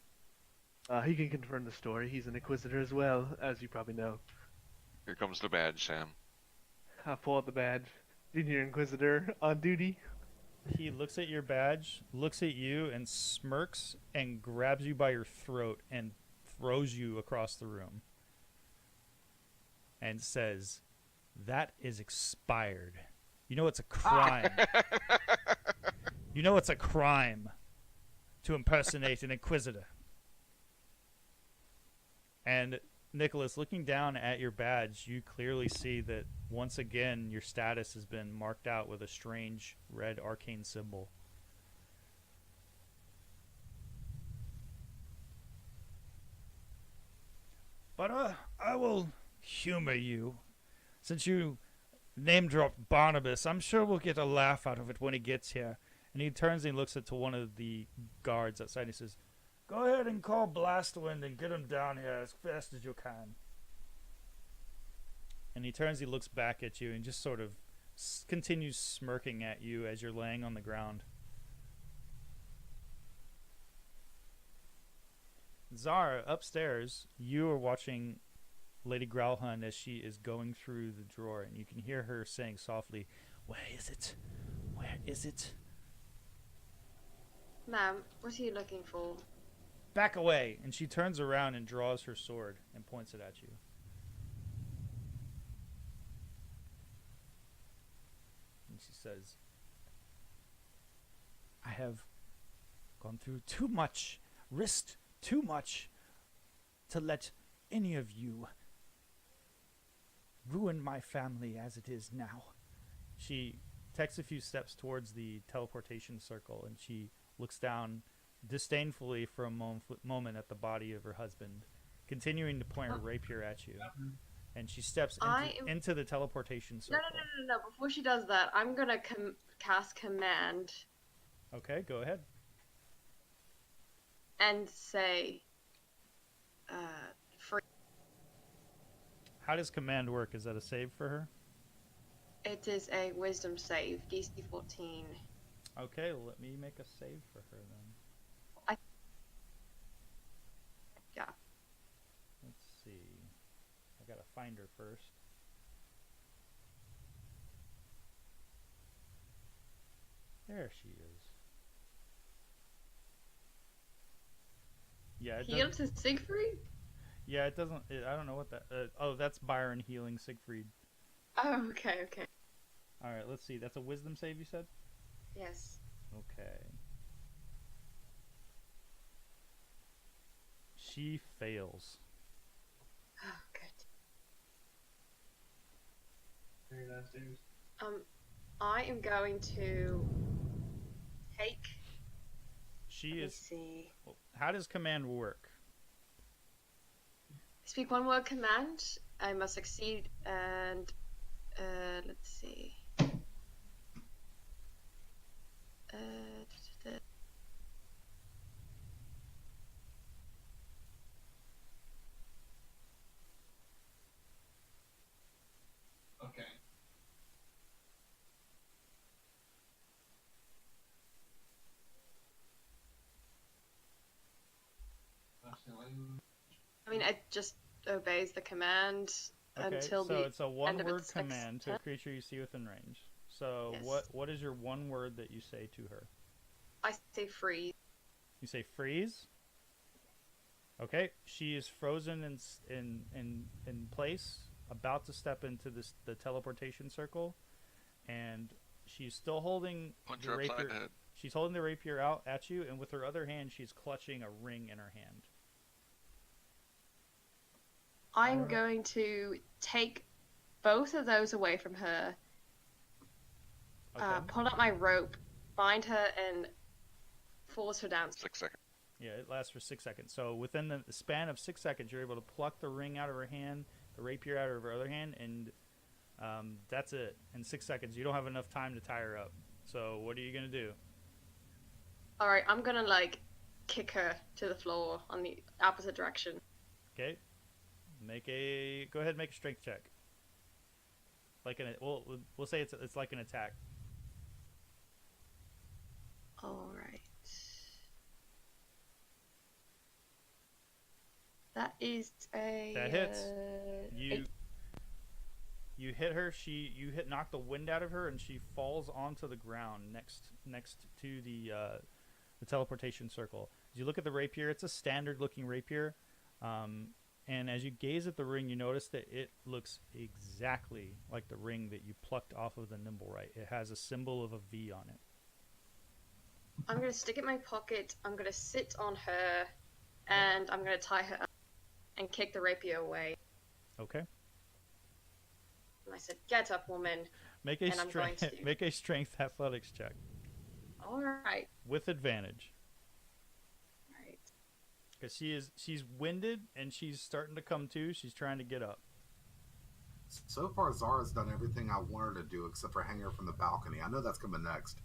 He can confirm the story. He's an Inquisitor as well, as you probably know. Here comes the badge, Sam. I pull out the badge. Junior Inquisitor on duty. He looks at your badge, looks at you, and smirks and grabs you by your throat and throws you across the room. And says, "That is expired. You know it's a crime. You know it's a crime to impersonate an Inquisitor." And Nicholas, looking down at your badge, you clearly see that once again your status has been marked out with a strange red arcane symbol. But I will humor you. Since you name-dropped Barnabas, I'm sure we'll get a laugh out of it when he gets here. And he turns and he looks to one of the guards outside and he says, "Go ahead and call Blastwind and get him down here as fast as you can." And he turns, he looks back at you and just sort of continues smirking at you as you're laying on the ground. Zara, upstairs, you are watching Lady Gralhund as she is going through the drawer, and you can hear her saying softly, "Where is it? Where is it?" Ma'am, what are you looking for? "Back away!" And she turns around and draws her sword and points it at you. And she says, "I have gone through too much, risked too much to let any of you ruin my family as it is now." She takes a few steps towards the teleportation circle and she looks down disdainfully for a moment at the body of her husband, continuing to point her rapier at you. And she steps into the teleportation circle. No. Before she does that, I'm gonna cast command Okay, go ahead. and say, free. How does command work? Is that a save for her? It is a wisdom save, DC 14. Okay, well, let me make a save for her then. Yeah. Let's see. I gotta find her first. There she is. Yeah, it Heal doesn't. to Siegfried? Yeah, it doesn't. I don't know what that. Oh, that's Byron healing Siegfried. Oh, okay, okay. All right, let's see. That's a wisdom save, you said? Yes. Okay. She fails. Oh, good. Very nice, dude. I am going to take. She Let me is. see. How does command work? Speak one word command. I must succeed, and let's see. Okay. I mean, it just obeys the command Okay, until so the it's a end of one-word its next command to turn. a creature you see within range. So Yes. what is your one word that you say to her? I say freeze. You say freeze. Okay, she is frozen in place, about to step into the teleportation circle, and she's still holding Punch the her upside rapier. the head. She's holding the rapier out at you, and with her other hand, she's clutching a ring in her hand. I'm going to take both of those away from her, Okay. pull out my rope, bind her, and force her down. 6 seconds. Yeah, it lasts for 6 seconds. So within the span of 6 seconds, you're able to pluck the ring out of her hand, the rapier out of her other hand, and that's it. In 6 seconds, you don't have enough time to tie her up. So what are you gonna do? All right, I'm gonna kick her to the floor on the opposite direction. Okay. Go ahead and make a strength check. We'll say it's like an attack. All right. That is a. That hits. Eight. You hit her. Knock the wind out of her, and she falls onto the ground next to the teleportation circle. As you look at the rapier, it's a standard-looking rapier. And as you gaze at the ring, you notice that it looks exactly like the ring that you plucked off of the Nimblewright. It has a symbol of a V on it. I'm gonna stick it in my pocket. I'm gonna sit on her, and I'm gonna tie her up and kick the rapier away. Okay. And I said, "Get up, woman." Make a strength athletics check All right. with advantage. Right. Because she's winded and she's starting to come to. She's trying to get up. So far, Zara's done everything I want her to do except for hang her from the balcony. I know that's coming next.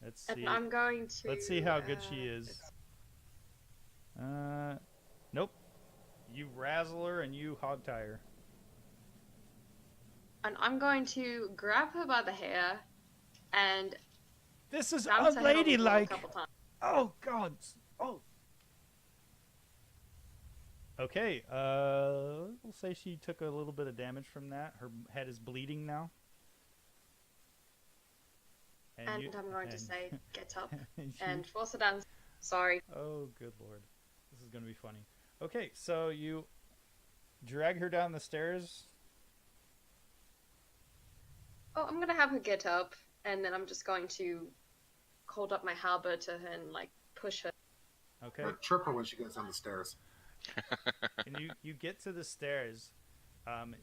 Let's see. And I'm going to. Let's see how good she is. Nope. You razzle her and you hog tie her. And I'm going to grab her by the hair and. This is bounce her head on the floor a unladylike. couple times. Oh God. Oh. Okay. We'll say she took a little bit of damage from that. Her head is bleeding now. And I'm going to say, "Get up," and and force her down. Sorry. Oh, good Lord. This is going to be funny. Okay, so you drag her down the stairs. Oh, I'm gonna have her get up, and then I'm just going to hold up my halberd to her and push her. Okay. Or trip her when she goes down the stairs. And you get to the stairs.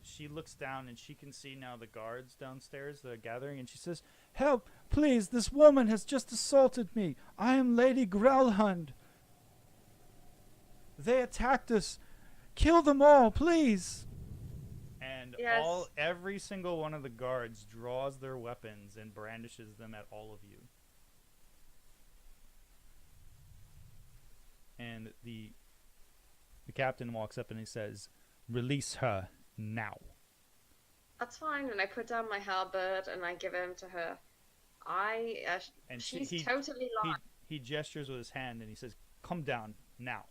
She looks down and she can see now the guards downstairs, the gathering, and she says, "Help, please, this woman has just assaulted me. I am Lady Gralhund. They attacked us. Kill them all, please." And Yes. every single one of the guards draws their weapons and brandishes them at all of you. And the captain walks up and he says, "Release her now." That's fine. And I put down my halberd and I give him to her. And she's he totally lost. he gestures with his hand and he says, "Come down now."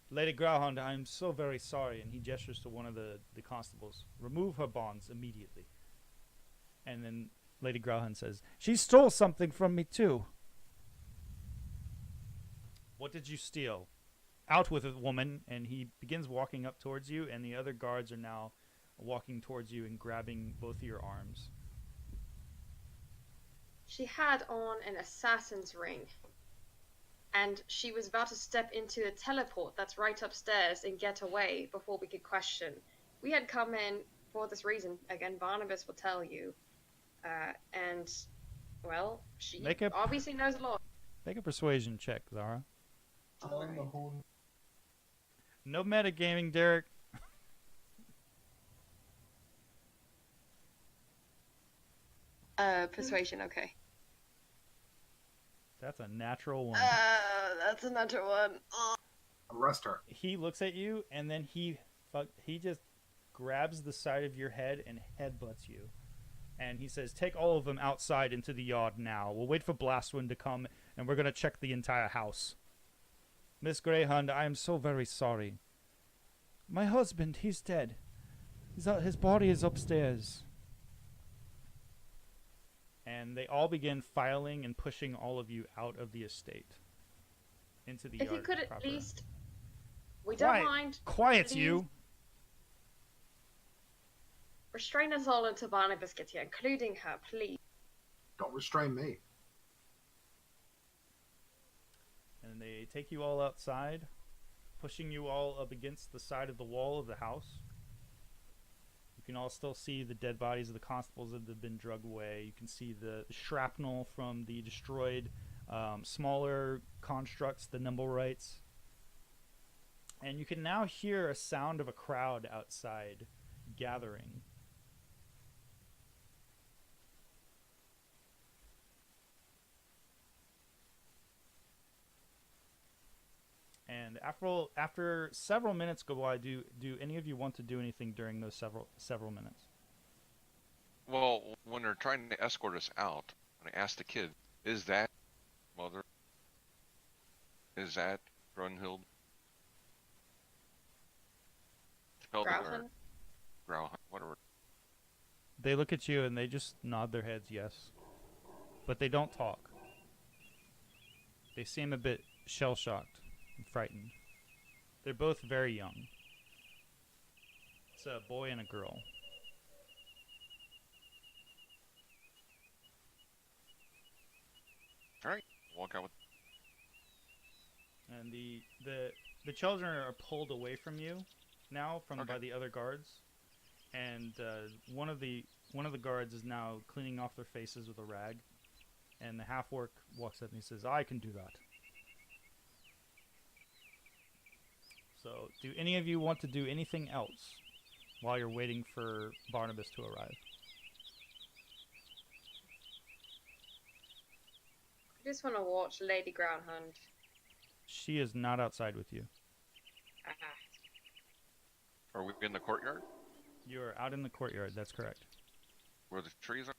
"Lady Gralhund, I am so very sorry." And he gestures to one of the constables. "Remove her bonds immediately." And then Lady Gralhund says, "She stole something from me too." "What did you steal?" "Out with it, woman." And he begins walking up towards you, and the other guards are now walking towards you and grabbing both of your arms. She had on an assassin's ring. And she was about to step into a teleport that's right upstairs and get away before we could question. We had come in for this reason. Again, Barnabas will tell you. And, well, she obviously knows a lot. Make a persuasion check, Zara. Right. No metagaming, Derek. Persuasion, okay. That's a natural one. That's a natural one. Arrest her. He looks at you, and then he just grabs the side of your head and headbutts you. And he says, "Take all of them outside into the yard now. We'll wait for Blastwind to come, and we're going to check the entire house." "Miss Greyhound, I am so very sorry." "My husband, he's dead. His body is upstairs." And they all begin filing and pushing all of you out of the estate into the yard. If you could proper. at least... We don't mind. Quiet, Please. you! Restrain us all until Barnabas gets here, including her, please. Don't restrain me. And they take you all outside, pushing you all up against the side of the wall of the house. You can all still see the dead bodies of the constables that have been dragged away. You can see the shrapnel from the destroyed smaller constructs, the Nimblewrights. And you can now hear a sound of a crowd outside gathering. And after several minutes go by, do any of you want to do anything during those several minutes? Well, when they're trying to escort us out, when I asked the kid, "Is that mother? Is that Grunhild?" Gralhund? Gralhund, whatever. They look at you and they just nod their heads yes. But they don't talk. They seem a bit shell-shocked and frightened. They're both very young. It's a boy and a girl. Alright, walk out with... And the children are pulled away from you now by the other guards. And one of the guards is now cleaning off their faces with a rag. And the half-orc walks up and he says, "I can do that." So, do any of you want to do anything else while you're waiting for Barnabas to arrive? I just want to watch Lady Gralhund. She is not outside with you. Are we in the courtyard? You are out in the courtyard, that's correct. Where the trees are?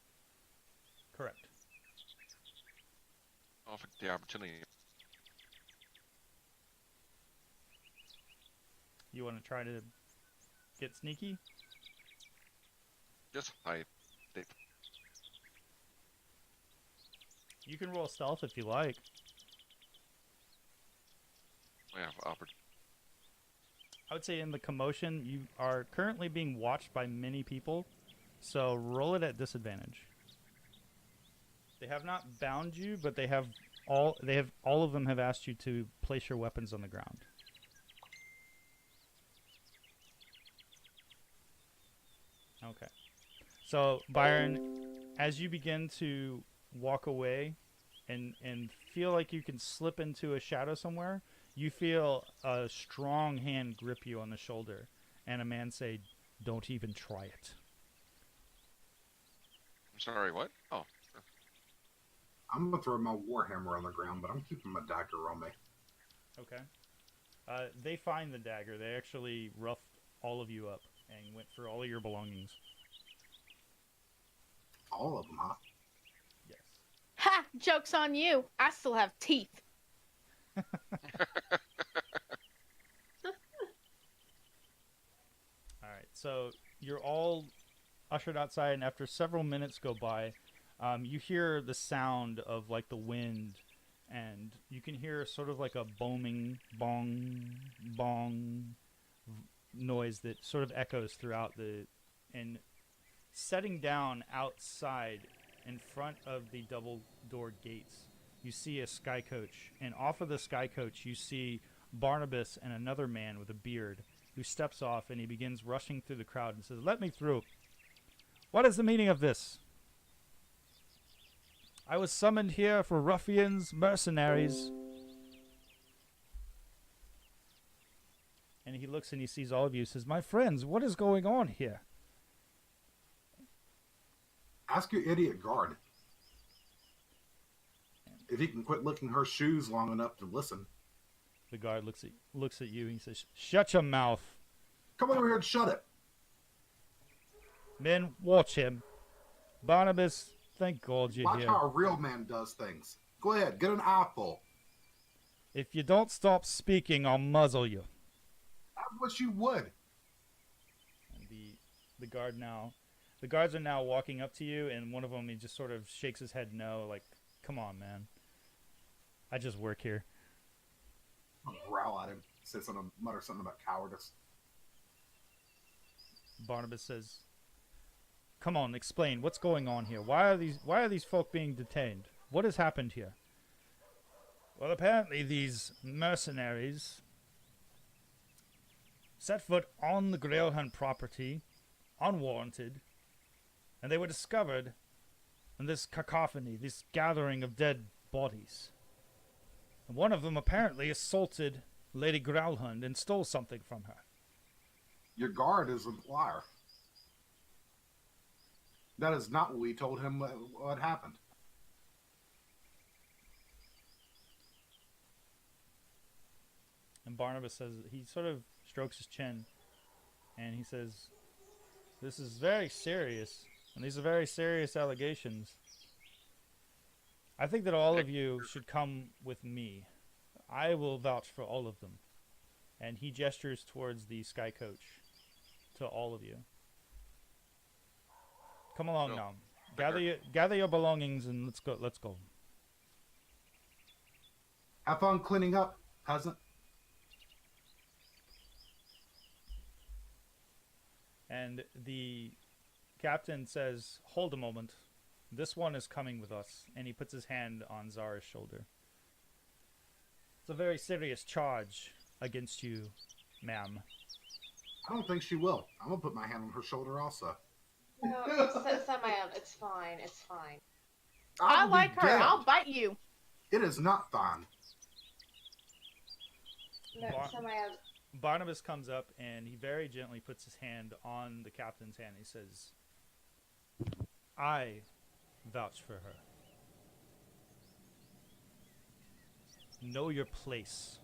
Correct. I'll take the opportunity. You want to try to get sneaky? Just hide. You can roll stealth if you like. I have opportunity. I would say in the commotion, you are currently being watched by many people, so roll it at disadvantage. They have not bound you, but all of them have asked you to place your weapons on the ground. Okay. So, Byron, as you begin to walk away and feel like you can slip into a shadow somewhere, you feel a strong hand grip you on the shoulder and a man say, "Don't even try it." I'm sorry, what? Oh. I'm going to throw my warhammer on the ground, but I'm keeping my dagger on me. Okay. They find the dagger. They actually roughed all of you up and went for all of your belongings. All of them, huh? Yes. Ha! Joke's on you. I still have teeth. Alright, so you're all ushered outside, and after several minutes go by, you hear the sound of like the wind, and you can hear sort of like a booming, bong, bong noise that sort of echoes throughout the. And setting down outside in front of the double door gates, you see a sky coach, and off of the sky coach, you see Barnabas and another man with a beard who steps off and he begins rushing through the crowd and says, "Let me through. What is the meaning of this? I was summoned here for ruffians, mercenaries." And he looks and he sees all of you and says, "My friends, what is going on here?" Ask your idiot guard if he can quit licking her shoes long enough to listen. The guard looks at you and he says, "Shut your mouth. Come over here and shut it." Men, watch him. Barnabas, thank God you're Watch here. how a real man does things. Go ahead, get an eyeful. If you don't stop speaking, I'll muzzle you." I wish you would. And the guards are now walking up to you, and one of them, he just sort of shakes his head no, like, "Come on, man. I just work here." I'll growl at him. Mutter something about cowardice. Barnabas says, "Come on, explain. What's going on here? Why are these folk being detained? What has happened here?" "Well, apparently these mercenaries set foot on the Gralhund property unwarranted, and they were discovered in this cacophony, this gathering of dead bodies. And one of them apparently assaulted Lady Gralhund and stole something from her." Your guard is a liar. That is not what we told him what happened. And Barnabas says, he sort of strokes his chin, and he says, "This is very serious, and these are very serious allegations. I think that all of you should come with me. I will vouch for all of them." And he gestures towards the sky coach to all of you. "Come along now. Gather your belongings and let's go. Have fun cleaning up, peasant." And the captain says, "Hold a moment. This one is coming with us." And he puts his hand on Zara's shoulder. "It's a very serious charge against you, ma'am." I don't think she will. I'm going to put my hand on her shoulder also. No, Samael, it's fine. It's fine. I I'll be like her. damned. I'll bite you. It is not fine. No, Samael. Barnabas comes up and he very gently puts his hand on the captain's hand. He says, "I vouch for her. Know your place,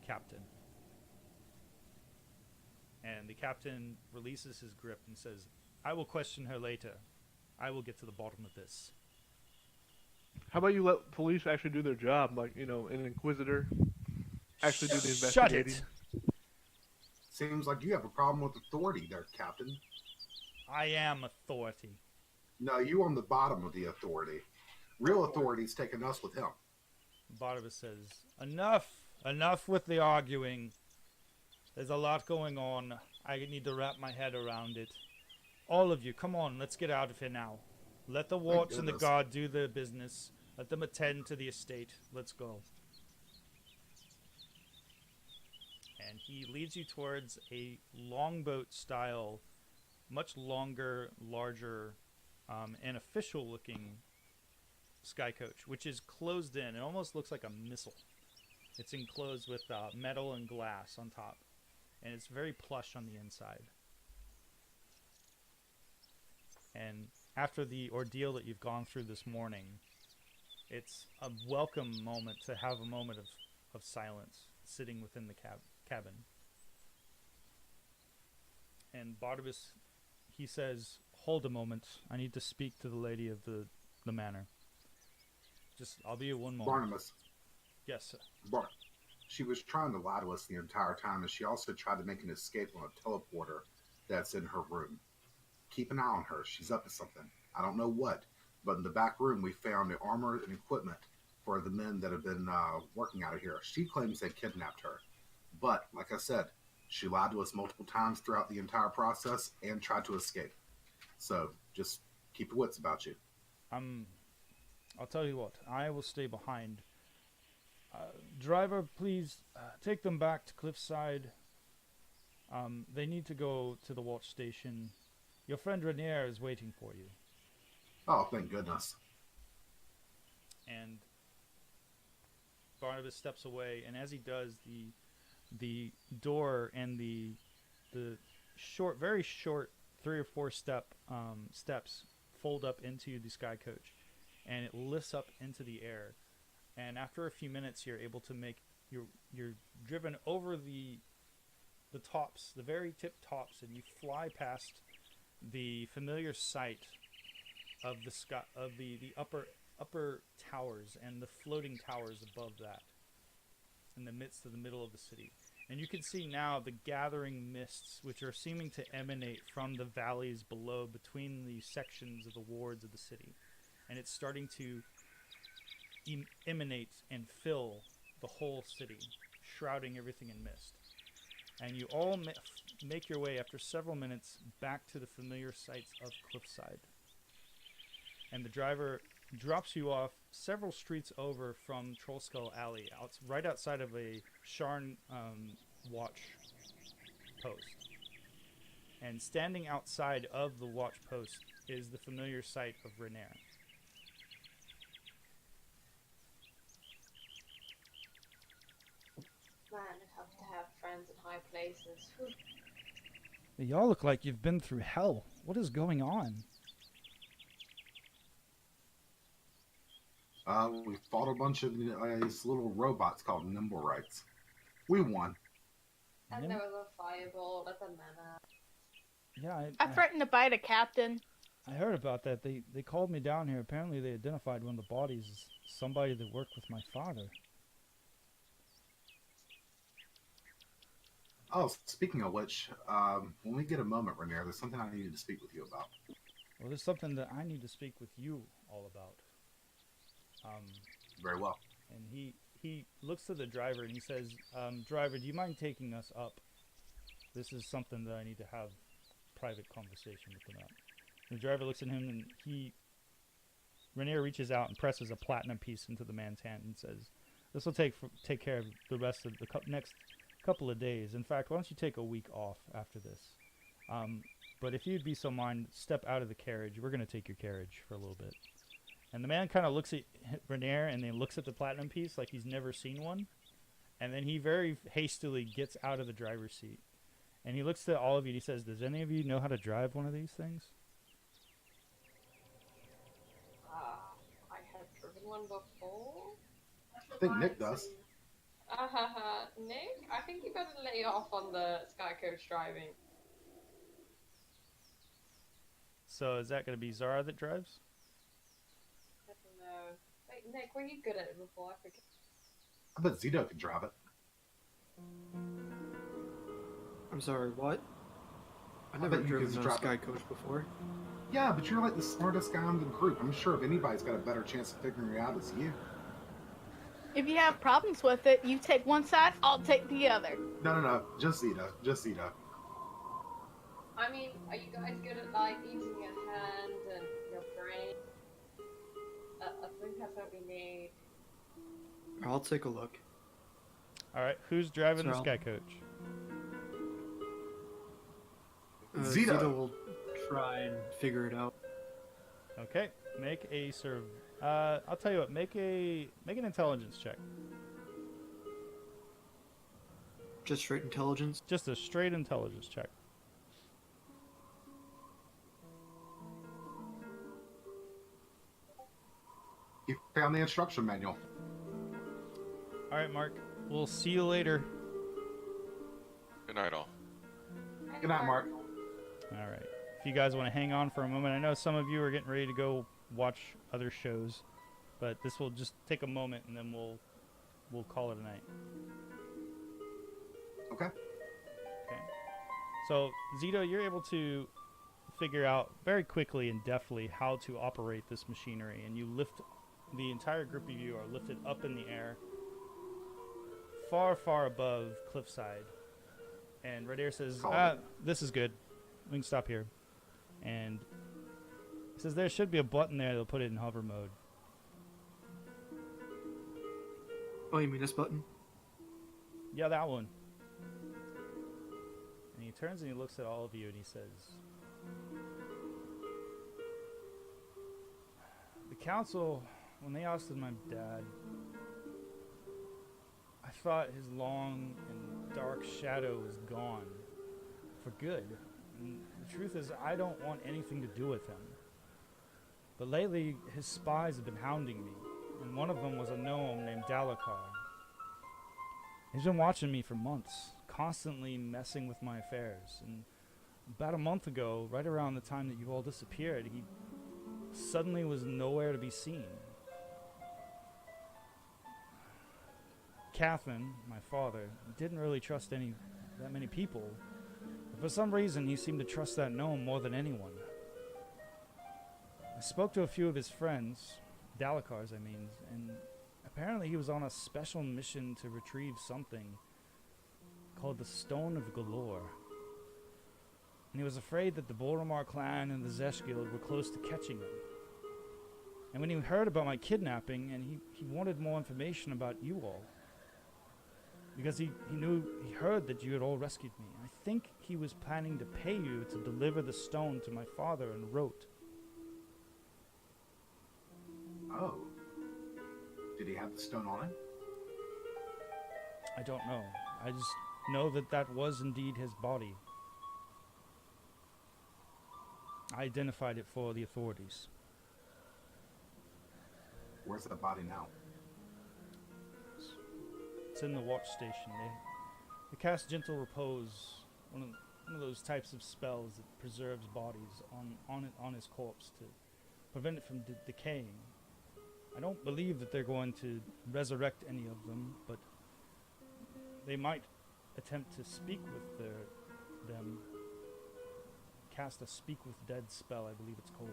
Captain." And the captain releases his grip and says, "I will question her later. I will get to the bottom of this." How about you let police actually do their job, like, an inquisitor actually do the Shut investigating? it! Seems like you have a problem with authority there, Captain. I am authority. No, you on the bottom of the authority. Real authority's taking us with him. Barnabas says, Enough with the arguing. There's a lot going on. I need to wrap my head around it. All of you, come on, let's get out of here now. Let the watch and the goodness. guard do their business. Let them attend to the estate. Let's go." And he leads you towards a longboat style, much longer, larger, and official looking sky coach, which is closed in. It almost looks like a missile. It's enclosed with metal and glass on top, and it's very plush on the inside. And after the ordeal that you've gone through this morning, it's a welcome moment to have a moment of silence. sitting within the cabin. And Barnabas, he says, "Hold a moment. I need to speak to the lady of the manor. I'll be one moment." Barnabas. Yes, sir. She was trying to lie to us the entire time, and she also tried to make an escape on a teleporter that's in her room. Keep an eye on her. She's up to something. I don't know what, but in the back room we found the armor and equipment for the men that have been working out of here. She claims they kidnapped her, but like I said, she lied to us multiple times throughout the entire process and tried to escape. So just keep your wits about you. I'll tell you what. I will stay behind. Driver, please take them back to Cliffside. They need to go to the watch station. Your friend Rainier is waiting for you. Oh, thank goodness. And Barnabas steps away, and as he does, the door and the very short 3 or 4 steps fold up into the sky coach, and it lifts up into the air. And after a few minutes, you're able to you're driven over the tops, the very tip tops, and you fly past the familiar sight of the sky, of the upper towers and the floating towers above that, in the midst of the middle of the city. And you can see now the gathering mists, which are seeming to emanate from the valleys below, between the sections of the wards of the city, and it's starting to emanate and fill the whole city, shrouding everything in mist. And you all make your way, after several minutes, back to the familiar sights of Cliffside. And the driver drops you off several streets over from Trollskull Alley, right outside of a Sharn watch post. And standing outside of the watch post is the familiar sight of Rainier. Man, it helps to have friends in high places. Whew. Y'all look like you've been through hell. What is going on? We fought a bunch of these little robots called Nimblerites. We won. And there was a fireball at the manor. Yeah, I threatened to bite a captain. I heard about that. They called me down here. Apparently they identified one of the bodies as somebody that worked with my father. Oh, speaking of which, when we get a moment, Rainier, there's something I needed to speak with you about. Well, there's something that I need to speak with you all about. Very well. And he looks to the driver and he says, "Driver, do you mind taking us up? This is something that I need to have private conversation with him about." And the driver looks at him, and Rainier reaches out and presses a platinum piece into the man's hand and says, "This will take care of the rest of the next couple of days. In fact, why don't you take a week off after this? But if you'd be so mind, step out of the carriage. We're going to take your carriage for a little bit." And the man kind of looks at Rainier and then looks at the platinum piece like he's never seen one. And then he very hastily gets out of the driver's seat. And he looks to all of you and he says, "Does any of you know how to drive one of these things?" I have driven one before. I think Nick does. Nick, I think you better lay off on the sky coach driving. So is that going to be Zara that drives? I don't know. Wait, Nick, were you good at it before? I forget. I bet Zito could drive it. I'm sorry, what? I bet never you driven could a drive sky coach before. Yeah, but you're like the smartest guy in the group. I'm sure if anybody's got a better chance of figuring it out, it's you. If you have problems with it, you take one side, I'll take the other. No. Just Zito. Just Zito. I mean, are you guys good at like using your hand and your brain? I think that's what we need. I'll take a look. All right, who's driving the Zara. sky coach? Zito. Zito will try and figure it out. Okay, make a I'll tell you what. Make an intelligence check. Just straight intelligence. Just a straight intelligence check. You found the instruction manual. All right, Mark. we'll see you later. Good night, all. Good night, Mark. All right. If you guys want to hang on for a moment, I know some of you are getting ready to go watch other shows, but this will just take a moment, and then we'll call it a night. Okay. Okay. So, Zito, you're able to figure out very quickly and deftly how to operate this machinery, and you lift the entire group of you are lifted up in the air, far, far above cliffside. And Radair says, this is good. We can stop here. And he says there should be a button there that'll put it in hover mode. Oh, you mean this button? Yeah, that one. And he turns and he looks at all of you and he says, the council, when they ousted my dad, I thought his long and dark shadow was gone for good. And the truth is, I don't want anything to do with him. But lately, his spies have been hounding me, and one of them was a gnome named Dalakar. He's been watching me for months, constantly messing with my affairs. And about a month ago, right around the time that you all disappeared, he suddenly was nowhere to be seen. Catherine, my father, didn't really trust that many people. But for some reason, he seemed to trust that gnome more than anyone. I spoke to a few of his friends, Dalakar's I mean, and apparently he was on a special mission to retrieve something called the Stone of Galore. And he was afraid that the Boromar clan and the Zesh Guild were close to catching him. And when he heard about my kidnapping, and he wanted more information about you all. Because he heard that you had all rescued me. I think he was planning to pay you to deliver the stone to my father and wrote. Oh. Did he have the stone on him? I don't know. I just know that was indeed his body. I identified it for the authorities. Where's that body now? It's in the watch station. They cast Gentle Repose, one of those types of spells that preserves bodies on his corpse to prevent it from decaying. I don't believe that they're going to resurrect any of them, but they might attempt to speak with them. Cast a Speak with Dead spell, I believe it's called.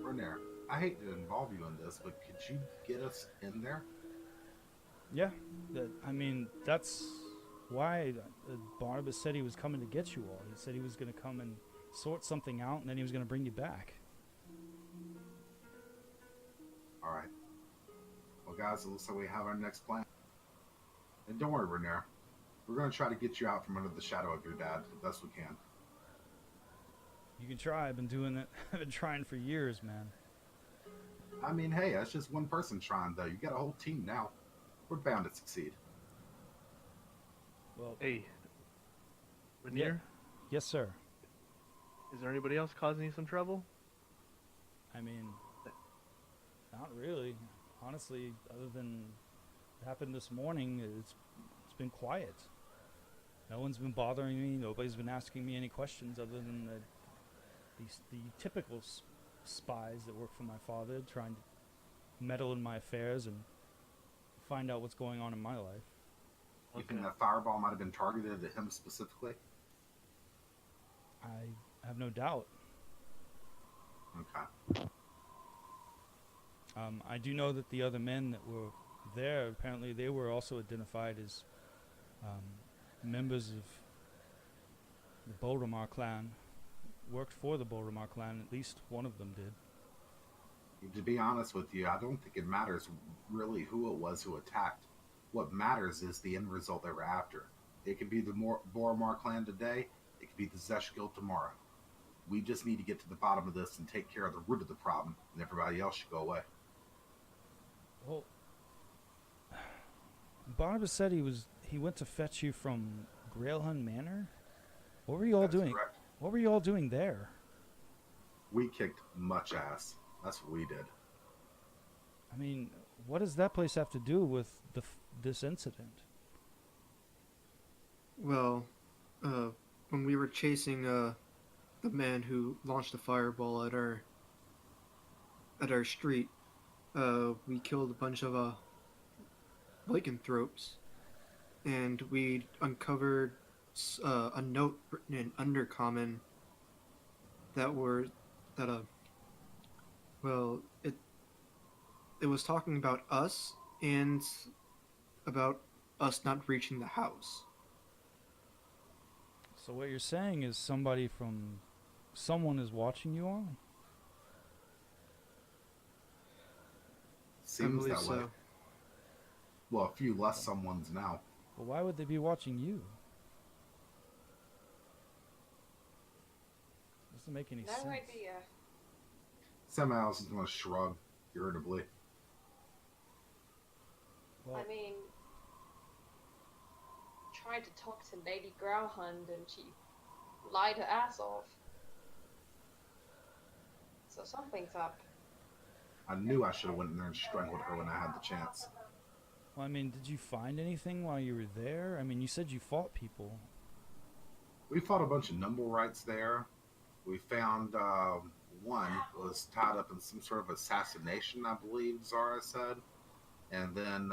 Renair, I hate to involve you in this, but could you get us in there? Yeah, that's why Barnabas said he was coming to get you all. He said he was going to come and sort something out, and then he was going to bring you back. All right. Well, guys, it looks like we have our next plan. And don't worry, Renair. We're going to try to get you out from under the shadow of your dad as best we can. You can try. I've been doing it. I've been trying for years, man. I mean, hey, that's just one person trying, though. You got a whole team now. We're bound to succeed. Well, hey, Rainier? Yes, sir. Is there anybody else causing you some trouble? I mean, not really. Honestly, other than what happened this morning, it's been quiet. No one's been bothering me. Nobody's been asking me any questions other than the typical spies that work for my father, trying to meddle in my affairs and find out what's going on in my life. You think that fireball might have been targeted at him specifically? I have no doubt. Okay. I do know that the other men that were there, apparently they were also identified as members of the Boromar clan, worked for the Boromar clan, at least one of them did. To be honest with you, I don't think it matters really who it was who attacked. What matters is the end result they were after. It could be the Boromar clan today, it could be the Zesh Guild tomorrow. We just need to get to the bottom of this and take care of the root of the problem, and everybody else should go away. Well, Barnabas said he went to fetch you from Gralhund Manor? What were you all doing? Correct. What were you all doing there? We kicked much ass. That's what we did. I mean, what does that place have to do with this incident? Well, when we were chasing the man who launched a fireball at our street, we killed a bunch of lycanthropes, and we uncovered a note written in Undercommon that well, it was talking about us and about us not reaching the house. So what you're saying is someone is watching you all? Seems believe that way. so. Well, a few less someone's now. Well, why would they be watching you? Doesn't make any sense. No idea. Samuels is going to shrug irritably. Well, I mean, tried to talk to Lady Gralhund and she lied her ass off. So something's up. I knew I should have went in there and strangled her when I had the chance. well, I mean, did you find anything while you were there? I mean, you said you fought people. We fought a bunch of number rights there. We found one was tied up in some sort of assassination, I believe Zara said. And then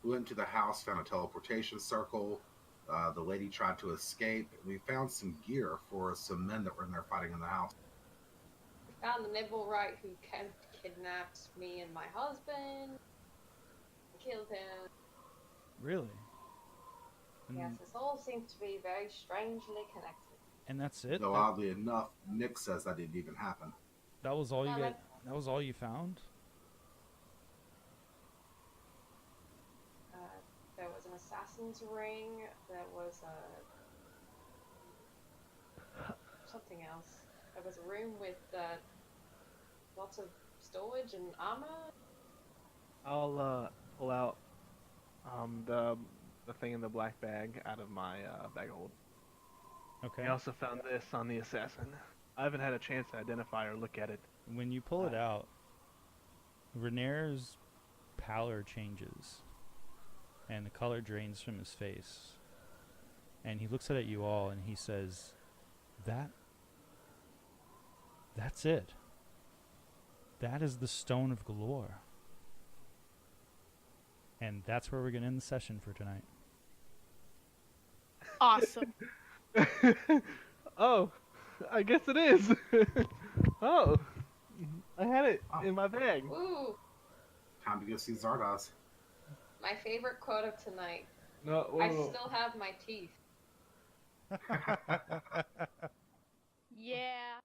we went to the house, found a teleportation circle. The lady tried to escape. We found some gear for some men that were in there fighting in the house. We found the Nibblewright who kidnapped me and my husband. Killed him. Really? And, Yes, this all seems to be very strangely connected. and that's it? Though oddly enough, Nick says that didn't even happen. That was all you No, got? That was all you found? There was an assassin's ring. There was something else. There was a room with lots of storage and armor. I'll pull out the thing in the black bag out of my bag of hold. Okay. I also found this on the assassin. I haven't had a chance to identify or look at it. When you pull it out, Renair's pallor changes, and the color drains from his face. And he looks at you all, and he says, That's it. That is the Stone of Galore. And that's where we're going to end the session for tonight. Awesome. Oh, I guess it is. Oh, I had it in my bag. Ooh, Time to go see Zardoz. my favorite quote of tonight. No, I whoa. still have my teeth. Yeah.